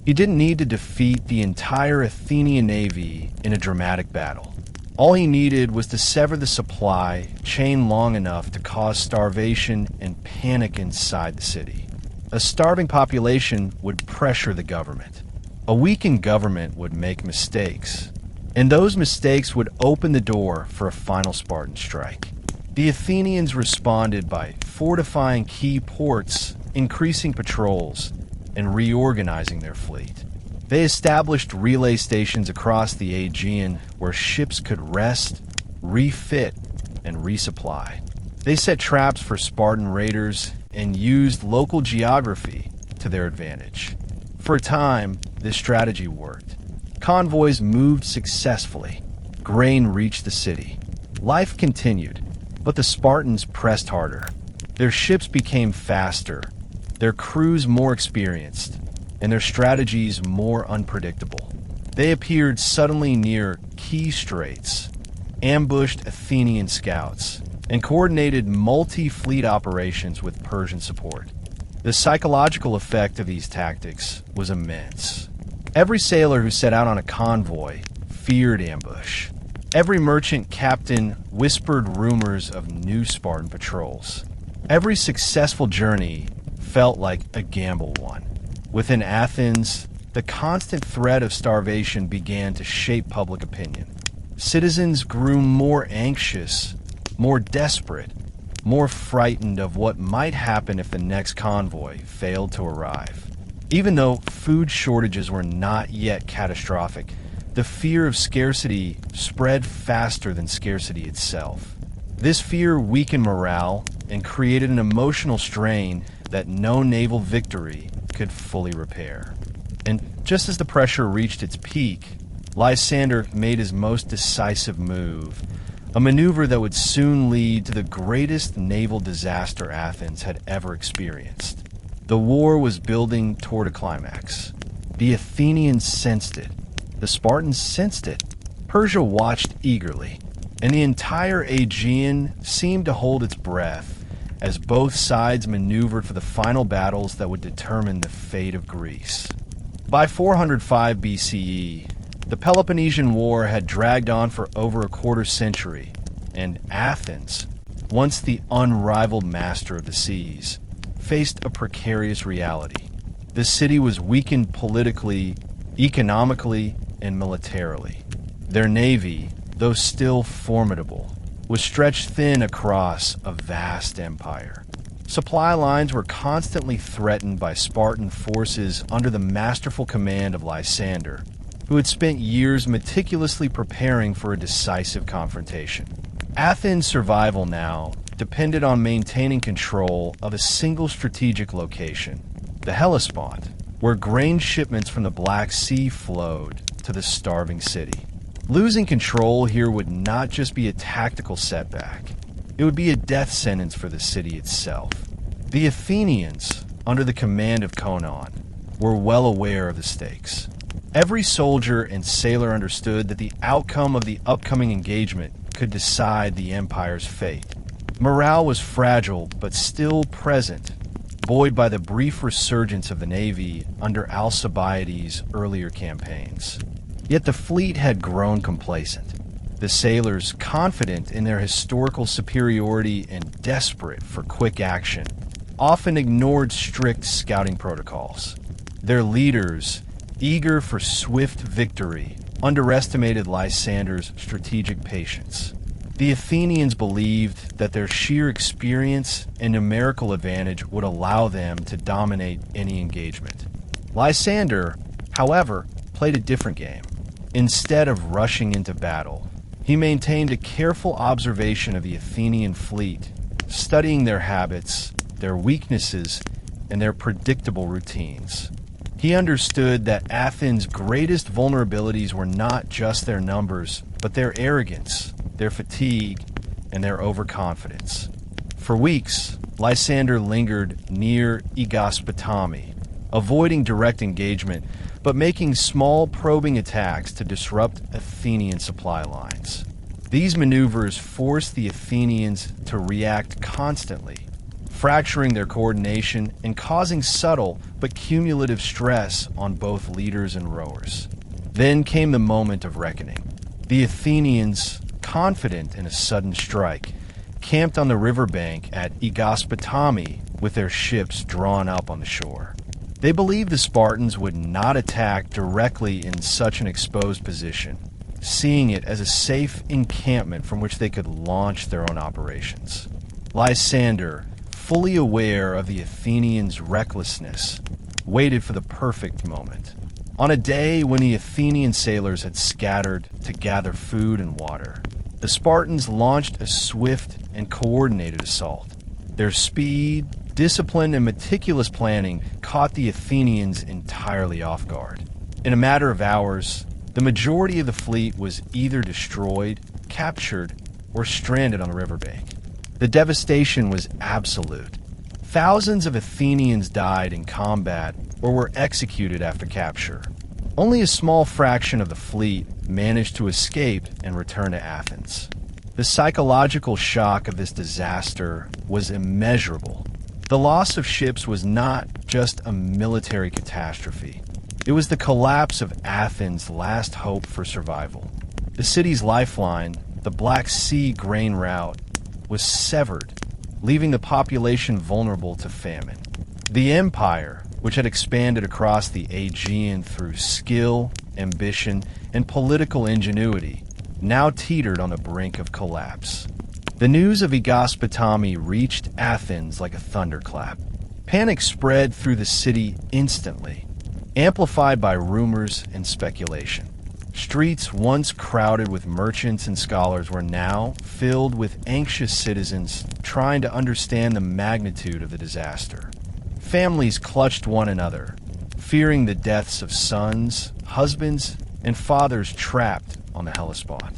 A: He didn't need to defeat the entire Athenian navy in a dramatic battle. All he needed was to sever the supply chain long enough to cause starvation and panic inside the city. A starving population would pressure the government. A weakened government would make mistakes, and those mistakes would open the door for a final Spartan strike. The Athenians responded by fortifying key ports, increasing patrols, and reorganizing their fleet. They established relay stations across the Aegean where ships could rest, refit, and resupply. They set traps for Spartan raiders and used local geography to their advantage. For a time, this strategy worked. Convoys moved successfully. Grain reached the city. Life continued, but the Spartans pressed harder. Their ships became faster, their crews more experienced, and their strategies more unpredictable. They appeared suddenly near key straits, ambushed Athenian scouts, and coordinated multi-fleet operations with Persian support. The psychological effect of these tactics was immense. Every sailor who set out on a convoy feared ambush. Every merchant captain whispered rumors of new Spartan patrols. Every successful journey felt like a gamble one. Within Athens, the constant threat of starvation began to shape public opinion. Citizens grew more anxious, more desperate, more frightened of what might happen if the next convoy failed to arrive. Even though food shortages were not yet catastrophic, the fear of scarcity spread faster than scarcity itself. This fear weakened morale and created an emotional strain that no naval victory could fully repair. And just as the pressure reached its peak, Lysander made his most decisive move, a maneuver that would soon lead to the greatest naval disaster Athens had ever experienced. The war was building toward a climax. The Athenians sensed it. The Spartans sensed it. Persia watched eagerly, and the entire Aegean seemed to hold its breath as both sides maneuvered for the final battles that would determine the fate of Greece. By 405 BCE, the Peloponnesian War had dragged on for over a quarter century, and Athens, once the unrivaled master of the seas, faced a precarious reality. The city was weakened politically, economically, and militarily. Their navy, though still formidable, was stretched thin across a vast empire. Supply lines were constantly threatened by Spartan forces under the masterful command of Lysander, who had spent years meticulously preparing for a decisive confrontation. Athens' survival now depended on maintaining control of a single strategic location, the Hellespont, where grain shipments from the Black Sea flowed to the starving city. Losing control here would not just be a tactical setback, it would be a death sentence for the city itself. The Athenians, under the command of Conon, were well aware of the stakes. Every soldier and sailor understood that the outcome of the upcoming engagement could decide the empire's fate. Morale was fragile but still present, buoyed by the brief resurgence of the navy under Alcibiades' earlier campaigns. Yet the fleet had grown complacent. The sailors, confident in their historical superiority and desperate for quick action, often ignored strict scouting protocols. Their leaders, eager for swift victory, underestimated Lysander's strategic patience. The Athenians believed that their sheer experience and numerical advantage would allow them to dominate any engagement. Lysander, however, played a different game. Instead of rushing into battle, he maintained a careful observation of the Athenian fleet, studying their habits, their weaknesses, and their predictable routines. He understood that Athens' greatest vulnerabilities were not just their numbers, but their arrogance, their fatigue, and their overconfidence. For weeks, Lysander lingered near Aegospotami, avoiding direct engagement, but making small probing attacks to disrupt Athenian supply lines. These maneuvers forced the Athenians to react constantly, fracturing their coordination and causing subtle but cumulative stress on both leaders and rowers. Then came the moment of reckoning. The Athenians, confident in a sudden strike, camped on the riverbank at Aegospotami with their ships drawn up on the shore. They believed the Spartans would not attack directly in such an exposed position, seeing it as a safe encampment from which they could launch their own operations. Lysander, fully aware of the Athenians' recklessness, waited for the perfect moment. On a day when the Athenian sailors had scattered to gather food and water, the Spartans launched a swift and coordinated assault. Their speed, discipline, and meticulous planning caught the Athenians entirely off guard. In a matter of hours, the majority of the fleet was either destroyed, captured, or stranded on the riverbank. The devastation was absolute. Thousands of Athenians died in combat or were executed after capture. Only a small fraction of the fleet managed to escape and return to Athens. The psychological shock of this disaster was immeasurable. The loss of ships was not just a military catastrophe. It was the collapse of Athens' last hope for survival. The city's lifeline, the Black Sea grain route, was severed, leaving the population vulnerable to famine. The empire, which had expanded across the Aegean through skill, ambition, and political ingenuity, now teetered on the brink of collapse. The news of Aegospotami reached Athens like a thunderclap. Panic spread through the city instantly, amplified by rumors and speculation. Streets once crowded with merchants and scholars were now filled with anxious citizens trying to understand the magnitude of the disaster. Families clutched one another, fearing the deaths of sons, husbands, and fathers trapped on the Hellespont.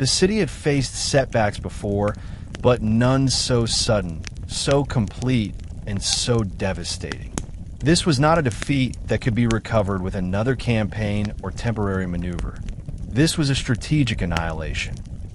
A: The city had faced setbacks before, but none so sudden, so complete, and so devastating. This was not a defeat that could be recovered with another campaign or temporary maneuver. This was a strategic annihilation.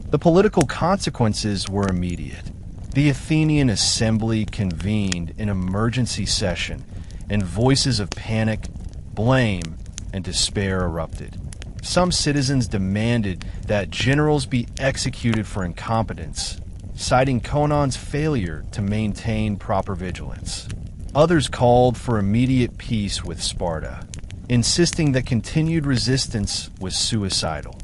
A: The political consequences were immediate. The Athenian assembly convened in emergency session, and voices of panic, blame, and despair erupted. Some citizens demanded that generals be executed for incompetence, citing Conon's failure to maintain proper vigilance. Others called for immediate peace with Sparta, insisting that continued resistance was suicidal.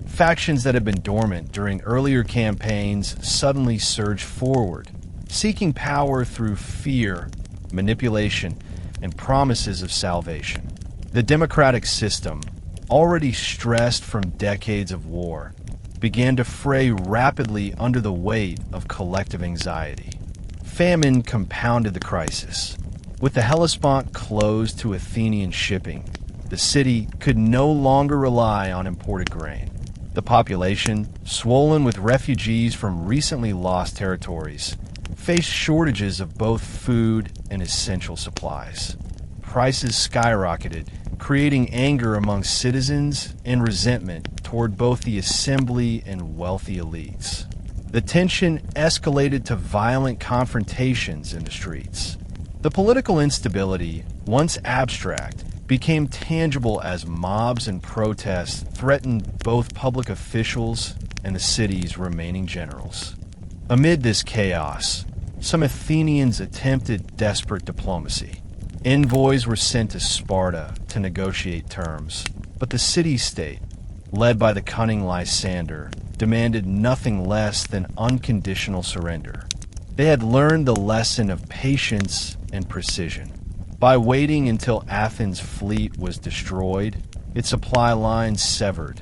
A: Factions that had been dormant during earlier campaigns suddenly surged forward, seeking power through fear, manipulation, and promises of salvation. The democratic system, already stressed from decades of war, began to fray rapidly under the weight of collective anxiety. Famine compounded the crisis. With the Hellespont closed to Athenian shipping, the city could no longer rely on imported grain. The population, swollen with refugees from recently lost territories, faced shortages of both food and essential supplies. Prices skyrocketed, creating anger among citizens and resentment toward both the assembly and wealthy elites. The tension escalated to violent confrontations in the streets. The political instability, once abstract, became tangible as mobs and protests threatened both public officials and the city's remaining generals. Amid this chaos, some Athenians attempted desperate diplomacy. Envoys were sent to Sparta to negotiate terms, but the city-state, led by the cunning Lysander, demanded nothing less than unconditional surrender. They had learned the lesson of patience and precision. By waiting until Athens' fleet was destroyed, its supply lines severed,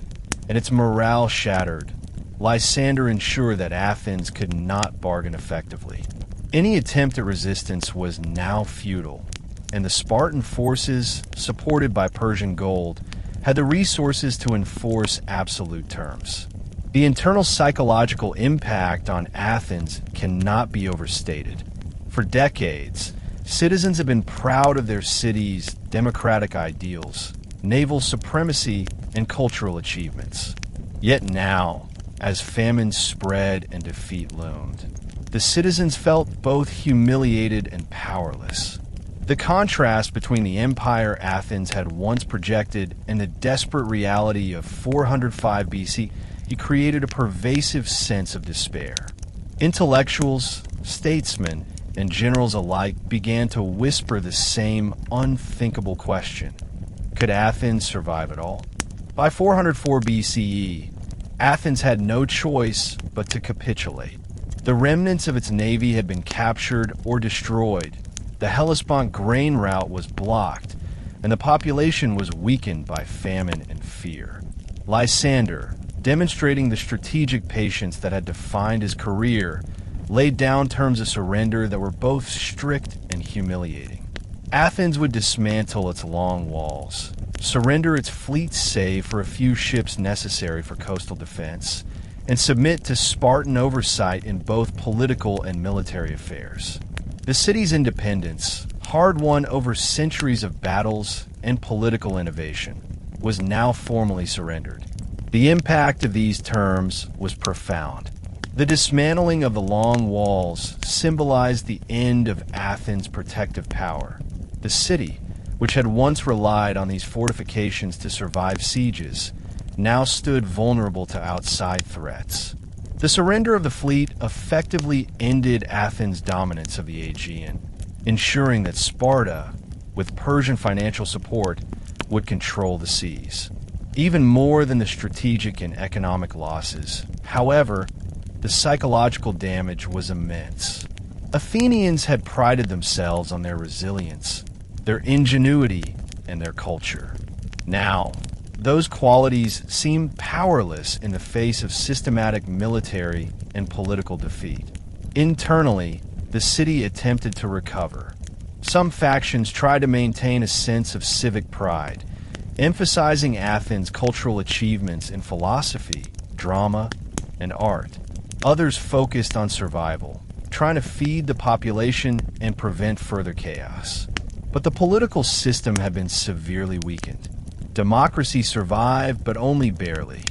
A: and its morale shattered, Lysander ensured that Athens could not bargain effectively. Any attempt at resistance was now futile, and the Spartan forces, supported by Persian gold, had the resources to enforce absolute terms. The internal psychological impact on Athens cannot be overstated. For decades, citizens have been proud of their city's democratic ideals, naval supremacy, and cultural achievements. Yet now, as famine spread and defeat loomed, the citizens felt both humiliated and powerless. The contrast between the empire Athens had once projected and the desperate reality of 405 BC created a pervasive sense of despair. Intellectuals, statesmen, and generals alike began to whisper the same unthinkable question: could Athens survive at all? By 404 BCE, Athens had no choice but to capitulate. The remnants of its navy had been captured or destroyed. The Hellespont grain route was blocked, and the population was weakened by famine and fear. Lysander, demonstrating the strategic patience that had defined his career, laid down terms of surrender that were both strict and humiliating. Athens would dismantle its long walls, surrender its fleet save for a few ships necessary for coastal defense, and submit to Spartan oversight in both political and military affairs. The city's independence, hard-won over centuries of battles and political innovation, was now formally surrendered. The impact of these terms was profound. The dismantling of the long walls symbolized the end of Athens' protective power. The city, which had once relied on these fortifications to survive sieges, now stood vulnerable to outside threats. The surrender of the fleet effectively ended Athens' dominance of the Aegean, ensuring that Sparta, with Persian financial support, would control the seas. Even more than the strategic and economic losses, however, the psychological damage was immense. Athenians had prided themselves on their resilience, their ingenuity, and their culture. Now, those qualities seemed powerless in the face of systematic military and political defeat. Internally, the city attempted to recover. Some factions tried to maintain a sense of civic pride, emphasizing Athens' cultural achievements in philosophy, drama, and art. Others focused on survival, trying to feed the population and prevent further chaos. But the political system had been severely weakened. Democracy survived, but only barely.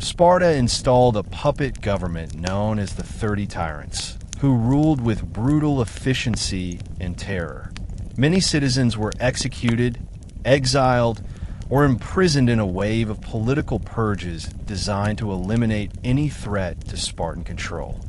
A: Sparta installed a puppet government known as the 30 Tyrants, who ruled with brutal efficiency and terror. Many citizens were executed, exiled, or imprisoned in a wave of political purges designed to eliminate any threat to Spartan control.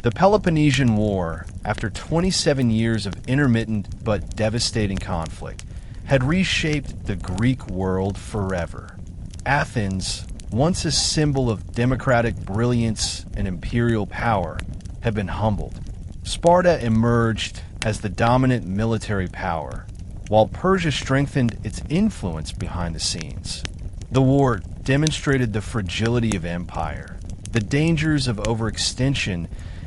A: The Peloponnesian War, after 27 years of intermittent but devastating conflict, had reshaped the Greek world forever. Athens, once a symbol of democratic brilliance and imperial power, had been humbled. Sparta emerged as the dominant military power, while Persia strengthened its influence behind the scenes. The war demonstrated the fragility of empire, the dangers of overextension,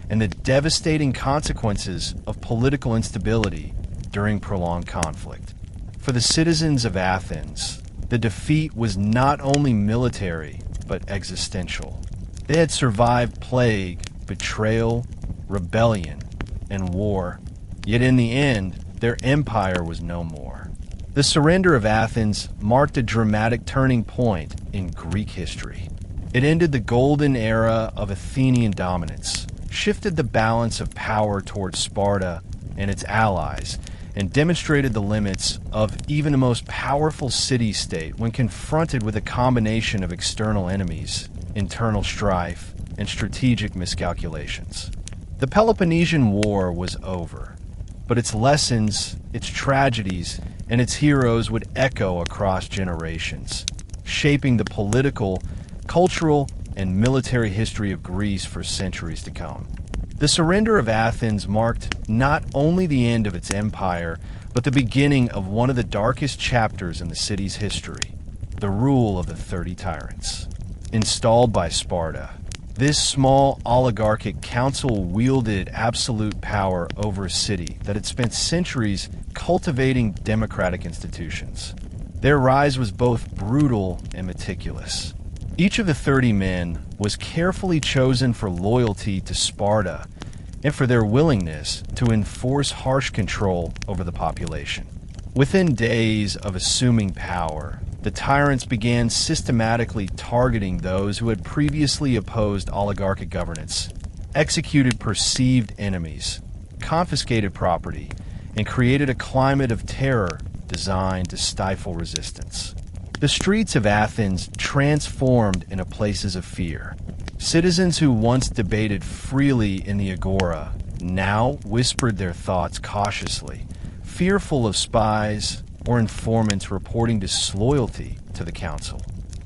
A: and the devastating consequences of political instability during prolonged conflict. For the citizens of Athens, the defeat was not only military, but existential. They had survived plague, betrayal, rebellion, and war, yet in the end, their empire was no more. The surrender of Athens marked a dramatic turning point in Greek history. It ended the golden era of Athenian dominance, shifted the balance of power towards Sparta and its allies, and demonstrated the limits of even the most powerful city-state when confronted with a combination of external enemies, internal strife, and strategic miscalculations. The Peloponnesian War was over, but its lessons, its tragedies, and its heroes would echo across generations, shaping the political, cultural, and military history of Greece for centuries to come. The surrender of Athens marked not only the end of its empire, but the beginning of one of the darkest chapters in the city's history, the rule of the 30 tyrants. Installed by Sparta, this small oligarchic council wielded absolute power over a city that had spent centuries cultivating democratic institutions. Their rise was both brutal and meticulous. Each of the 30 men was carefully chosen for loyalty to Sparta and for their willingness to enforce harsh control over the population. Within days of assuming power, the tyrants began systematically targeting those who had previously opposed oligarchic governance, executed perceived enemies, confiscated property, and created a climate of terror designed to stifle resistance. The streets of Athens transformed into places of fear. Citizens who once debated freely in the agora now whispered their thoughts cautiously, fearful of spies or informants reporting disloyalty to the council.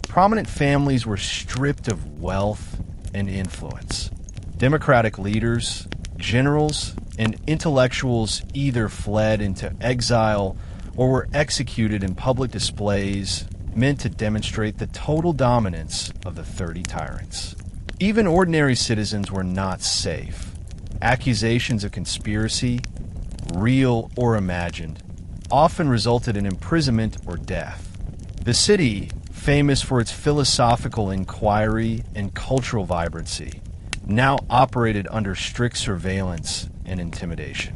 A: Prominent families were stripped of wealth and influence. Democratic leaders, generals, and intellectuals either fled into exile or were executed in public displays meant to demonstrate the total dominance of the 30 tyrants. Even ordinary citizens were not safe. Accusations of conspiracy, real or imagined, often resulted in imprisonment or death. The city, famous for its philosophical inquiry and cultural vibrancy, now operated under strict surveillance and intimidation.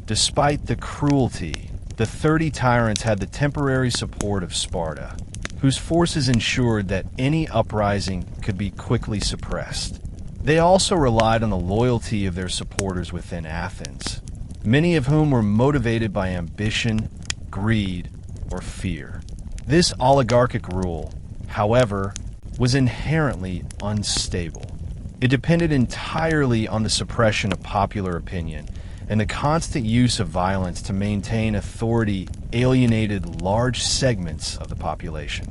A: Despite the cruelty, the 30 tyrants had the temporary support of Sparta, whose forces ensured that any uprising could be quickly suppressed. They also relied on the loyalty of their supporters within Athens, many of whom were motivated by ambition, greed, or fear. This oligarchic rule, however, was inherently unstable. It depended entirely on the suppression of popular opinion and the constant use of violence to maintain authority alienated large segments of the population.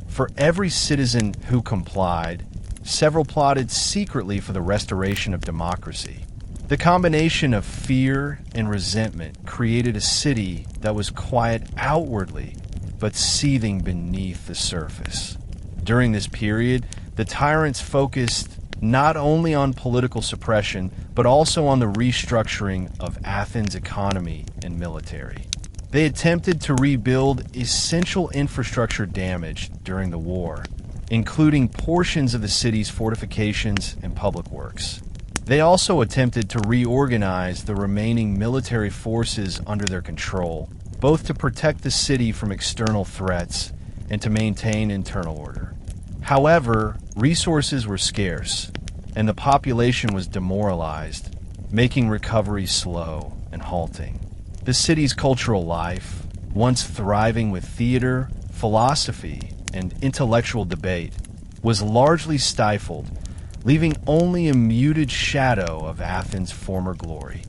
A: For every citizen who complied, several plotted secretly for the restoration of democracy. The combination of fear and resentment created a city that was quiet outwardly, but seething beneath the surface. During this period, the tyrants focused not only on political suppression, but also on the restructuring of Athens' economy and military. They attempted to rebuild essential infrastructure damaged during the war, including portions of the city's fortifications and public works. They also attempted to reorganize the remaining military forces under their control, both to protect the city from external threats and to maintain internal order. However, resources were scarce, and the population was demoralized, making recovery slow and halting. The city's cultural life, once thriving with theater, philosophy, and intellectual debate, was largely stifled, leaving only a muted shadow of Athens' former glory.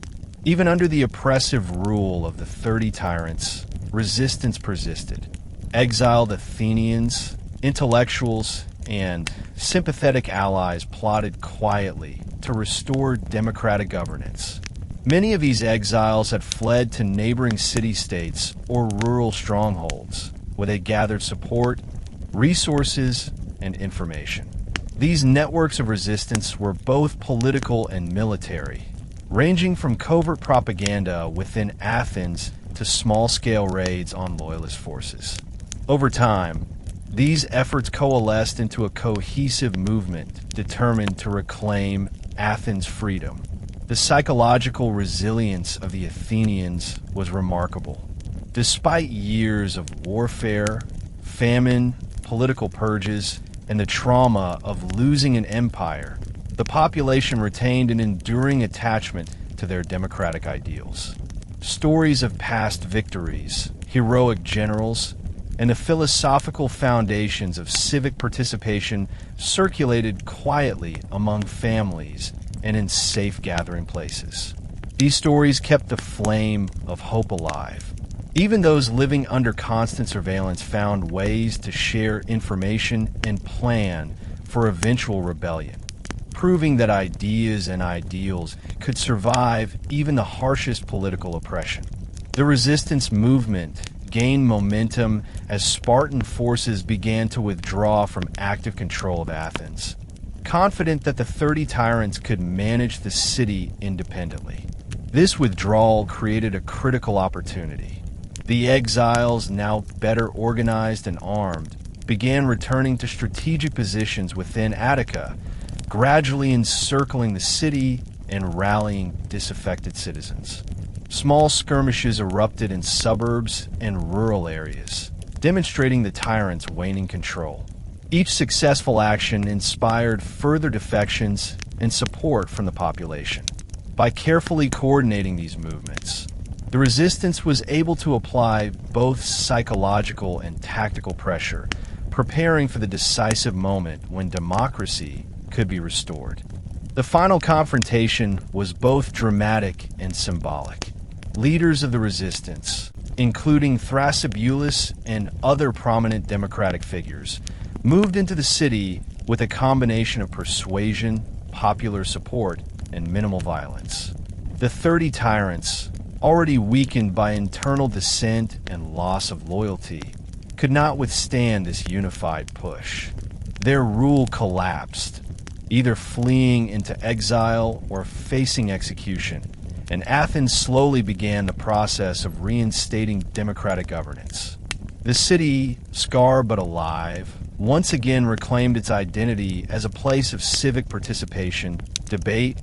A: Even under the oppressive rule of the 30 tyrants, resistance persisted. Exiled Athenians, intellectuals, and sympathetic allies plotted quietly to restore democratic governance. Many of these exiles had fled to neighboring city-states or rural strongholds, where they gathered support, resources, and information. These networks of resistance were both political and military, ranging from covert propaganda within Athens to small-scale raids on loyalist forces. Over time, these efforts coalesced into a cohesive movement determined to reclaim Athens' freedom. The psychological resilience of the Athenians was remarkable. Despite years of warfare, famine, political purges, and the trauma of losing an empire, the population retained an enduring attachment to their democratic ideals. Stories of past victories, heroic generals, and the philosophical foundations of civic participation circulated quietly among families and in safe gathering places. These stories kept the flame of hope alive. Even those living under constant surveillance found ways to share information and plan for eventual rebellion, proving that ideas and ideals could survive even the harshest political oppression. The resistance movement gained momentum as Spartan forces began to withdraw from active control of Athens, confident that the 30 tyrants could manage the city independently. This withdrawal created a critical opportunity. The exiles, now better organized and armed, began returning to strategic positions within Attica, gradually encircling the city and rallying disaffected citizens. Small skirmishes erupted in suburbs and rural areas, demonstrating the tyrants' waning control. Each successful action inspired further defections and support from the population. By carefully coordinating these movements, the resistance was able to apply both psychological and tactical pressure, preparing for the decisive moment when democracy could be restored. The final confrontation was both dramatic and symbolic. Leaders of the resistance, including Thrasybulus and other prominent democratic figures, moved into the city with a combination of persuasion, popular support, and minimal violence. The 30 tyrants, already weakened by internal dissent and loss of loyalty, could not withstand this unified push. Their rule collapsed, either fleeing into exile or facing execution, and Athens slowly began the process of reinstating democratic governance. The city, scarred but alive, once again reclaimed its identity as a place of civic participation, debate,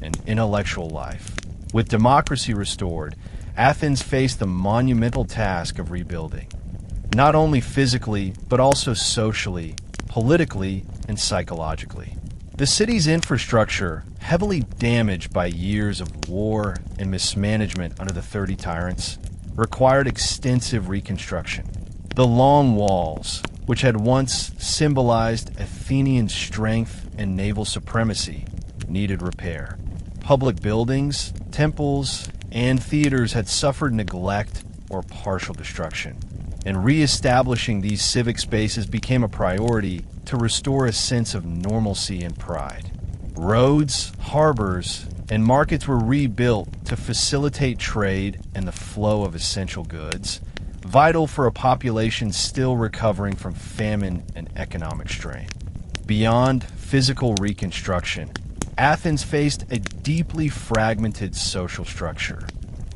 A: and intellectual life. With democracy restored, Athens faced the monumental task of rebuilding, not only physically, but also socially, politically, and psychologically. The city's infrastructure, heavily damaged by years of war and mismanagement under the 30 tyrants, required extensive reconstruction. The long walls, which had once symbolized Athenian strength and naval supremacy, needed repair. Public buildings, temples, and theaters had suffered neglect or partial destruction, and re-establishing these civic spaces became a priority to restore a sense of normalcy and pride. Roads, harbors, and markets were rebuilt to facilitate trade and the flow of essential goods, vital for a population still recovering from famine and economic strain. Beyond physical reconstruction, Athens faced a deeply fragmented social structure.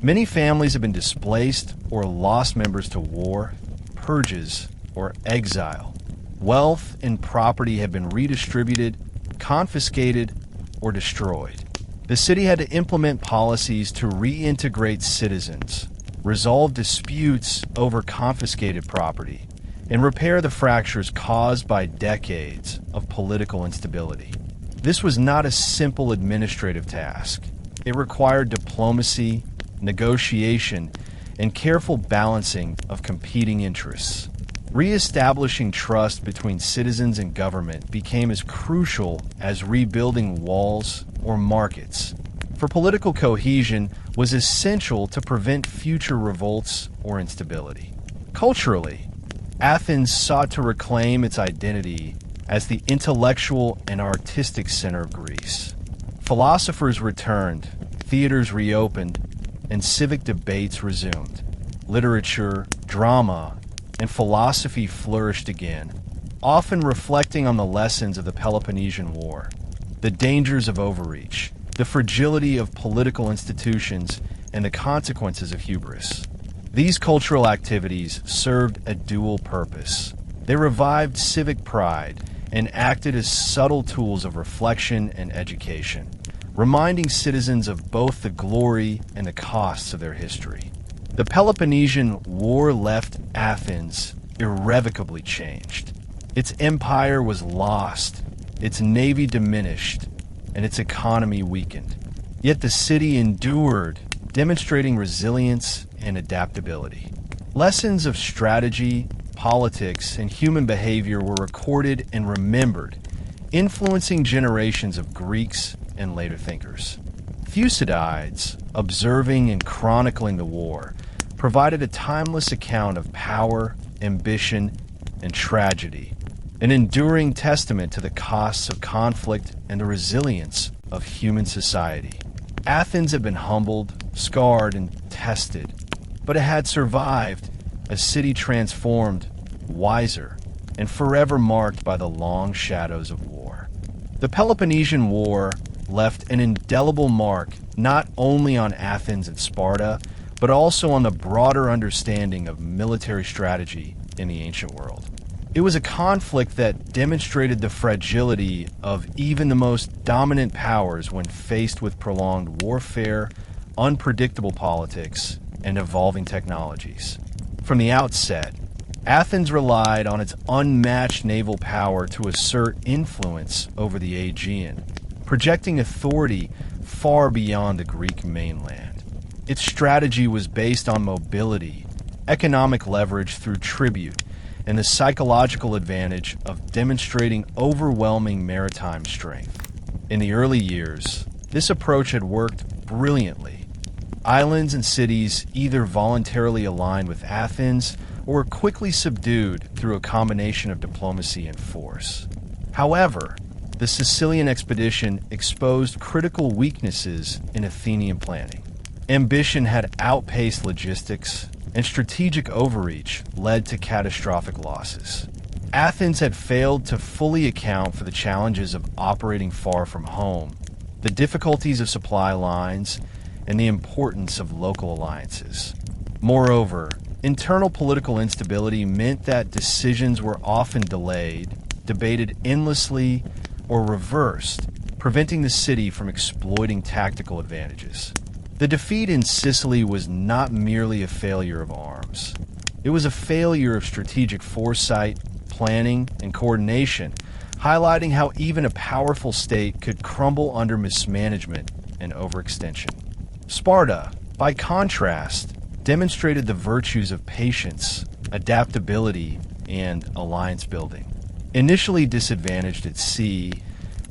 A: Many families have been displaced or lost members to war, purges, or exile. Wealth and property have been redistributed, confiscated, or destroyed. The city had to implement policies to reintegrate citizens, resolve disputes over confiscated property, and repair the fractures caused by decades of political instability. This was not a simple administrative task. It required diplomacy, negotiation, and careful balancing of competing interests. Re-establishing trust between citizens and government became as crucial as rebuilding walls or markets. For political cohesion was essential to prevent future revolts or instability. Culturally, Athens sought to reclaim its identity as the intellectual and artistic center of Greece. Philosophers returned, theaters reopened and civic debates resumed. Literature, drama, and philosophy flourished again, often reflecting on the lessons of the Peloponnesian War, the dangers of overreach, the fragility of political institutions, and the consequences of hubris. These cultural activities served a dual purpose. They revived civic pride and acted as subtle tools of reflection and education, reminding citizens of both the glory and the costs of their history. The Peloponnesian War left Athens irrevocably changed. Its empire was lost, its navy diminished, and its economy weakened. Yet the city endured, demonstrating resilience and adaptability. Lessons of strategy, politics, and human behavior were recorded and remembered, influencing generations of Greeks and later thinkers. Thucydides, observing and chronicling the war, provided a timeless account of power, ambition, and tragedy, an enduring testament to the costs of conflict and the resilience of human society. Athens had been humbled, scarred, and tested, but it had survived, a city transformed, wiser, and forever marked by the long shadows of war. The Peloponnesian War left an indelible mark not only on Athens and Sparta, but also on the broader understanding of military strategy in the ancient world. It was a conflict that demonstrated the fragility of even the most dominant powers when faced with prolonged warfare, unpredictable politics, and evolving technologies. From the outset, Athens relied on its unmatched naval power to assert influence over the Aegean, projecting authority far beyond the Greek mainland. Its strategy was based on mobility, economic leverage through tribute, and the psychological advantage of demonstrating overwhelming maritime strength. In the early years, this approach had worked brilliantly. Islands and cities either voluntarily aligned with Athens or were quickly subdued through a combination of diplomacy and force. However, the Sicilian expedition exposed critical weaknesses in Athenian planning. Ambition had outpaced logistics, and strategic overreach led to catastrophic losses. Athens had failed to fully account for the challenges of operating far from home, the difficulties of supply lines, and the importance of local alliances. Moreover, internal political instability meant that decisions were often delayed, debated endlessly, or reversed, preventing the city from exploiting tactical advantages. The defeat in Sicily was not merely a failure of arms. It was a failure of strategic foresight, planning, and coordination, highlighting how even a powerful state could crumble under mismanagement and overextension. Sparta, by contrast, demonstrated the virtues of patience, adaptability, and alliance building. Initially disadvantaged at sea,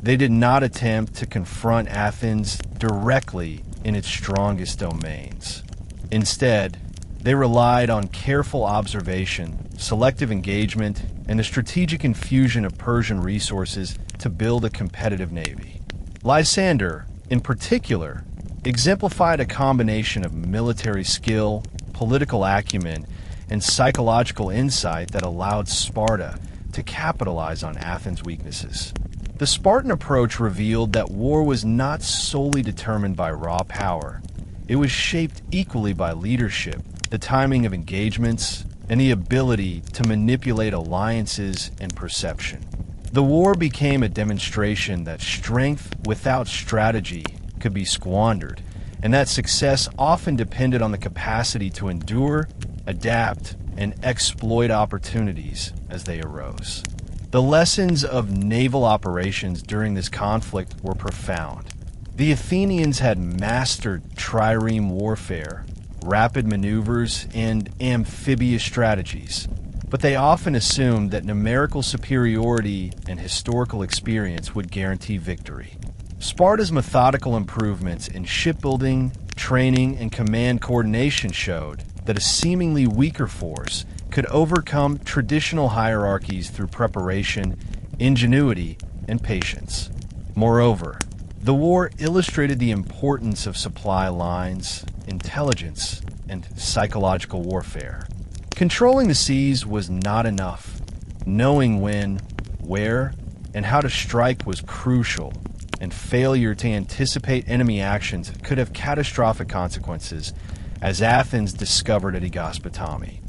A: they did not attempt to confront Athens directly in its strongest domains. Instead, they relied on careful observation, selective engagement, and the strategic infusion of Persian resources to build a competitive navy. Lysander, in particular, exemplified a combination of military skill, political acumen, and psychological insight that allowed Sparta to capitalize on Athens' weaknesses. The Spartan approach revealed that war was not solely determined by raw power. It was shaped equally by leadership, the timing of engagements, and the ability to manipulate alliances and perception. The war became a demonstration that strength without strategy could be squandered, and that success often depended on the capacity to endure, adapt, and exploit opportunities as they arose. The lessons of naval operations during this conflict were profound. The Athenians had mastered trireme warfare, rapid maneuvers, and amphibious strategies, but they often assumed that numerical superiority and historical experience would guarantee victory. Sparta's methodical improvements in shipbuilding, training, and command coordination showed that a seemingly weaker force could overcome traditional hierarchies through preparation, ingenuity, and patience. Moreover, The war illustrated the importance of supply lines, intelligence, and psychological warfare. Controlling the seas was not enough. Knowing when, where, and how to strike was crucial, and failure to anticipate enemy actions could have catastrophic consequences, as Athens discovered at Egyptopotami.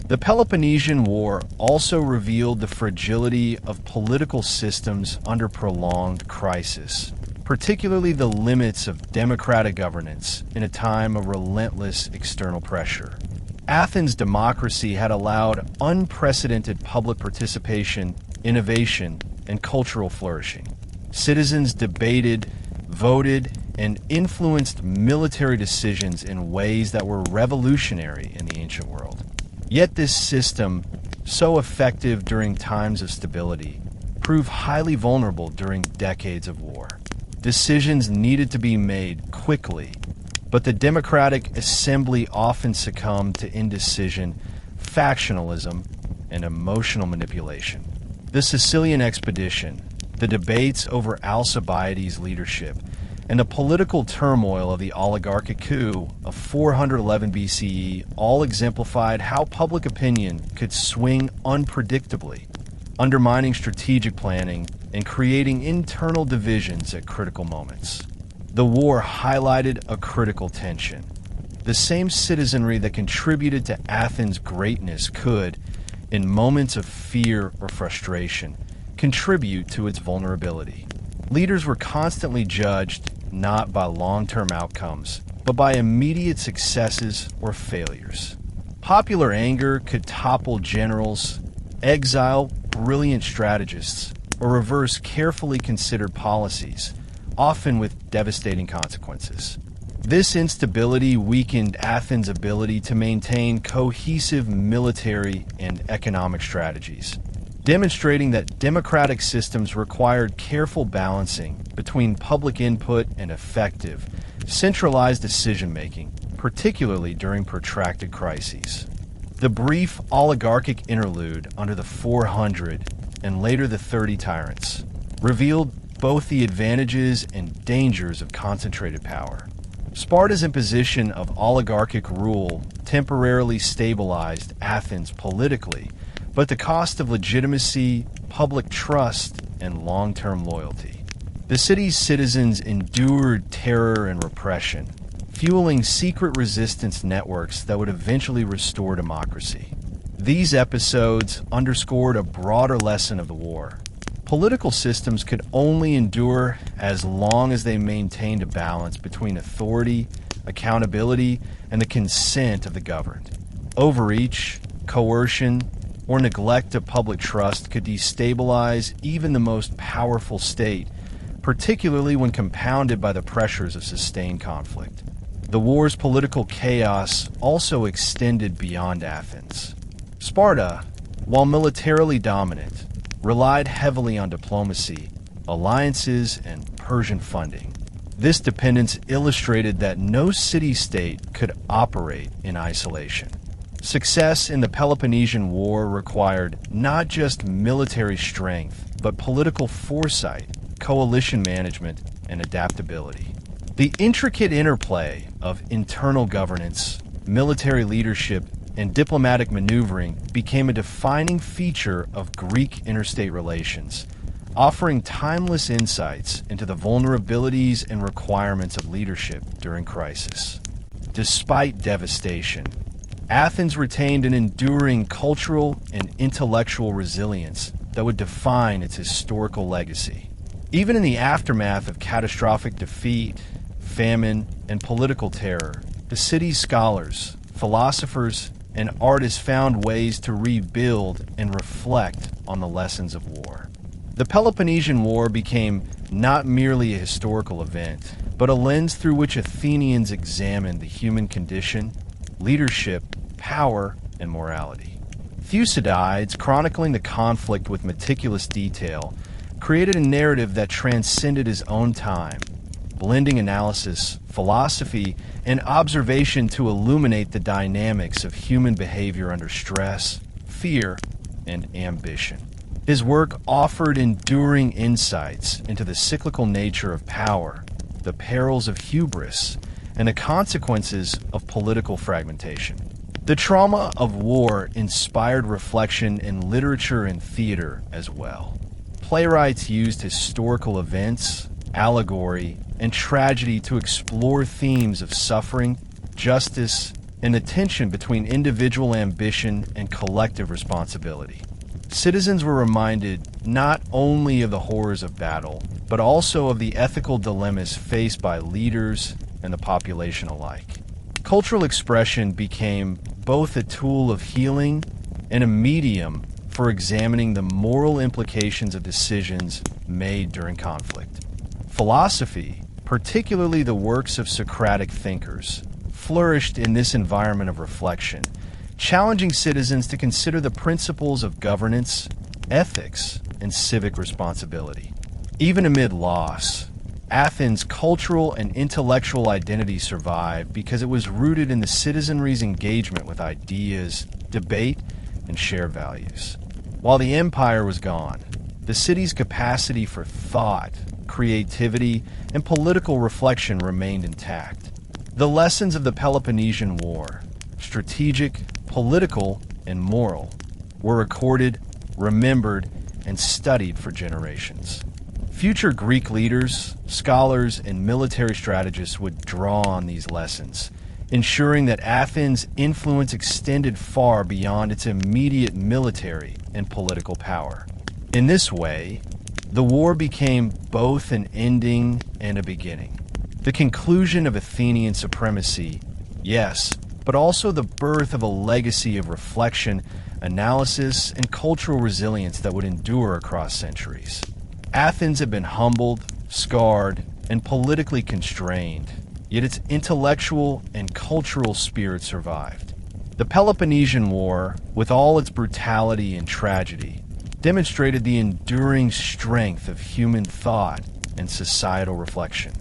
A: The Peloponnesian War also revealed the fragility of political systems under prolonged crisis, particularly the limits of democratic governance in a time of relentless external pressure. Athens' democracy had allowed unprecedented public participation, innovation, and cultural flourishing. Citizens debated, voted, and influenced military decisions in ways that were revolutionary in the ancient world. Yet this system, so effective during times of stability, proved highly vulnerable during decades of war. Decisions needed to be made quickly, but the democratic assembly often succumbed to indecision, factionalism, and emotional manipulation. The Sicilian expedition, the debates over Alcibiades' leadership, and the political turmoil of the oligarchic coup of 411 BCE all exemplified how public opinion could swing unpredictably, undermining strategic planning and creating internal divisions at critical moments. The war highlighted a critical tension. The same citizenry that contributed to Athens' greatness could, in moments of fear or frustration, contribute to its vulnerability. Leaders were constantly judged not by long-term outcomes, but by immediate successes or failures. Popular anger could topple generals, exile brilliant strategists, or reverse carefully considered policies, often with devastating consequences. This instability weakened Athens' ability to maintain cohesive military and economic strategies, demonstrating that democratic systems required careful balancing between public input and effective, centralized decision-making, particularly during protracted crises. The brief oligarchic interlude under the 400 and later the 30 tyrants revealed both the advantages and dangers of concentrated power. Sparta's imposition of oligarchic rule temporarily stabilized Athens politically, but the cost of legitimacy, public trust, and long-term loyalty. The city's citizens endured terror and repression, fueling secret resistance networks that would eventually restore democracy. These episodes underscored a broader lesson of the war. Political systems could only endure as long as they maintained a balance between authority, accountability, and the consent of the governed. Overreach, coercion, or neglect of public trust could destabilize even the most powerful state, particularly when compounded by the pressures of sustained conflict. The war's political chaos also extended beyond Athens. Sparta, while militarily dominant, relied heavily on diplomacy, alliances, and Persian funding. This dependence illustrated that no city-state could operate in isolation. Success in the Peloponnesian War required not just military strength, but political foresight, coalition management, and adaptability. The intricate interplay of internal governance, military leadership, and diplomatic maneuvering became a defining feature of Greek interstate relations, offering timeless insights into the vulnerabilities and requirements of leadership during crisis. Despite devastation, Athens retained an enduring cultural and intellectual resilience that would define its historical legacy. Even in the aftermath of catastrophic defeat, famine, and political terror, the city's scholars, philosophers, and artists found ways to rebuild and reflect on the lessons of war. The Peloponnesian War became not merely a historical event, but a lens through which Athenians examined the human condition, leadership, power, and morality. Thucydides, chronicling the conflict with meticulous detail, created a narrative that transcended his own time, blending analysis, philosophy, and observation to illuminate the dynamics of human behavior under stress, fear, and ambition. His work offered enduring insights into the cyclical nature of power, the perils of hubris, and the consequences of political fragmentation. The trauma of war inspired reflection in literature and theater as well. Playwrights used historical events, allegory, and tragedy to explore themes of suffering, justice, and the tension between individual ambition and collective responsibility. Citizens were reminded not only of the horrors of battle, but also of the ethical dilemmas faced by leaders and the population alike. Cultural expression became both a tool of healing and a medium for examining the moral implications of decisions made during conflict. Philosophy, particularly the works of Socratic thinkers, flourished in this environment of reflection, challenging citizens to consider the principles of governance, ethics, and civic responsibility. Even amid loss, Athens' cultural and intellectual identity survived because it was rooted in the citizenry's engagement with ideas, debate, and shared values. While the empire was gone, the city's capacity for thought, creativity, and political reflection remained intact. The lessons of the Peloponnesian War, strategic, political, and moral, were recorded, remembered, and studied for generations. Future Greek leaders, scholars, and military strategists would draw on these lessons, ensuring that Athens' influence extended far beyond its immediate military and political power. In this way, the war became both an ending and a beginning. The conclusion of Athenian supremacy, yes, but also the birth of a legacy of reflection, analysis, and cultural resilience that would endure across centuries. Athens had been humbled, scarred, and politically constrained, yet its intellectual and cultural spirit survived. The Peloponnesian War, with all its brutality and tragedy, demonstrated the enduring strength of human thought and societal reflection.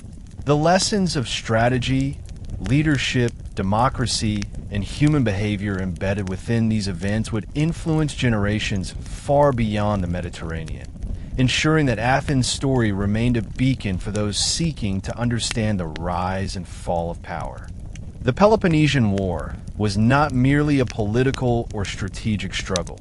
A: The lessons of strategy, leadership, democracy, and human behavior embedded within these events would influence generations far beyond the Mediterranean, ensuring that Athens' story remained a beacon for those seeking to understand the rise and fall of power. The Peloponnesian War was not merely a political or strategic struggle.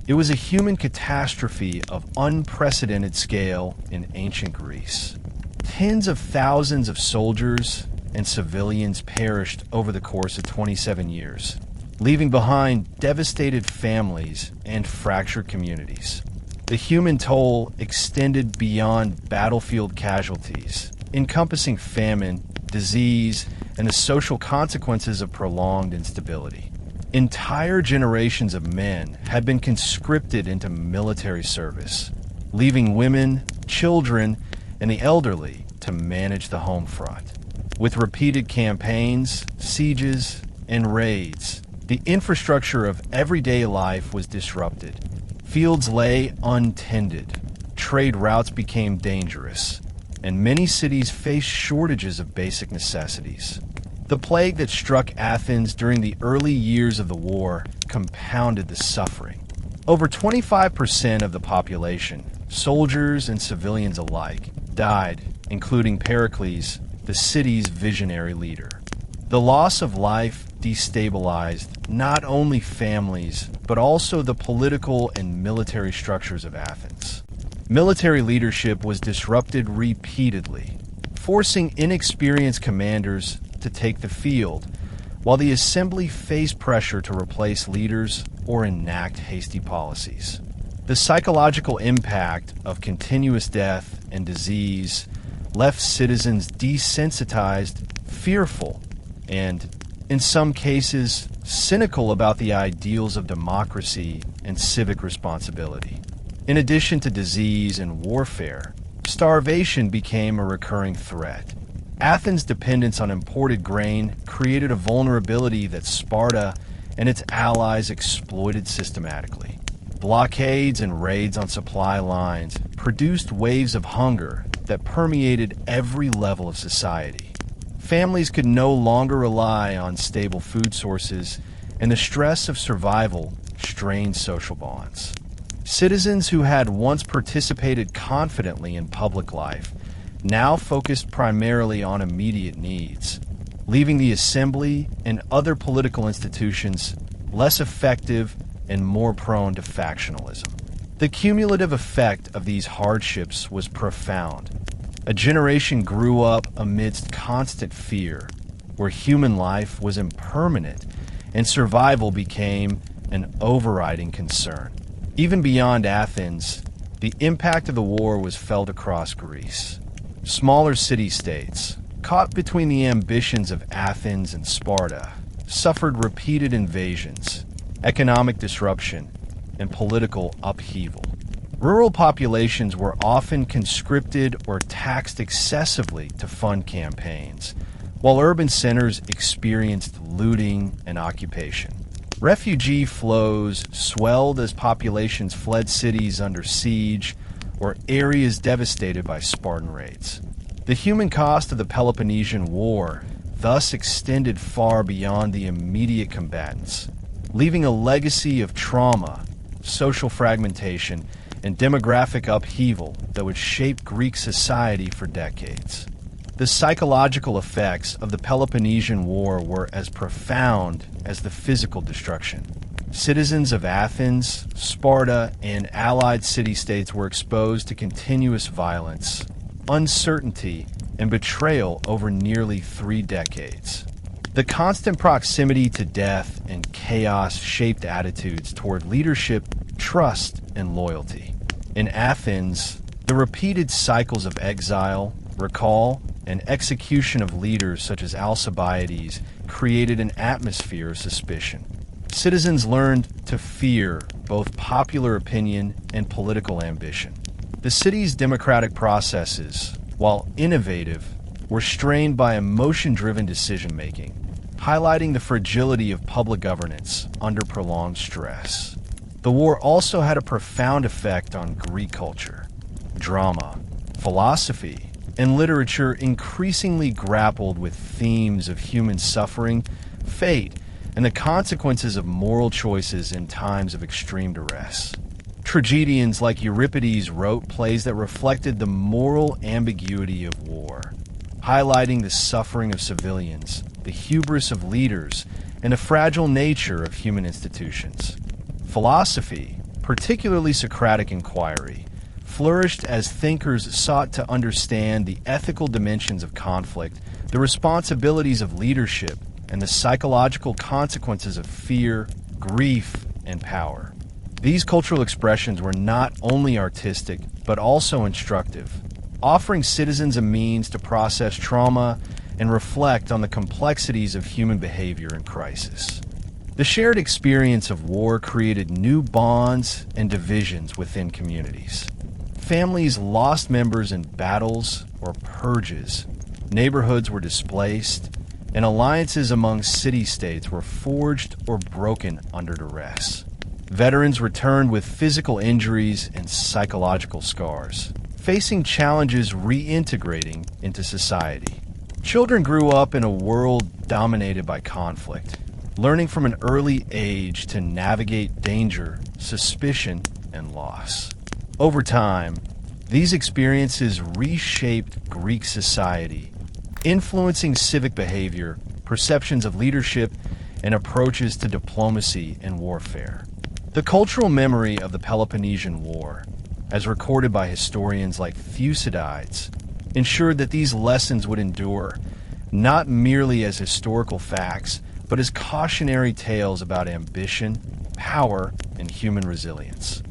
A: It was a human catastrophe of unprecedented scale in ancient Greece. Tens of thousands of soldiers and civilians perished over the course of 27 years, leaving behind devastated families and fractured communities. The human toll extended beyond battlefield casualties, encompassing famine, disease, and the social consequences of prolonged instability. Entire generations of men had been conscripted into military service, leaving women, children, and the elderly to manage the home front. With repeated campaigns, sieges, and raids, the infrastructure of everyday life was disrupted. Fields lay untended, trade routes became dangerous, and many cities faced shortages of basic necessities. The plague that struck Athens during the early years of the war compounded the suffering. Over 25% of the population, soldiers and civilians alike, died, including Pericles, the city's visionary leader. The loss of life destabilized not only families, but also the political and military structures of Athens. Military leadership was disrupted repeatedly, forcing inexperienced commanders to take the field, while the assembly faced pressure to replace leaders or enact hasty policies. The psychological impact of continuous death and disease left citizens desensitized, fearful, and, in some cases, cynical about the ideals of democracy and civic responsibility. In addition to disease and warfare, starvation became a recurring threat. Athens' dependence on imported grain created a vulnerability that Sparta and its allies exploited systematically. Blockades and raids on supply lines produced waves of hunger that permeated every level of society. Families could no longer rely on stable food sources, and the stress of survival strained social bonds. Citizens who had once participated confidently in public life now focused primarily on immediate needs, leaving the assembly and other political institutions less effective and more prone to factionalism. The cumulative effect of these hardships was profound. A generation grew up amidst constant fear, where human life was impermanent and survival became an overriding concern. Even beyond Athens, the impact of the war was felt across Greece. Smaller city-states, caught between the ambitions of Athens and Sparta, suffered repeated invasions, economic disruption, and political upheaval. Rural populations were often conscripted or taxed excessively to fund campaigns, while urban centers experienced looting and occupation. Refugee flows swelled as populations fled cities under siege or areas devastated by Spartan raids. The human cost of the Peloponnesian War thus extended far beyond the immediate combatants, leaving a legacy of trauma, social fragmentation, and demographic upheaval that would shape Greek society for decades. The psychological effects of the Peloponnesian War were as profound as the physical destruction. Citizens of Athens, Sparta, and allied city-states were exposed to continuous violence, uncertainty, and betrayal over nearly 3 decades. The constant proximity to death and chaos shaped attitudes toward leadership, trust, and loyalty. In Athens, the repeated cycles of exile, recall, and execution of leaders such as Alcibiades created an atmosphere of suspicion. Citizens learned to fear both popular opinion and political ambition. The city's democratic processes, while innovative, were strained by emotion-driven decision-making, highlighting the fragility of public governance under prolonged stress. The war also had a profound effect on Greek culture. Drama, philosophy, and literature increasingly grappled with themes of human suffering, fate, and the consequences of moral choices in times of extreme duress. Tragedians like Euripides wrote plays that reflected the moral ambiguity of war, highlighting the suffering of civilians, the hubris of leaders, and the fragile nature of human institutions. Philosophy, particularly Socratic inquiry, flourished as thinkers sought to understand the ethical dimensions of conflict, the responsibilities of leadership, and the psychological consequences of fear, grief, and power. These cultural expressions were not only artistic, but also instructive, offering citizens a means to process trauma and reflect on the complexities of human behavior in crisis. The shared experience of war created new bonds and divisions within communities. Families lost members in battles or purges, neighborhoods were displaced, and alliances among city-states were forged or broken under duress. Veterans returned with physical injuries and psychological scars, facing challenges reintegrating into society. Children grew up in a world dominated by conflict, learning from an early age to navigate danger, suspicion, and loss. Over time, these experiences reshaped Greek society, influencing civic behavior, perceptions of leadership, and approaches to diplomacy and warfare. The cultural memory of the Peloponnesian War, as recorded by historians like Thucydides, ensured that these lessons would endure, not merely as historical facts, but as cautionary tales about ambition, power, and human resilience.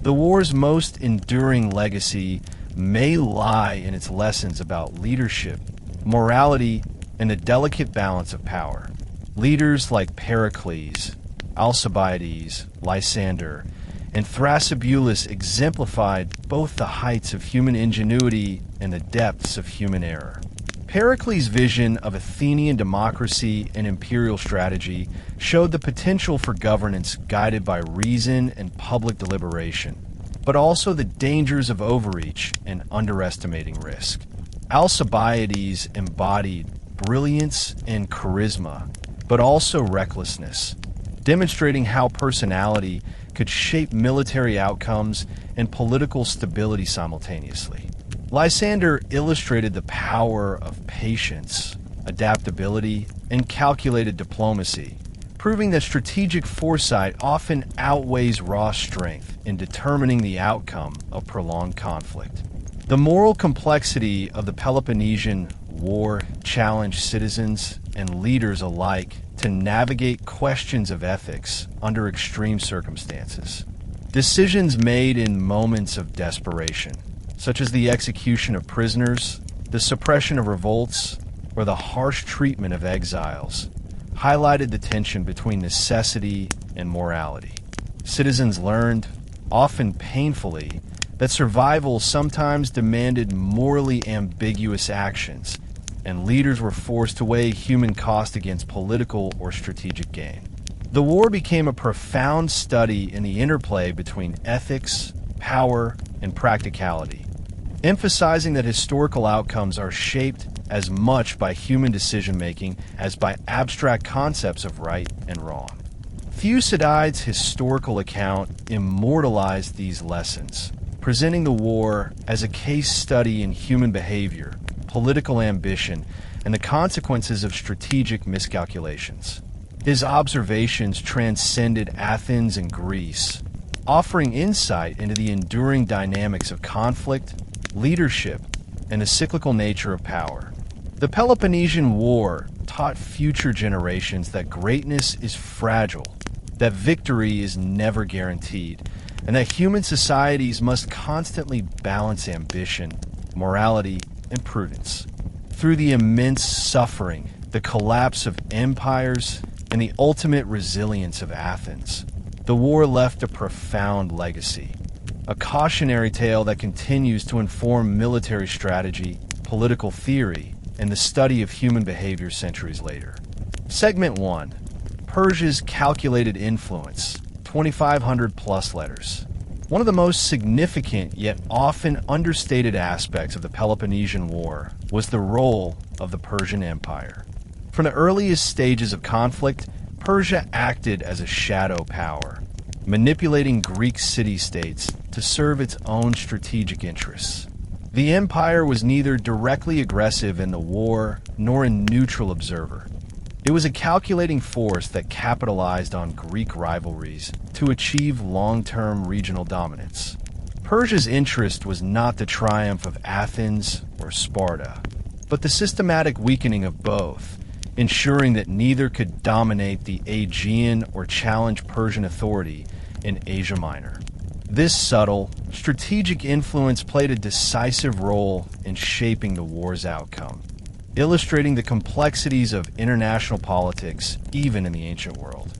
A: The war's most enduring legacy may lie in its lessons about leadership, morality, and the delicate balance of power. Leaders like Pericles, Alcibiades, Lysander, and Thrasybulus exemplified both the heights of human ingenuity and the depths of human error. Pericles' vision of Athenian democracy and imperial strategy showed the potential for governance guided by reason and public deliberation, but also the dangers of overreach and underestimating risk. Alcibiades embodied brilliance and charisma, but also recklessness, demonstrating how personality could shape military outcomes and political stability simultaneously. Lysander illustrated the power of patience, adaptability, and calculated diplomacy, proving that strategic foresight often outweighs raw strength in determining the outcome of prolonged conflict. The moral complexity of the Peloponnesian War challenged citizens and leaders alike to navigate questions of ethics under extreme circumstances. Decisions made in moments of desperation, such as the execution of prisoners, the suppression of revolts, or the harsh treatment of exiles, highlighted the tension between necessity and morality. Citizens learned, often painfully, that survival sometimes demanded morally ambiguous actions, and leaders were forced to weigh human cost against political or strategic gain. The war became a profound study in the interplay between ethics, power, and practicality, emphasizing that historical outcomes are shaped as much by human decision-making as by abstract concepts of right and wrong. Thucydides' historical account immortalized these lessons, presenting the war as a case study in human behavior, political ambition, and the consequences of strategic miscalculations. His observations transcended Athens and Greece, offering insight into the enduring dynamics of conflict, leadership, and the cyclical nature of power. The Peloponnesian War taught future generations that greatness is fragile, that victory is never guaranteed, and that human societies must constantly balance ambition, morality, and prudence. Through the immense suffering, the collapse of empires, and the ultimate resilience of Athens, the war left a profound legacy, a cautionary tale that continues to inform military strategy, political theory, and the study of human behavior centuries later. Segment 1. Persia's calculated influence, 2,500 plus letters. One of the most significant yet often understated aspects of the Peloponnesian War was the role of the Persian Empire. From the earliest stages of conflict, Persia acted as a shadow power, manipulating Greek city-states to serve its own strategic interests. The empire was neither directly aggressive in the war nor a neutral observer. It was a calculating force that capitalized on Greek rivalries to achieve long-term regional dominance. Persia's interest was not the triumph of Athens or Sparta, but the systematic weakening of both, ensuring that neither could dominate the Aegean or challenge Persian authority in Asia Minor. This subtle, strategic influence played a decisive role in shaping the war's outcome, illustrating the complexities of international politics even in the ancient world.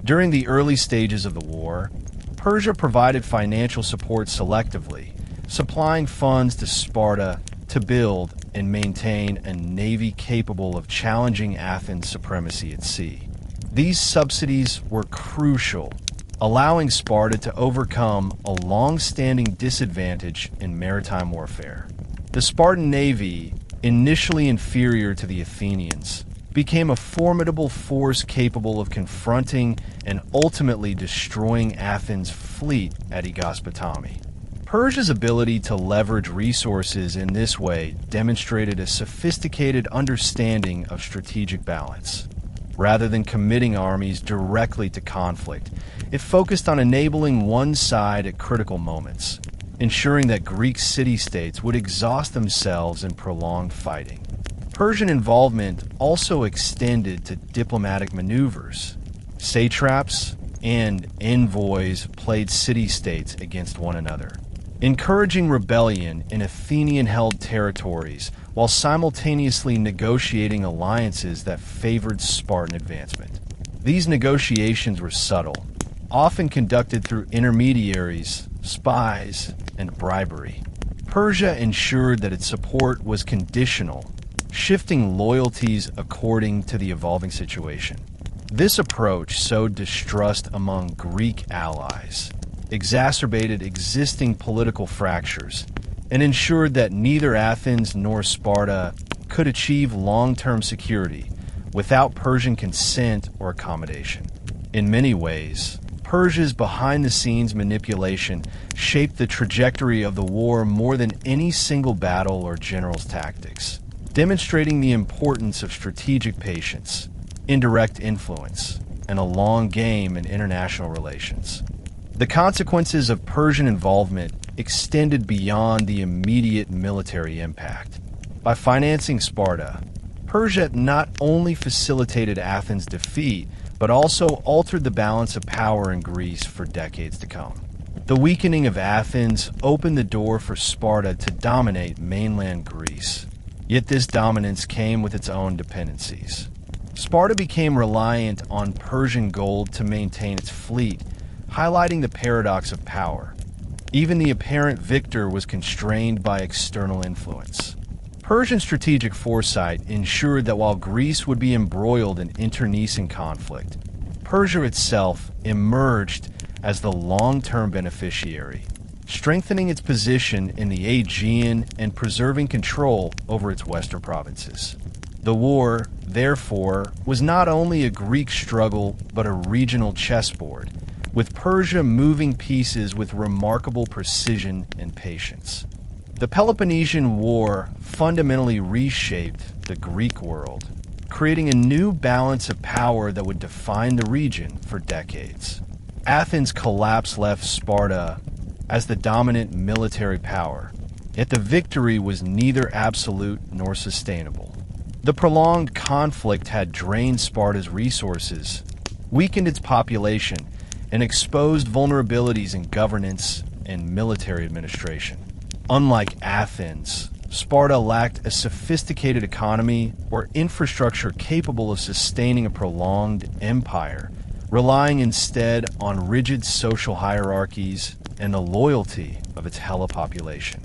A: During the early stages of the war, Persia provided financial support selectively, supplying funds to Sparta to build and maintain a navy capable of challenging Athens' supremacy at sea. These subsidies were crucial, allowing Sparta to overcome a long-standing disadvantage in maritime warfare. The Spartan navy, initially inferior to the Athenians, became a formidable force capable of confronting and ultimately destroying Athens' fleet at Aegospotami. Persia's ability to leverage resources in this way demonstrated a sophisticated understanding of strategic balance. Rather than committing armies directly to conflict, it focused on enabling one side at critical moments, ensuring that Greek city-states would exhaust themselves in prolonged fighting. Persian involvement also extended to diplomatic maneuvers. Satraps and envoys played city-states against one another, encouraging rebellion in Athenian-held territories while simultaneously negotiating alliances that favored Spartan advancement. These negotiations were subtle, often conducted through intermediaries, spies, and bribery. Persia ensured that its support was conditional, shifting loyalties according to the evolving situation. This approach sowed distrust among Greek allies, exacerbated existing political fractures, and ensured that neither Athens nor Sparta could achieve long-term security without Persian consent or accommodation. In many ways, Persia's behind-the-scenes manipulation shaped the trajectory of the war more than any single battle or general's tactics, demonstrating the importance of strategic patience, indirect influence, and a long game in international relations. The consequences of Persian involvement extended beyond the immediate military impact. By financing Sparta, Persia not only facilitated Athens' defeat, but also altered the balance of power in Greece for decades to come. The weakening of Athens opened the door for Sparta to dominate mainland Greece. Yet this dominance came with its own dependencies. Sparta became reliant on Persian gold to maintain its fleet, highlighting the paradox of power. Even the apparent victor was constrained by external influence. Persian strategic foresight ensured that while Greece would be embroiled in internecine conflict, Persia itself emerged as the long-term beneficiary, strengthening its position in the Aegean and preserving control over its western provinces. The war, therefore, was not only a Greek struggle but a regional chessboard, with Persia moving pieces with remarkable precision and patience. The Peloponnesian War fundamentally reshaped the Greek world, creating a new balance of power that would define the region for decades. Athens' collapse left Sparta as the dominant military power, yet the victory was neither absolute nor sustainable. The prolonged conflict had drained Sparta's resources, weakened its population, and exposed vulnerabilities in governance and military administration. Unlike Athens, Sparta lacked a sophisticated economy or infrastructure capable of sustaining a prolonged empire, relying instead on rigid social hierarchies and the loyalty of its Hella population.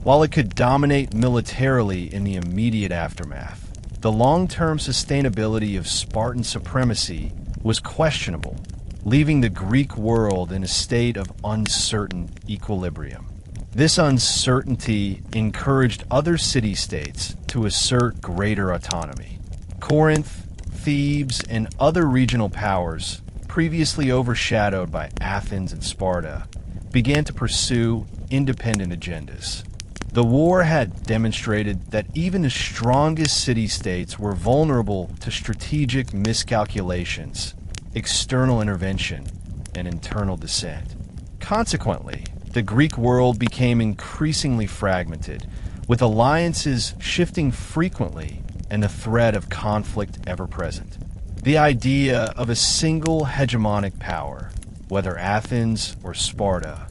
A: While it could dominate militarily in the immediate aftermath, the long-term sustainability of Spartan supremacy was questionable, leaving the Greek world in a state of uncertain equilibrium. This uncertainty encouraged other city-states to assert greater autonomy. Corinth, Thebes, and other regional powers, previously overshadowed by Athens and Sparta, began to pursue independent agendas. The war had demonstrated that even the strongest city-states were vulnerable to strategic miscalculations, external intervention, and internal dissent. Consequently, the Greek world became increasingly fragmented, with alliances shifting frequently and the threat of conflict ever present. The idea of a single hegemonic power, whether Athens or Sparta,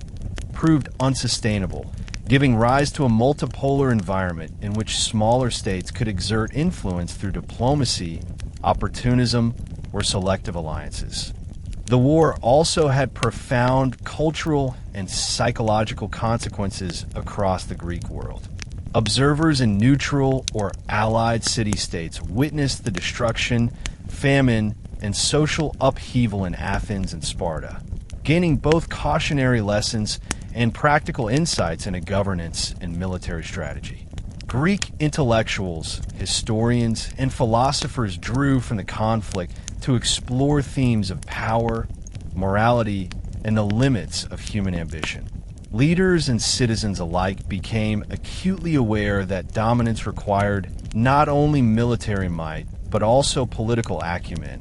A: proved unsustainable, giving rise to a multipolar environment in which smaller states could exert influence through diplomacy, opportunism, or selective alliances. The war also had profound cultural and psychological consequences across the Greek world. Observers in neutral or allied city-states witnessed the destruction, famine, and social upheaval in Athens and Sparta, gaining both cautionary lessons and practical insights into governance and military strategy. Greek intellectuals, historians, and philosophers drew from the conflict to explore themes of power, morality, and the limits of human ambition. Leaders and citizens alike became acutely aware that dominance required not only military might, but also political acumen,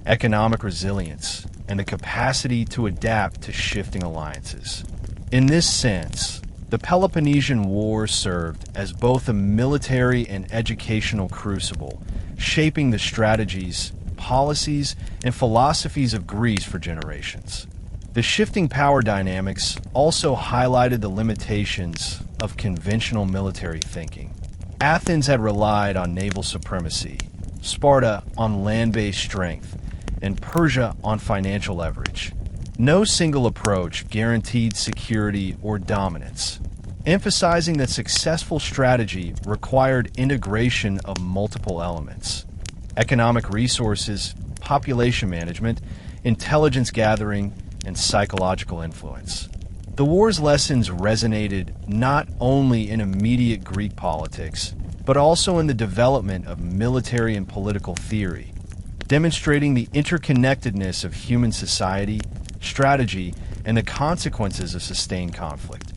A: economic resilience, and the capacity to adapt to shifting alliances. In this sense, the Peloponnesian War served as both a military and educational crucible, shaping the strategies, policies, and philosophies of Greece for generations. The shifting power dynamics also highlighted the limitations of conventional military thinking. Athens had relied on naval supremacy, Sparta on land-based strength, and Persia on financial leverage. No single approach guaranteed security or dominance, emphasizing that successful strategy required integration of multiple elements: economic resources, population management, intelligence gathering, and psychological influence. The war's lessons resonated not only in immediate Greek politics, but also in the development of military and political theory, demonstrating the interconnectedness of human society strategy, and the consequences of sustained conflict.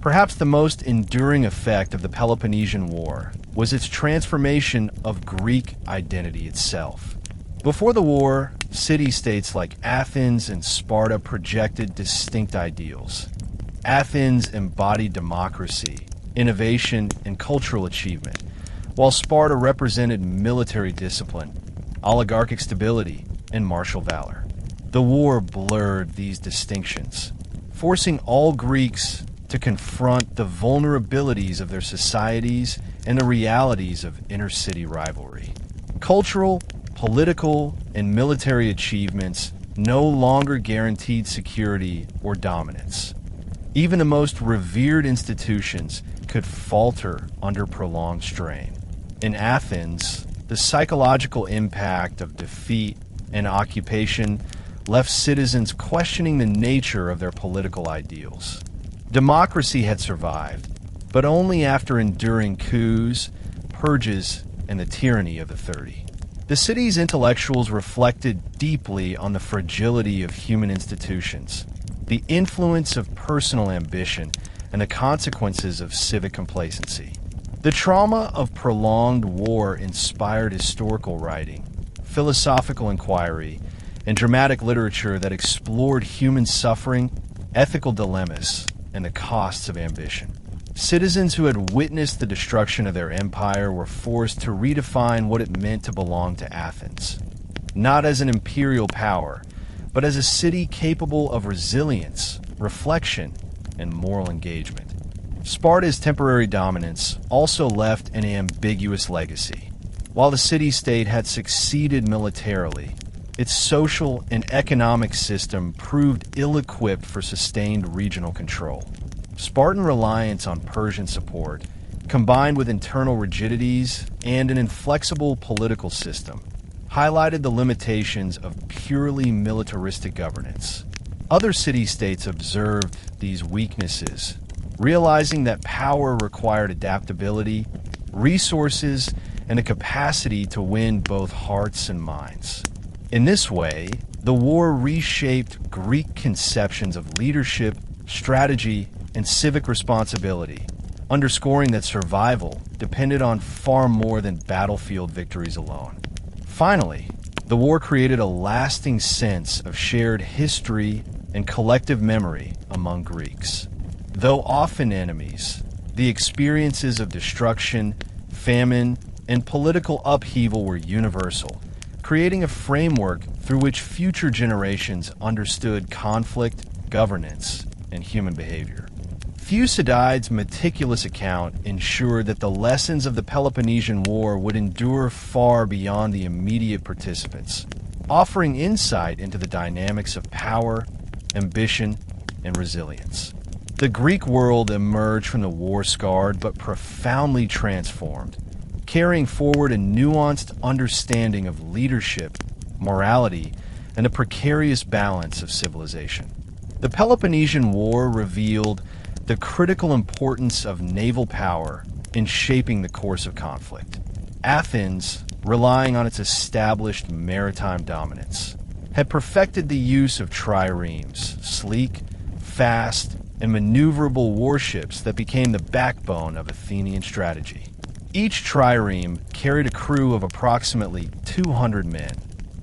A: Perhaps the most enduring effect of the Peloponnesian War was its transformation of Greek identity itself. Before the war, city-states like Athens and Sparta projected distinct ideals. Athens embodied democracy, innovation, and cultural achievement, while Sparta represented military discipline, oligarchic stability, and martial valor. The war blurred these distinctions, forcing all Greeks to confront the vulnerabilities of their societies and the realities of inner-city rivalry. Cultural, political, and military achievements no longer guaranteed security or dominance. Even the most revered institutions could falter under prolonged strain. In Athens, the psychological impact of defeat and occupation left citizens questioning the nature of their political ideals. Democracy had survived, but only after enduring coups, purges, and the tyranny of the 30. The city's intellectuals reflected deeply on the fragility of human institutions, the influence of personal ambition, and the consequences of civic complacency. The trauma of prolonged war inspired historical writing, philosophical inquiry, and dramatic literature that explored human suffering, ethical dilemmas, and the costs of ambition. Citizens who had witnessed the destruction of their empire were forced to redefine what it meant to belong to Athens, not as an imperial power, but as a city capable of resilience, reflection, and moral engagement. Sparta's temporary dominance also left an ambiguous legacy. While the city-state had succeeded militarily, its social and economic system proved ill-equipped for sustained regional control. Spartan reliance on Persian support, combined with internal rigidities and an inflexible political system, highlighted the limitations of purely militaristic governance. Other city-states observed these weaknesses, realizing that power required adaptability, resources, and a capacity to win both hearts and minds. In this way, the war reshaped Greek conceptions of leadership, strategy, and civic responsibility, underscoring that survival depended on far more than battlefield victories alone. Finally, the war created a lasting sense of shared history and collective memory among Greeks. Though often enemies, the experiences of destruction, famine, and political upheaval were universal, creating a framework through which future generations understood conflict, governance, and human behavior. Thucydides' meticulous account ensured that the lessons of the Peloponnesian War would endure far beyond the immediate participants, offering insight into the dynamics of power, ambition, and resilience. The Greek world emerged from the war scarred but profoundly transformed, carrying forward a nuanced understanding of leadership, morality, and the precarious balance of civilization. The Peloponnesian War revealed the critical importance of naval power in shaping the course of conflict. Athens, relying on its established maritime dominance, had perfected the use of triremes, sleek, fast, and maneuverable warships that became the backbone of Athenian strategy. Each trireme carried a crew of approximately 200 men,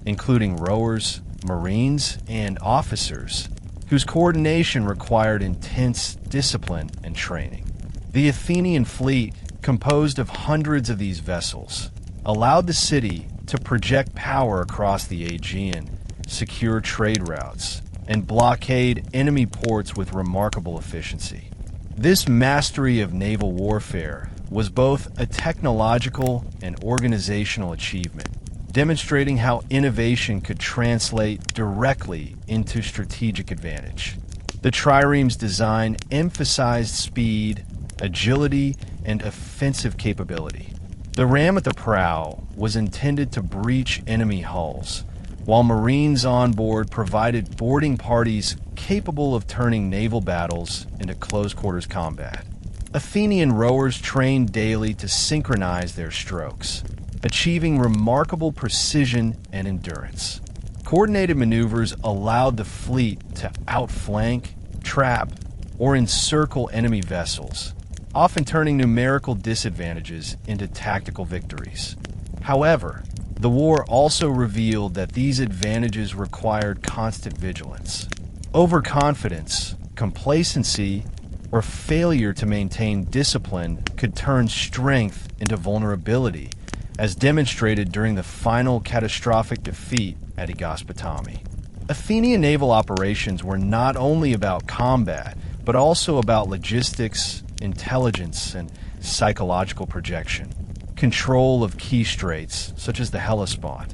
A: including rowers, marines, and officers, whose coordination required intense discipline and training. The Athenian fleet, composed of hundreds of these vessels, allowed the city to project power across the Aegean, secure trade routes, and blockade enemy ports with remarkable efficiency. This mastery of naval warfare was both a technological and organizational achievement, demonstrating how innovation could translate directly into strategic advantage. The trireme's design emphasized speed, agility, and offensive capability. The ram at the prow was intended to breach enemy hulls, while Marines on board provided boarding parties capable of turning naval battles into close-quarters combat. Athenian rowers trained daily to synchronize their strokes, achieving remarkable precision and endurance. Coordinated maneuvers allowed the fleet to outflank, trap, or encircle enemy vessels, often turning numerical disadvantages into tactical victories. However, the war also revealed that these advantages required constant vigilance. Overconfidence, complacency, or failure to maintain discipline could turn strength into vulnerability, as demonstrated during the final catastrophic defeat at Aegospotami. Athenian naval operations were not only about combat, but also about logistics, intelligence, and psychological projection. Control of key straits, such as the Hellespont,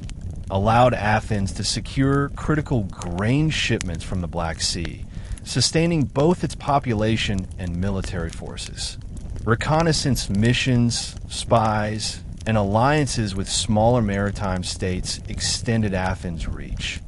A: allowed Athens to secure critical grain shipments from the Black Sea, sustaining both its population and military forces. Reconnaissance missions, spies, and alliances with smaller maritime states extended Athens' reach,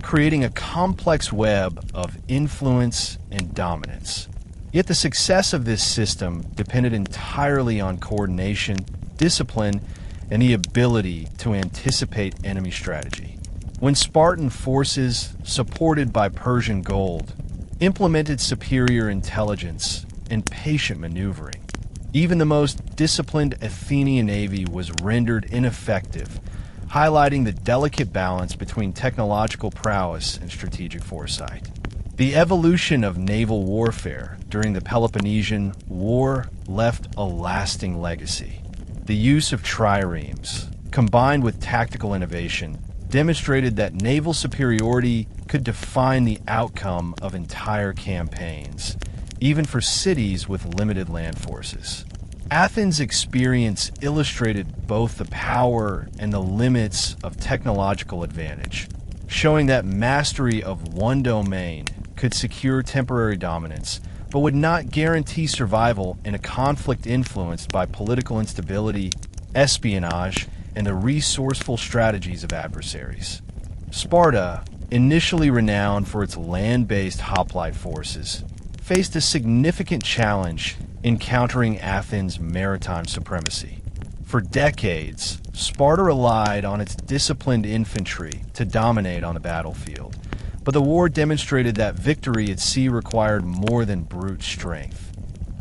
A: creating a complex web of influence and dominance. Yet the success of this system depended entirely on coordination, discipline, and the ability to anticipate enemy strategy. When Spartan forces, supported by Persian gold, implemented superior intelligence and patient maneuvering, even the most disciplined Athenian navy was rendered ineffective, highlighting the delicate balance between technological prowess and strategic foresight. The evolution of naval warfare during the Peloponnesian War left a lasting legacy. The use of triremes, combined with tactical innovation, demonstrated that naval superiority could define the outcome of entire campaigns, even for cities with limited land forces. Athens' experience illustrated both the power and the limits of technological advantage, showing that mastery of one domain could secure temporary dominance, but would not guarantee survival in a conflict influenced by political instability, espionage, and the resourceful strategies of adversaries. Sparta, initially renowned for its land-based hoplite forces, faced a significant challenge in countering Athens' maritime supremacy. For decades, Sparta relied on its disciplined infantry to dominate on the battlefield, but the war demonstrated that victory at sea required more than brute strength.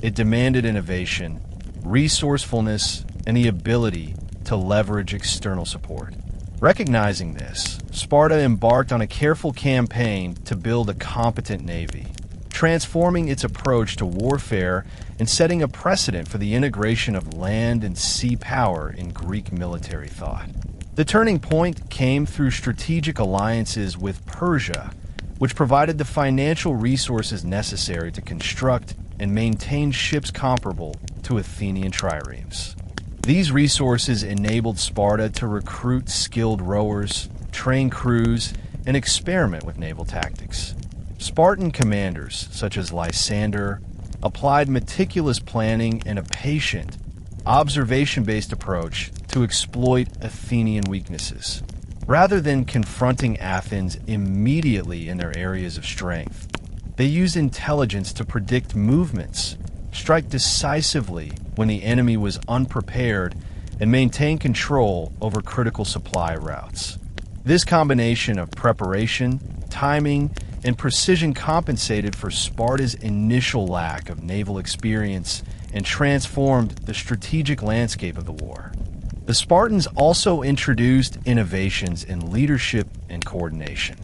A: It demanded innovation, resourcefulness, and the ability to leverage external support. Recognizing this, Sparta embarked on a careful campaign to build a competent navy, transforming its approach to warfare and setting a precedent for the integration of land and sea power in Greek military thought. The turning point came through strategic alliances with Persia, which provided the financial resources necessary to construct and maintain ships comparable to Athenian triremes. These resources enabled Sparta to recruit skilled rowers, train crews, and experiment with naval tactics. Spartan commanders, such as Lysander, applied meticulous planning and a patient, observation-based approach to exploit Athenian weaknesses. Rather than confronting Athens immediately in their areas of strength, they used intelligence to predict movements, strike decisively when the enemy was unprepared, and maintain control over critical supply routes. This combination of preparation, timing, and precision compensated for Sparta's initial lack of naval experience and transformed the strategic landscape of the war. The Spartans also introduced innovations in leadership and coordination.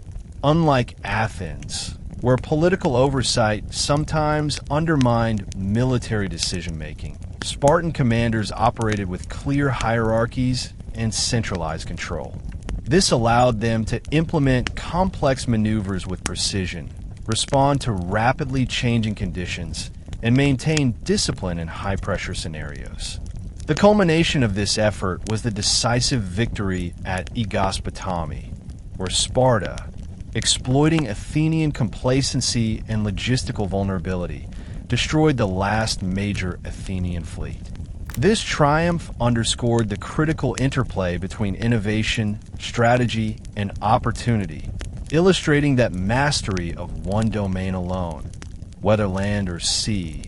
A: Unlike Athens, where political oversight sometimes undermined military decision-making, Spartan commanders operated with clear hierarchies and centralized control. This allowed them to implement complex maneuvers with precision, respond to rapidly changing conditions, and maintain discipline in high-pressure scenarios. The culmination of this effort was the decisive victory at Aegospotami, where Sparta, exploiting Athenian complacency and logistical vulnerability, destroyed the last major Athenian fleet. This triumph underscored the critical interplay between innovation, strategy, and opportunity, illustrating that mastery of one domain alone, whether land or sea,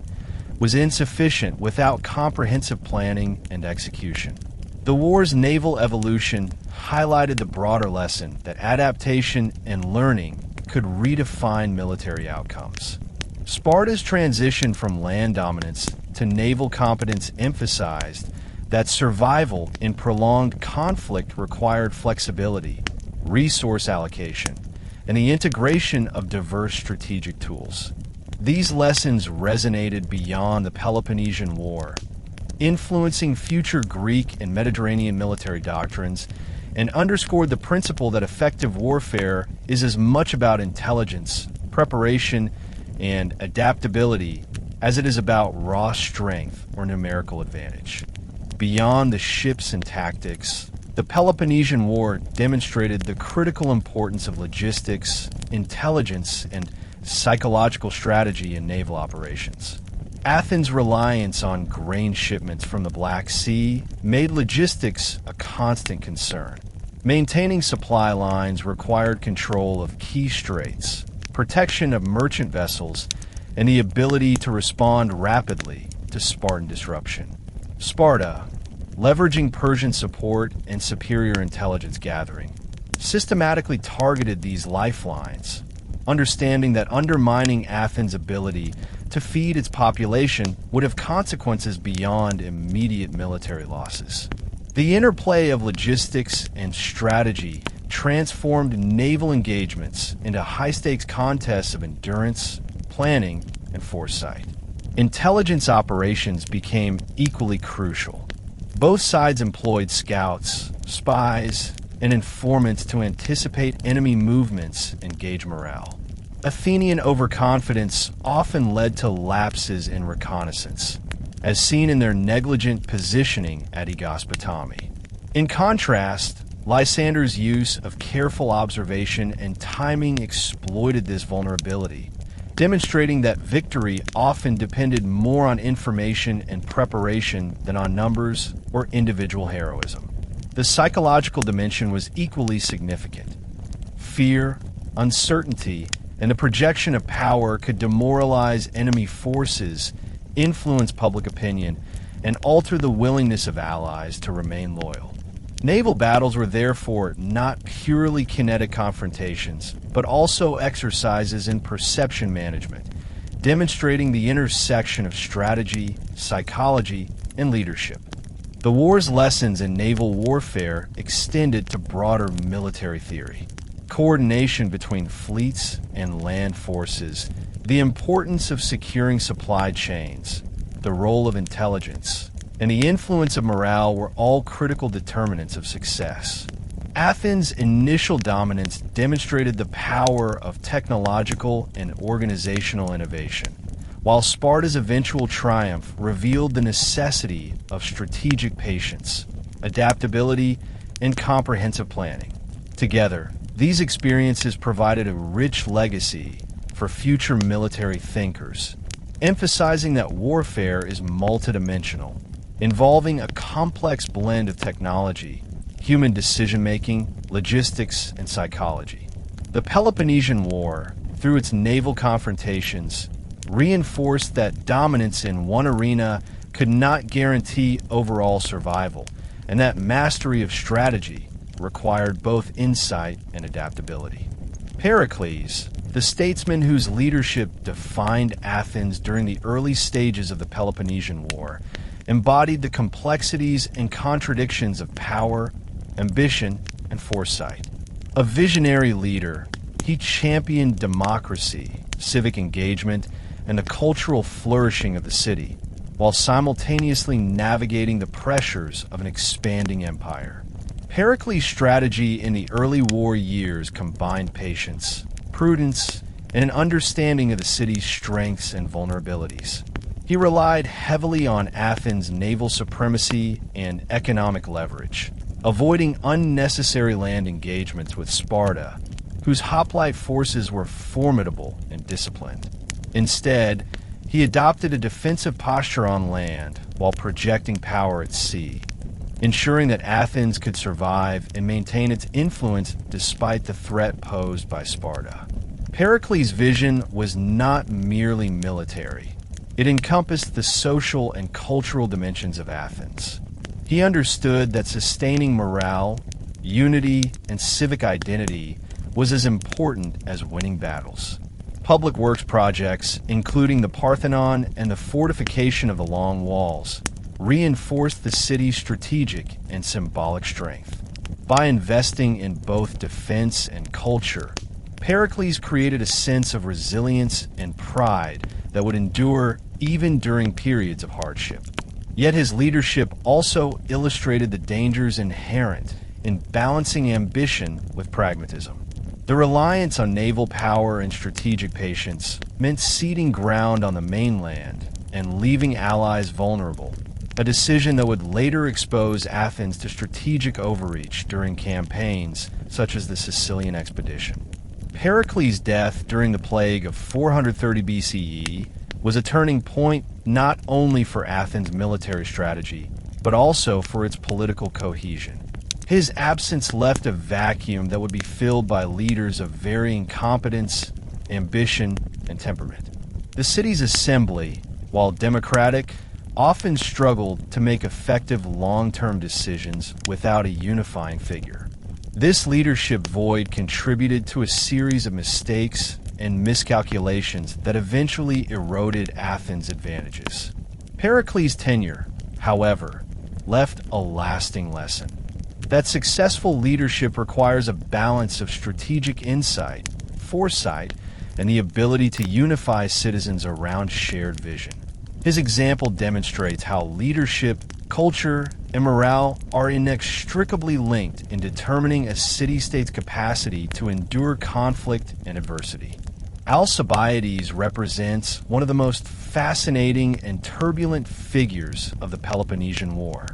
A: was insufficient without comprehensive planning and execution. The war's naval evolution highlighted the broader lesson that adaptation and learning could redefine military outcomes. Sparta's transition from land dominance to naval competence emphasized that survival in prolonged conflict required flexibility, resource allocation, and the integration of diverse strategic tools. These lessons resonated beyond the Peloponnesian War, influencing future Greek and Mediterranean military doctrines, and underscored the principle that effective warfare is as much about intelligence, preparation, and adaptability as it is about raw strength or numerical advantage. Beyond the ships and tactics, the Peloponnesian War demonstrated the critical importance of logistics, intelligence, and psychological strategy in naval operations. Athens' reliance on grain shipments from the Black Sea made logistics a constant concern. Maintaining supply lines required control of key straits, protection of merchant vessels, and the ability to respond rapidly to Spartan disruption. Sparta, leveraging Persian support and superior intelligence gathering, systematically targeted these lifelines, understanding that undermining Athens' ability to feed its population would have consequences beyond immediate military losses. The interplay of logistics and strategy transformed naval engagements into high-stakes contests of endurance, planning, and foresight. Intelligence operations became equally crucial. Both sides employed scouts, spies, and informants to anticipate enemy movements and gauge morale. Athenian overconfidence often led to lapses in reconnaissance, as seen in their negligent positioning at Aegospotami. In contrast, Lysander's use of careful observation and timing exploited this vulnerability, demonstrating that victory often depended more on information and preparation than on numbers or individual heroism. The psychological dimension was equally significant. Fear, uncertainty, and the projection of power could demoralize enemy forces, influence public opinion, and alter the willingness of allies to remain loyal. Naval battles were therefore not purely kinetic confrontations, but also exercises in perception management, demonstrating the intersection of strategy, psychology, and leadership. The war's lessons in naval warfare extended to broader military theory. Coordination between fleets and land forces, the importance of securing supply chains, the role of intelligence, and the influence of morale were all critical determinants of success. Athens' initial dominance demonstrated the power of technological and organizational innovation, while Sparta's eventual triumph revealed the necessity of strategic patience, adaptability, and comprehensive planning. Together, these experiences provided a rich legacy for future military thinkers, emphasizing that warfare is multidimensional, involving a complex blend of technology, human decision-making, logistics, and psychology. The Peloponnesian War, through its naval confrontations, reinforced that dominance in one arena could not guarantee overall survival, and that mastery of strategy required both insight and adaptability. Pericles, the statesman whose leadership defined Athens during the early stages of the Peloponnesian War, embodied the complexities and contradictions of power, ambition, and foresight. A visionary leader, he championed democracy, civic engagement, and the cultural flourishing of the city, while simultaneously navigating the pressures of an expanding empire. Pericles' strategy in the early war years combined patience, prudence, and an understanding of the city's strengths and vulnerabilities. He relied heavily on Athens' naval supremacy and economic leverage, avoiding unnecessary land engagements with Sparta, whose hoplite forces were formidable and disciplined. Instead, he adopted a defensive posture on land while projecting power at sea, ensuring that Athens could survive and maintain its influence despite the threat posed by Sparta. Pericles' vision was not merely military. It encompassed the social and cultural dimensions of Athens. He understood that sustaining morale, unity, and civic identity was as important as winning battles. Public works projects, including the Parthenon and the fortification of the Long Walls, reinforced the city's strategic and symbolic strength. By investing in both defense and culture, Pericles created a sense of resilience and pride that would endure even during periods of hardship. Yet his leadership also illustrated the dangers inherent in balancing ambition with pragmatism. The reliance on naval power and strategic patience meant ceding ground on the mainland and leaving allies vulnerable, a decision that would later expose Athens to strategic overreach during campaigns such as the Sicilian expedition. Pericles' death during the plague of 430 BCE was a turning point not only for Athens' military strategy, but also for its political cohesion. His absence left a vacuum that would be filled by leaders of varying competence, ambition, and temperament. The city's assembly, while democratic, often struggled to make effective long-term decisions without a unifying figure. This leadership void contributed to a series of mistakes and miscalculations that eventually eroded Athens' advantages. Pericles' tenure, however, left a lasting lesson. That successful leadership requires a balance of strategic insight, foresight, and the ability to unify citizens around shared vision. His example demonstrates how leadership, culture, and morale are inextricably linked in determining a city-state's capacity to endure conflict and adversity. Alcibiades represents one of the most fascinating and turbulent figures of the Peloponnesian War.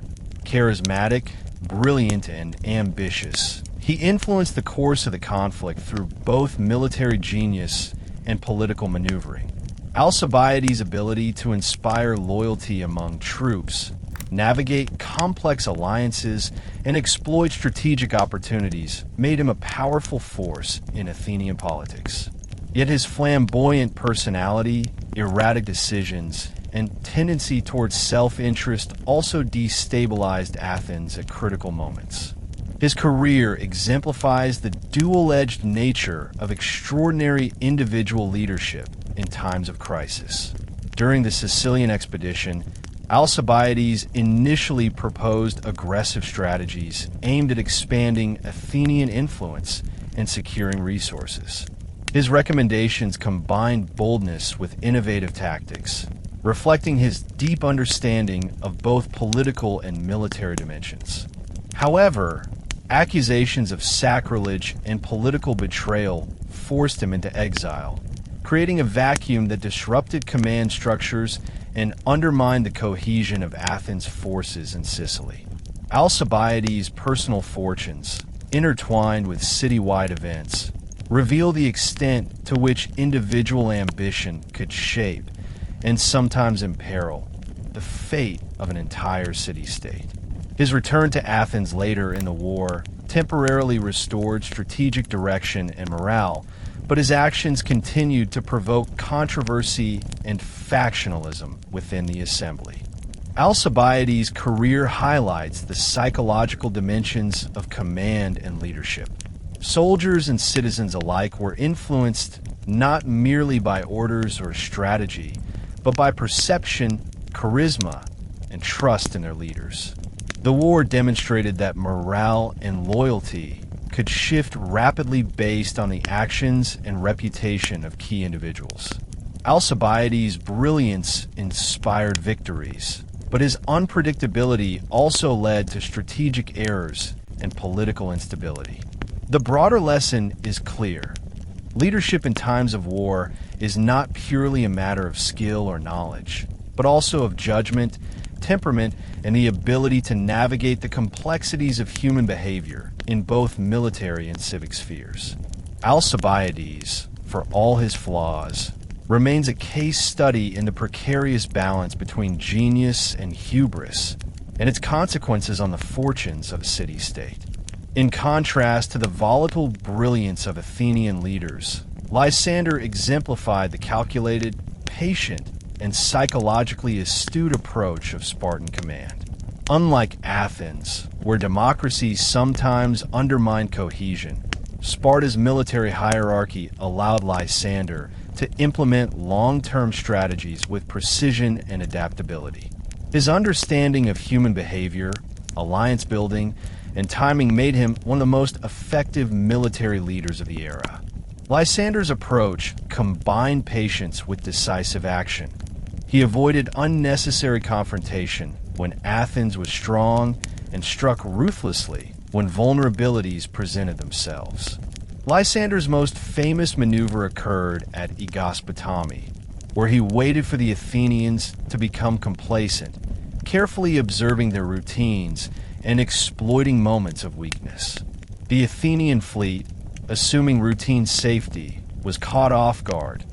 A: Charismatic, brilliant, and ambitious, he influenced the course of the conflict through both military genius and political maneuvering. Alcibiades' ability to inspire loyalty among troops, navigate complex alliances, and exploit strategic opportunities made him a powerful force in Athenian politics. Yet his flamboyant personality, erratic decisions, and tendency towards self-interest also destabilized Athens at critical moments. His career exemplifies the dual-edged nature of extraordinary individual leadership in times of crisis. During the Sicilian expedition, Alcibiades initially proposed aggressive strategies aimed at expanding Athenian influence and securing resources. His recommendations combined boldness with innovative tactics, reflecting his deep understanding of both political and military dimensions. However, accusations of sacrilege and political betrayal forced him into exile, creating a vacuum that disrupted command structures and undermined the cohesion of Athens' forces in Sicily. Alcibiades' personal fortunes, intertwined with citywide events, reveal the extent to which individual ambition could shape, and sometimes imperil, the fate of an entire city-state. His return to Athens later in the war temporarily restored strategic direction and morale, but his actions continued to provoke controversy and factionalism within the assembly. Alcibiades' career highlights the psychological dimensions of command and leadership. Soldiers and citizens alike were influenced not merely by orders or strategy, but by perception, charisma, and trust in their leaders. The war demonstrated that morale and loyalty could shift rapidly based on the actions and reputation of key individuals. Alcibiades' brilliance inspired victories, but his unpredictability also led to strategic errors and political instability. The broader lesson is clear. Leadership in times of war is not purely a matter of skill or knowledge, but also of judgment, temperament, and the ability to navigate the complexities of human behavior in both military and civic spheres. Alcibiades, for all his flaws, remains a case study in the precarious balance between genius and hubris, and its consequences on the fortunes of a city-state. In contrast to the volatile brilliance of Athenian leaders, Lysander exemplified the calculated, patient, and psychologically astute approach of Spartan command. Unlike Athens, where democracy sometimes undermined cohesion, Sparta's military hierarchy allowed Lysander to implement long-term strategies with precision and adaptability. His understanding of human behavior, alliance building, and timing made him one of the most effective military leaders of the era. Lysander's approach combined patience with decisive action. He avoided unnecessary confrontation when Athens was strong and struck ruthlessly when vulnerabilities presented themselves. Lysander's most famous maneuver occurred at Aegospotami, where he waited for the Athenians to become complacent, carefully observing their routines and exploiting moments of weakness. The Athenian fleet, assuming routine safety, was caught off guard,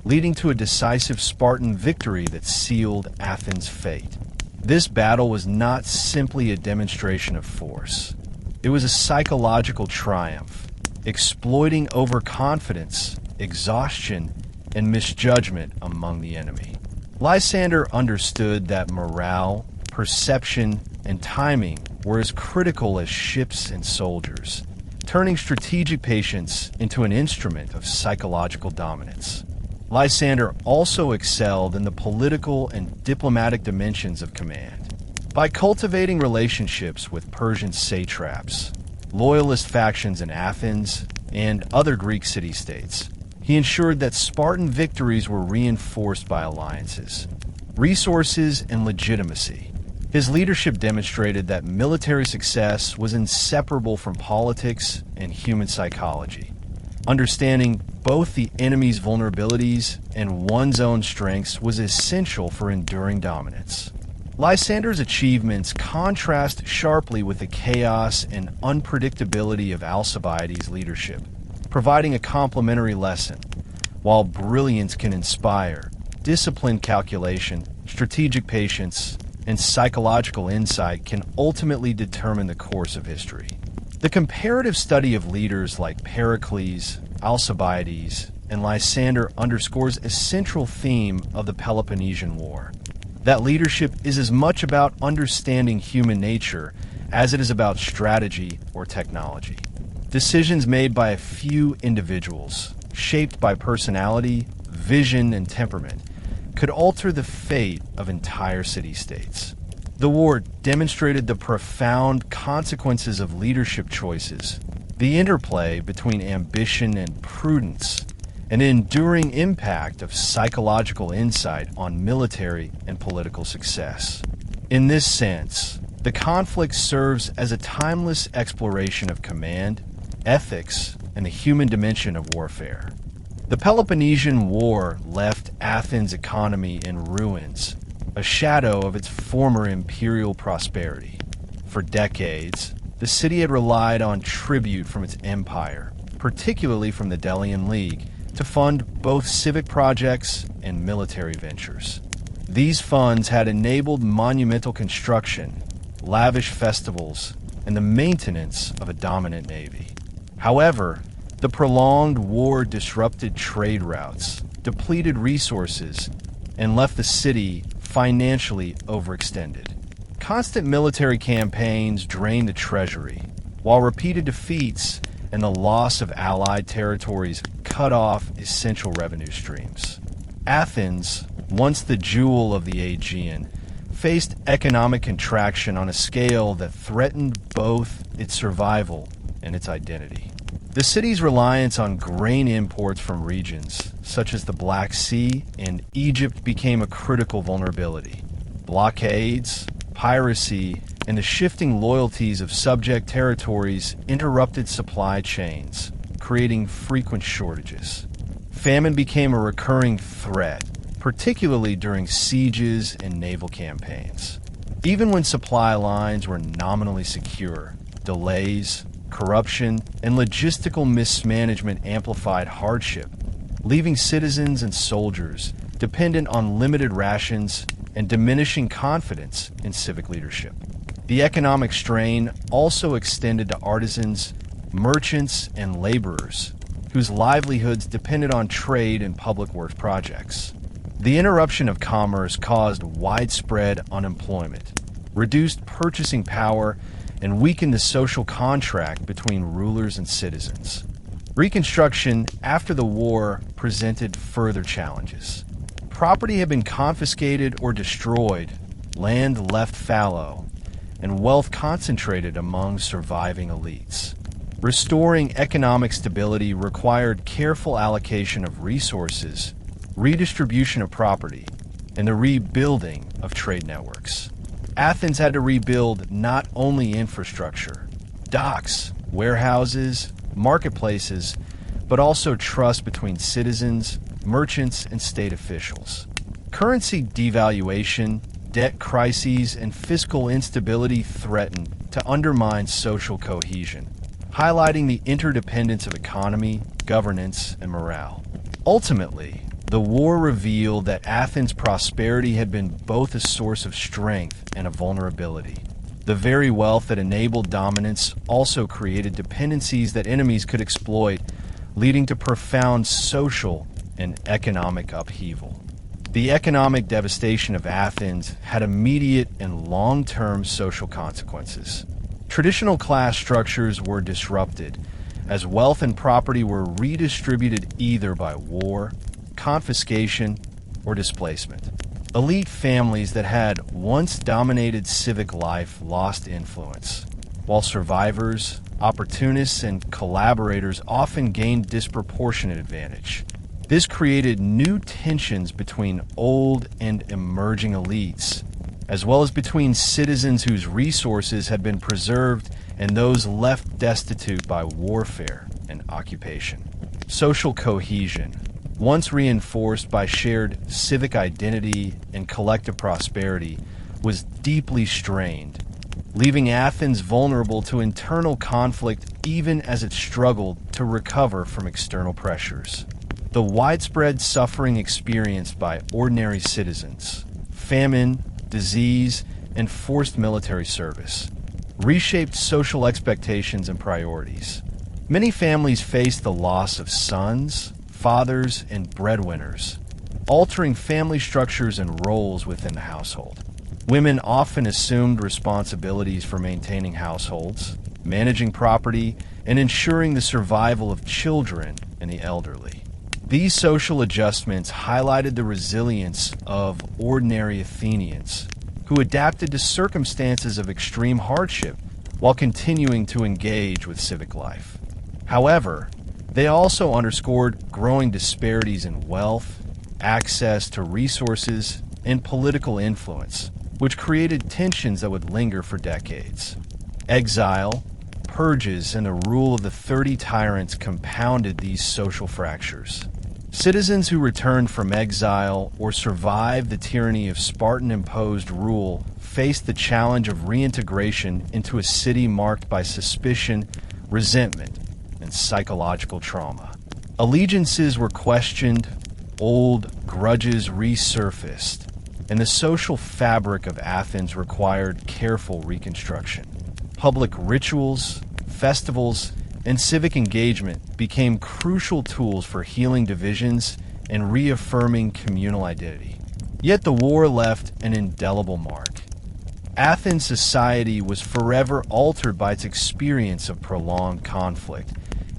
A: leading to a decisive Spartan victory that sealed Athens' fate. This battle was not simply a demonstration of force. It was a psychological triumph, exploiting overconfidence, exhaustion, and misjudgment among the enemy. Lysander understood that morale, perception, and timing were as critical as ships and soldiers, turning strategic patience into an instrument of psychological dominance. Lysander also excelled in the political and diplomatic dimensions of command. By cultivating relationships with Persian satraps, loyalist factions in Athens, and other Greek city-states, he ensured that Spartan victories were reinforced by alliances, resources, and legitimacy. His leadership demonstrated that military success was inseparable from politics and human psychology. Understanding both the enemy's vulnerabilities and one's own strengths was essential for enduring dominance. Lysander's achievements contrast sharply with the chaos and unpredictability of Alcibiades' leadership, providing a complementary lesson. While brilliance can inspire, disciplined calculation, strategic patience, and psychological insight can ultimately determine the course of history. The comparative study of leaders like Pericles, Alcibiades, and Lysander underscores a central theme of the Peloponnesian War. That leadership is as much about understanding human nature as it is about strategy or technology. Decisions made by a few individuals, shaped by personality, vision, and temperament, could alter the fate of entire city-states. The war demonstrated the profound consequences of leadership choices, the interplay between ambition and prudence, and the enduring impact of psychological insight on military and political success. In this sense, the conflict serves as a timeless exploration of command, ethics, and the human dimension of warfare. The Peloponnesian War left Athens' economy in ruins, a shadow of its former imperial prosperity. For decades, the city had relied on tribute from its empire, particularly from the Delian League, to fund both civic projects and military ventures. These funds had enabled monumental construction, lavish festivals, and the maintenance of a dominant navy. However, the prolonged war disrupted trade routes, depleted resources, and left the city financially overextended. Constant military campaigns drained the treasury, while repeated defeats and the loss of allied territories cut off essential revenue streams. Athens, once the jewel of the Aegean, faced economic contraction on a scale that threatened both its survival and its identity. The city's reliance on grain imports from regions such as the Black Sea and Egypt became a critical vulnerability. Blockades, piracy, and the shifting loyalties of subject territories interrupted supply chains, creating frequent shortages. Famine became a recurring threat, particularly during sieges and naval campaigns. Even when supply lines were nominally secure, delays, corruption, and logistical mismanagement amplified hardship, leaving citizens and soldiers dependent on limited rations and diminishing confidence in civic leadership. The economic strain also extended to artisans, merchants, and laborers, whose livelihoods depended on trade and public works projects. The interruption of commerce caused widespread unemployment, reduced purchasing power, and weakened the social contract between rulers and citizens. Reconstruction after the war presented further challenges. Property had been confiscated or destroyed, land left fallow, and wealth concentrated among surviving elites. Restoring economic stability required careful allocation of resources, redistribution of property, and the rebuilding of trade networks. Athens had to rebuild not only infrastructure, docks, warehouses, marketplaces, but also trust between citizens, merchants, and state officials. Currency devaluation, debt crises, and fiscal instability threatened to undermine social cohesion, highlighting the interdependence of economy, governance, and morale. Ultimately, the war revealed that Athens' prosperity had been both a source of strength and a vulnerability. The very wealth that enabled dominance also created dependencies that enemies could exploit, leading to profound social and economic upheaval. The economic devastation of Athens had immediate and long-term social consequences. Traditional class structures were disrupted, as wealth and property were redistributed either by war, confiscation, or displacement. Elite families that had once dominated civic life lost influence, while survivors, opportunists, and collaborators often gained disproportionate advantage. This created new tensions between old and emerging elites, as well as between citizens whose resources had been preserved and those left destitute by warfare and occupation. Social cohesion, once reinforced by shared civic identity and collective prosperity, was deeply strained, leaving Athens vulnerable to internal conflict even as it struggled to recover from external pressures. The widespread suffering experienced by ordinary citizens, famine, disease, and forced military service, reshaped social expectations and priorities. Many families faced the loss of sons, fathers, and breadwinners, altering family structures and roles within the household. Women often assumed responsibilities for maintaining households, managing property, and ensuring the survival of children and the elderly. These social adjustments highlighted the resilience of ordinary Athenians, who adapted to circumstances of extreme hardship while continuing to engage with civic life. However, they also underscored growing disparities in wealth, access to resources, and political influence, which created tensions that would linger for decades. Exile, purges, and the rule of the 30 tyrants compounded these social fractures. Citizens who returned from exile or survived the tyranny of Spartan-imposed rule faced the challenge of reintegration into a city marked by suspicion, resentment, and psychological trauma. Allegiances were questioned, old grudges resurfaced, and the social fabric of Athens required careful reconstruction. Public rituals, festivals, and civic engagement became crucial tools for healing divisions and reaffirming communal identity. Yet the war left an indelible mark. Athens society was forever altered by its experience of prolonged conflict,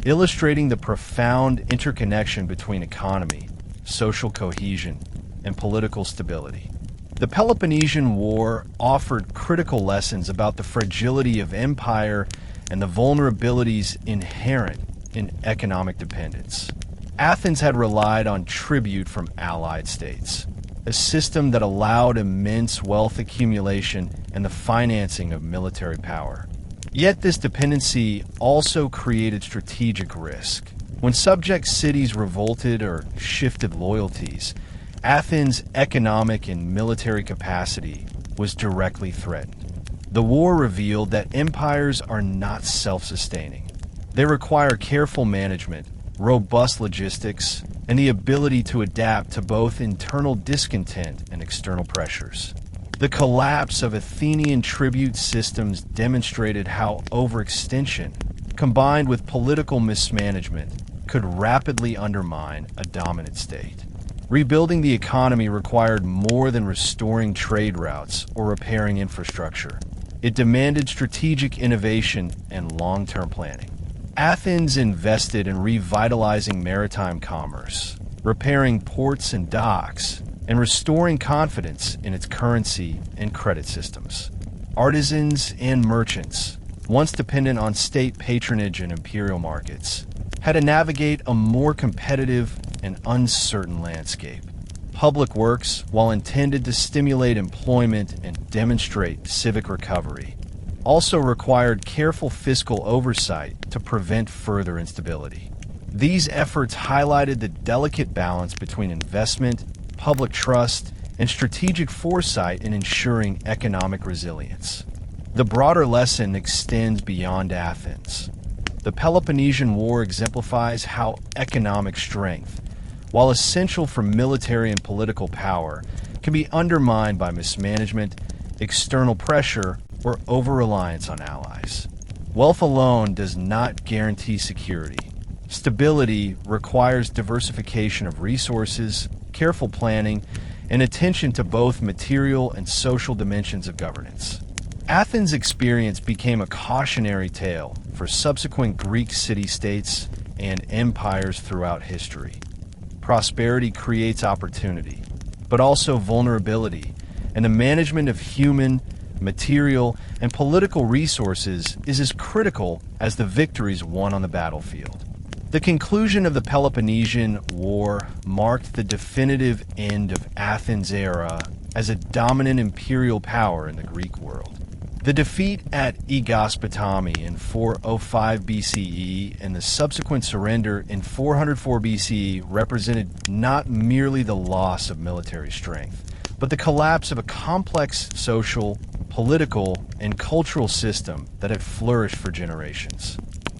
A: illustrating the profound interconnection between economy, social cohesion, and political stability. The Peloponnesian War offered critical lessons about the fragility of empire and the vulnerabilities inherent in economic dependence. Athens had relied on tribute from allied states, a system that allowed immense wealth accumulation and the financing of military power. Yet this dependency also created strategic risk. When subject cities revolted or shifted loyalties, Athens' economic and military capacity was directly threatened. The war revealed that empires are not self-sustaining. They require careful management, robust logistics, and the ability to adapt to both internal discontent and external pressures. The collapse of Athenian tribute systems demonstrated how overextension, combined with political mismanagement, could rapidly undermine a dominant state. Rebuilding the economy required more than restoring trade routes or repairing infrastructure. It demanded strategic innovation and long-term planning. Athens invested in revitalizing maritime commerce, repairing ports and docks, and restoring confidence in its currency and credit systems. Artisans and merchants, once dependent on state patronage and imperial markets, had to navigate a more competitive and uncertain landscape. Public works, while intended to stimulate employment and demonstrate civic recovery, also required careful fiscal oversight to prevent further instability. These efforts highlighted the delicate balance between investment, public trust, and strategic foresight in ensuring economic resilience. The broader lesson extends beyond Athens. The Peloponnesian War exemplifies how economic strength, while essential for military and political power, can be undermined by mismanagement, external pressure, or over-reliance on allies. Wealth alone does not guarantee security. Stability requires diversification of resources, careful planning, and attention to both material and social dimensions of governance. Athens' experience became a cautionary tale for subsequent Greek city-states and empires throughout history. Prosperity creates opportunity, but also vulnerability, and the management of human, material, and political resources is as critical as the victories won on the battlefield. The conclusion of the Peloponnesian War marked the definitive end of Athens' era as a dominant imperial power in the Greek world. The defeat at Aegospotami in 405 BCE and the subsequent surrender in 404 BCE represented not merely the loss of military strength, but the collapse of a complex social, political, and cultural system that had flourished for generations.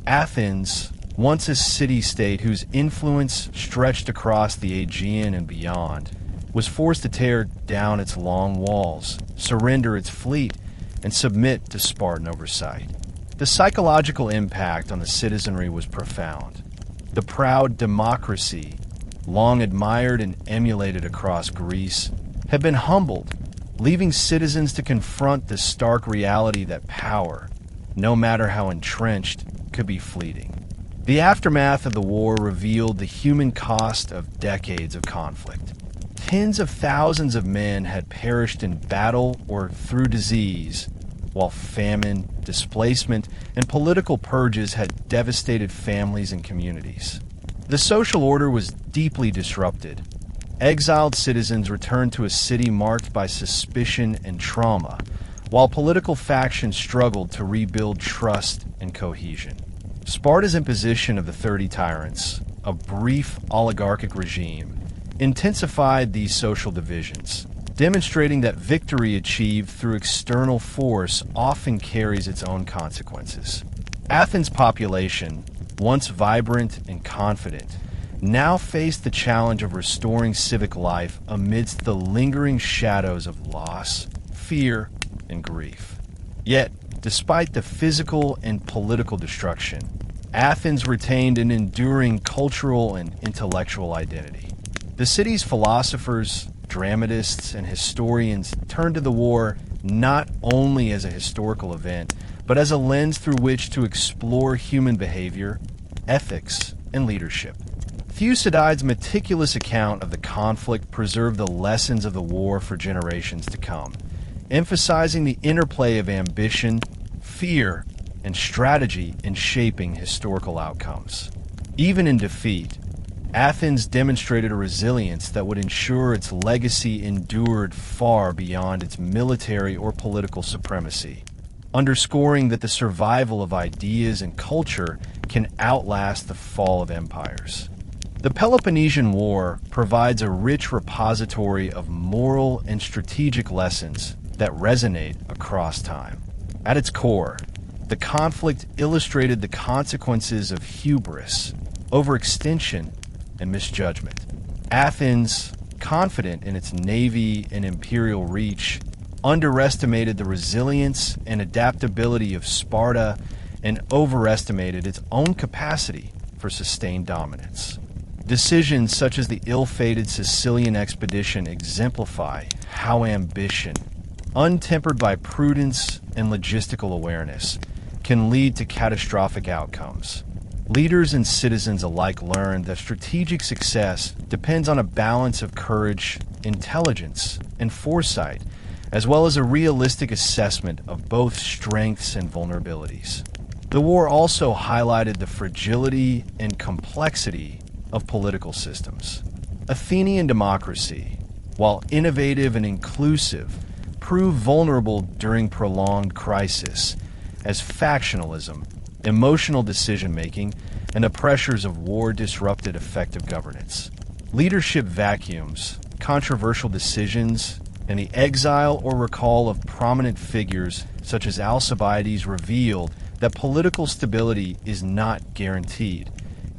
A: Athens, once a city-state whose influence stretched across the Aegean and beyond, was forced to tear down its long walls, surrender its fleet, and submit to Spartan oversight. The psychological impact on the citizenry was profound. The proud democracy, long admired and emulated across Greece, had been humbled, leaving citizens to confront the stark reality that power, no matter how entrenched, could be fleeting. The aftermath of the war revealed the human cost of decades of conflict. Tens of thousands of men had perished in battle or through disease, while famine, displacement, and political purges had devastated families and communities. The social order was deeply disrupted. Exiled citizens returned to a city marked by suspicion and trauma, while political factions struggled to rebuild trust and cohesion. Sparta's imposition of the 30 tyrants, a brief oligarchic regime, intensified these social divisions, demonstrating that victory achieved through external force often carries its own consequences. Athens' population, once vibrant and confident, now faced the challenge of restoring civic life amidst the lingering shadows of loss, fear, and grief. Yet, despite the physical and political destruction, Athens retained an enduring cultural and intellectual identity. The city's philosophers, dramatists, and historians turned to the war not only as a historical event, but as a lens through which to explore human behavior, ethics, and leadership. Thucydides' meticulous account of the conflict preserved the lessons of the war for generations to come, emphasizing the interplay of ambition, fear, and strategy in shaping historical outcomes. Even in defeat, Athens demonstrated a resilience that would ensure its legacy endured far beyond its military or political supremacy, underscoring that the survival of ideas and culture can outlast the fall of empires. The Peloponnesian War provides a rich repository of moral and strategic lessons that resonate across time. At its core, the conflict illustrated the consequences of hubris, overextension, and misjudgment. Athens, confident in its navy and imperial reach, underestimated the resilience and adaptability of Sparta and overestimated its own capacity for sustained dominance. Decisions such as the ill-fated Sicilian expedition exemplify how ambition, untempered by prudence and logistical awareness, can lead to catastrophic outcomes. Leaders and citizens alike learned that strategic success depends on a balance of courage, intelligence, and foresight, as well as a realistic assessment of both strengths and vulnerabilities. The war also highlighted the fragility and complexity of political systems. Athenian democracy, while innovative and inclusive, proved vulnerable during prolonged crisis, as factionalism, emotional decision-making, and the pressures of war disrupted effective governance. Leadership vacuums, controversial decisions, and the exile or recall of prominent figures such as Alcibiades revealed that political stability is not guaranteed,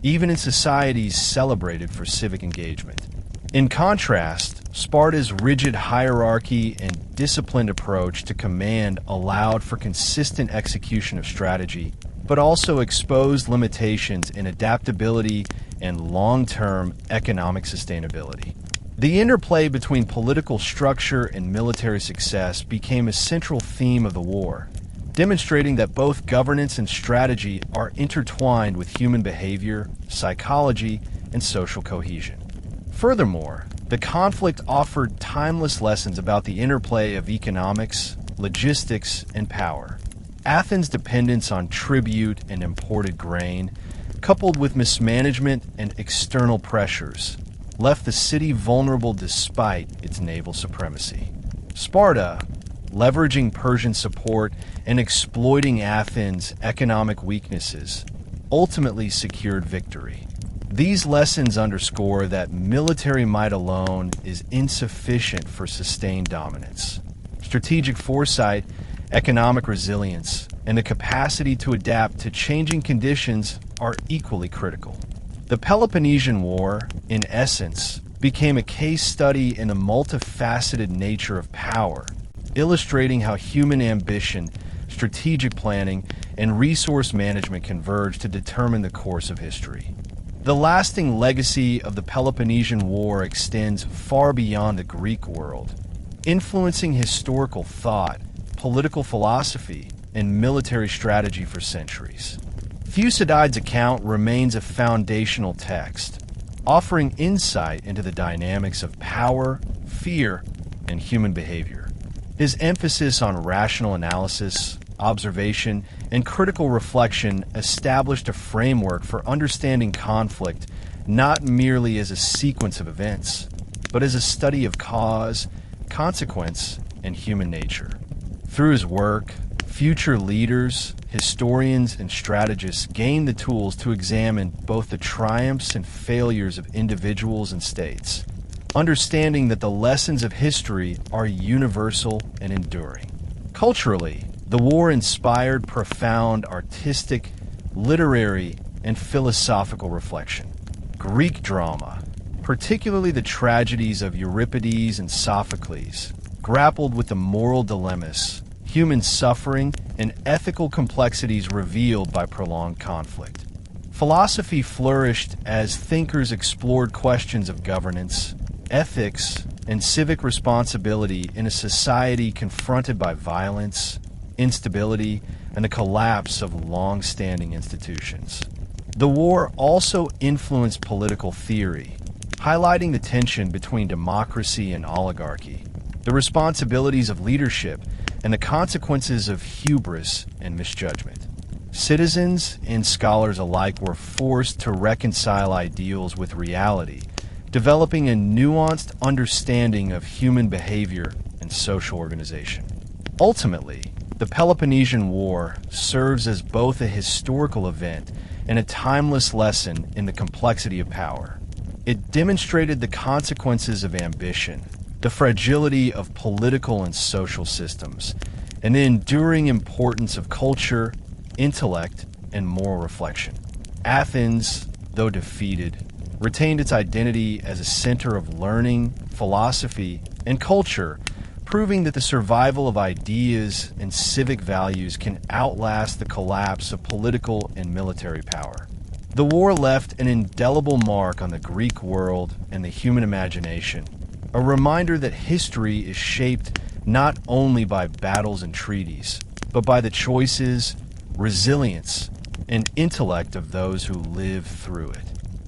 A: even in societies celebrated for civic engagement. In contrast, Sparta's rigid hierarchy and disciplined approach to command allowed for consistent execution of strategy, but also exposed limitations in adaptability and long-term economic sustainability. The interplay between political structure and military success became a central theme of the war, demonstrating that both governance and strategy are intertwined with human behavior, psychology, and social cohesion. Furthermore, the conflict offered timeless lessons about the interplay of economics, logistics, and power. Athens' dependence on tribute and imported grain, coupled with mismanagement and external pressures, left the city vulnerable despite its naval supremacy. Sparta, leveraging Persian support and exploiting Athens' economic weaknesses, ultimately secured victory. These lessons underscore that military might alone is insufficient for sustained dominance. Strategic foresight, economic resilience, and the capacity to adapt to changing conditions are equally critical. The Peloponnesian War, in essence, became a case study in the multifaceted nature of power, illustrating how human ambition, strategic planning, and resource management converge to determine the course of history. The lasting legacy of the Peloponnesian War extends far beyond the Greek world, influencing historical thought, political philosophy, and military strategy for centuries. Thucydides' account remains a foundational text, offering insight into the dynamics of power, fear, and human behavior. His emphasis on rational analysis, observation, and critical reflection established a framework for understanding conflict not merely as a sequence of events, but as a study of cause, consequence, and human nature. Through his work, future leaders, historians, and strategists gain the tools to examine both the triumphs and failures of individuals and states, understanding that the lessons of history are universal and enduring. Culturally, the war inspired profound artistic, literary, and philosophical reflection. Greek drama, particularly the tragedies of Euripides and Sophocles, grappled with the moral dilemmas, human suffering, and ethical complexities revealed by prolonged conflict. Philosophy flourished as thinkers explored questions of governance, ethics, and civic responsibility in a society confronted by violence, instability, and the collapse of long-standing institutions. The war also influenced political theory, highlighting the tension between democracy and oligarchy, the responsibilities of leadership, and the consequences of hubris and misjudgment. Citizens and scholars alike were forced to reconcile ideals with reality, developing a nuanced understanding of human behavior and social organization. Ultimately, the Peloponnesian War serves as both a historical event and a timeless lesson in the complexity of power. It demonstrated the consequences of ambition, the fragility of political and social systems, and the enduring importance of culture, intellect, and moral reflection. Athens, though defeated, retained its identity as a center of learning, philosophy, and culture, proving that the survival of ideas and civic values can outlast the collapse of political and military power. The war left an indelible mark on the Greek world and the human imagination, a reminder that history is shaped not only by battles and treaties, but by the choices, resilience, and intellect of those who lived through it.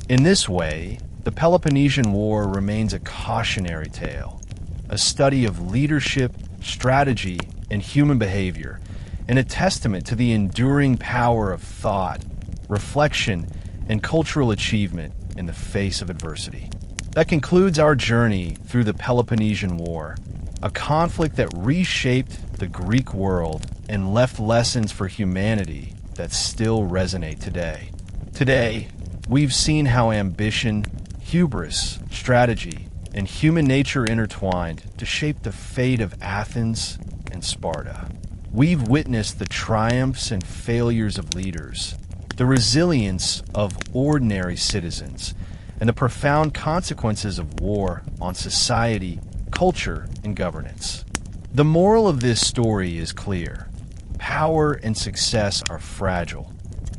A: In this way, the Peloponnesian War remains a cautionary tale, a study of leadership, strategy, and human behavior, and a testament to the enduring power of thought, reflection, and cultural achievement in the face of adversity. That concludes our journey through the Peloponnesian War, a conflict that reshaped the Greek world and left lessons for humanity that still resonate today. Today, we've seen how ambition, hubris, strategy, and human nature intertwined to shape the fate of Athens and Sparta. We've witnessed the triumphs and failures of leaders, the resilience of ordinary citizens, and the profound consequences of war on society, culture, and governance. The moral of this story is clear. Power and success are fragile.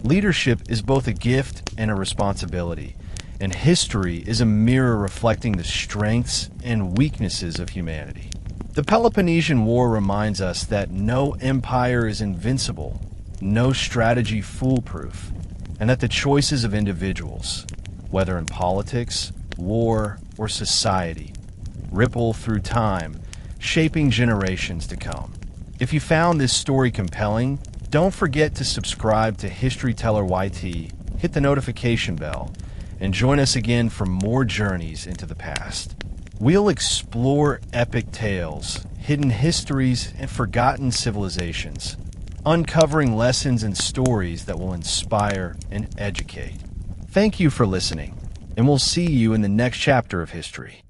A: Leadership is both a gift and a responsibility, and history is a mirror reflecting the strengths and weaknesses of humanity. The Peloponnesian War reminds us that no empire is invincible, no strategy foolproof, and that the choices of individuals, whether in politics, war, or society, ripple through time, shaping generations to come. If you found this story compelling, don't forget to subscribe to History Teller YT, hit the notification bell, and join us again for more journeys into the past. We'll explore epic tales, hidden histories, and forgotten civilizations, uncovering lessons and stories that will inspire and educate. Thank you for listening, and we'll see you in the next chapter of history.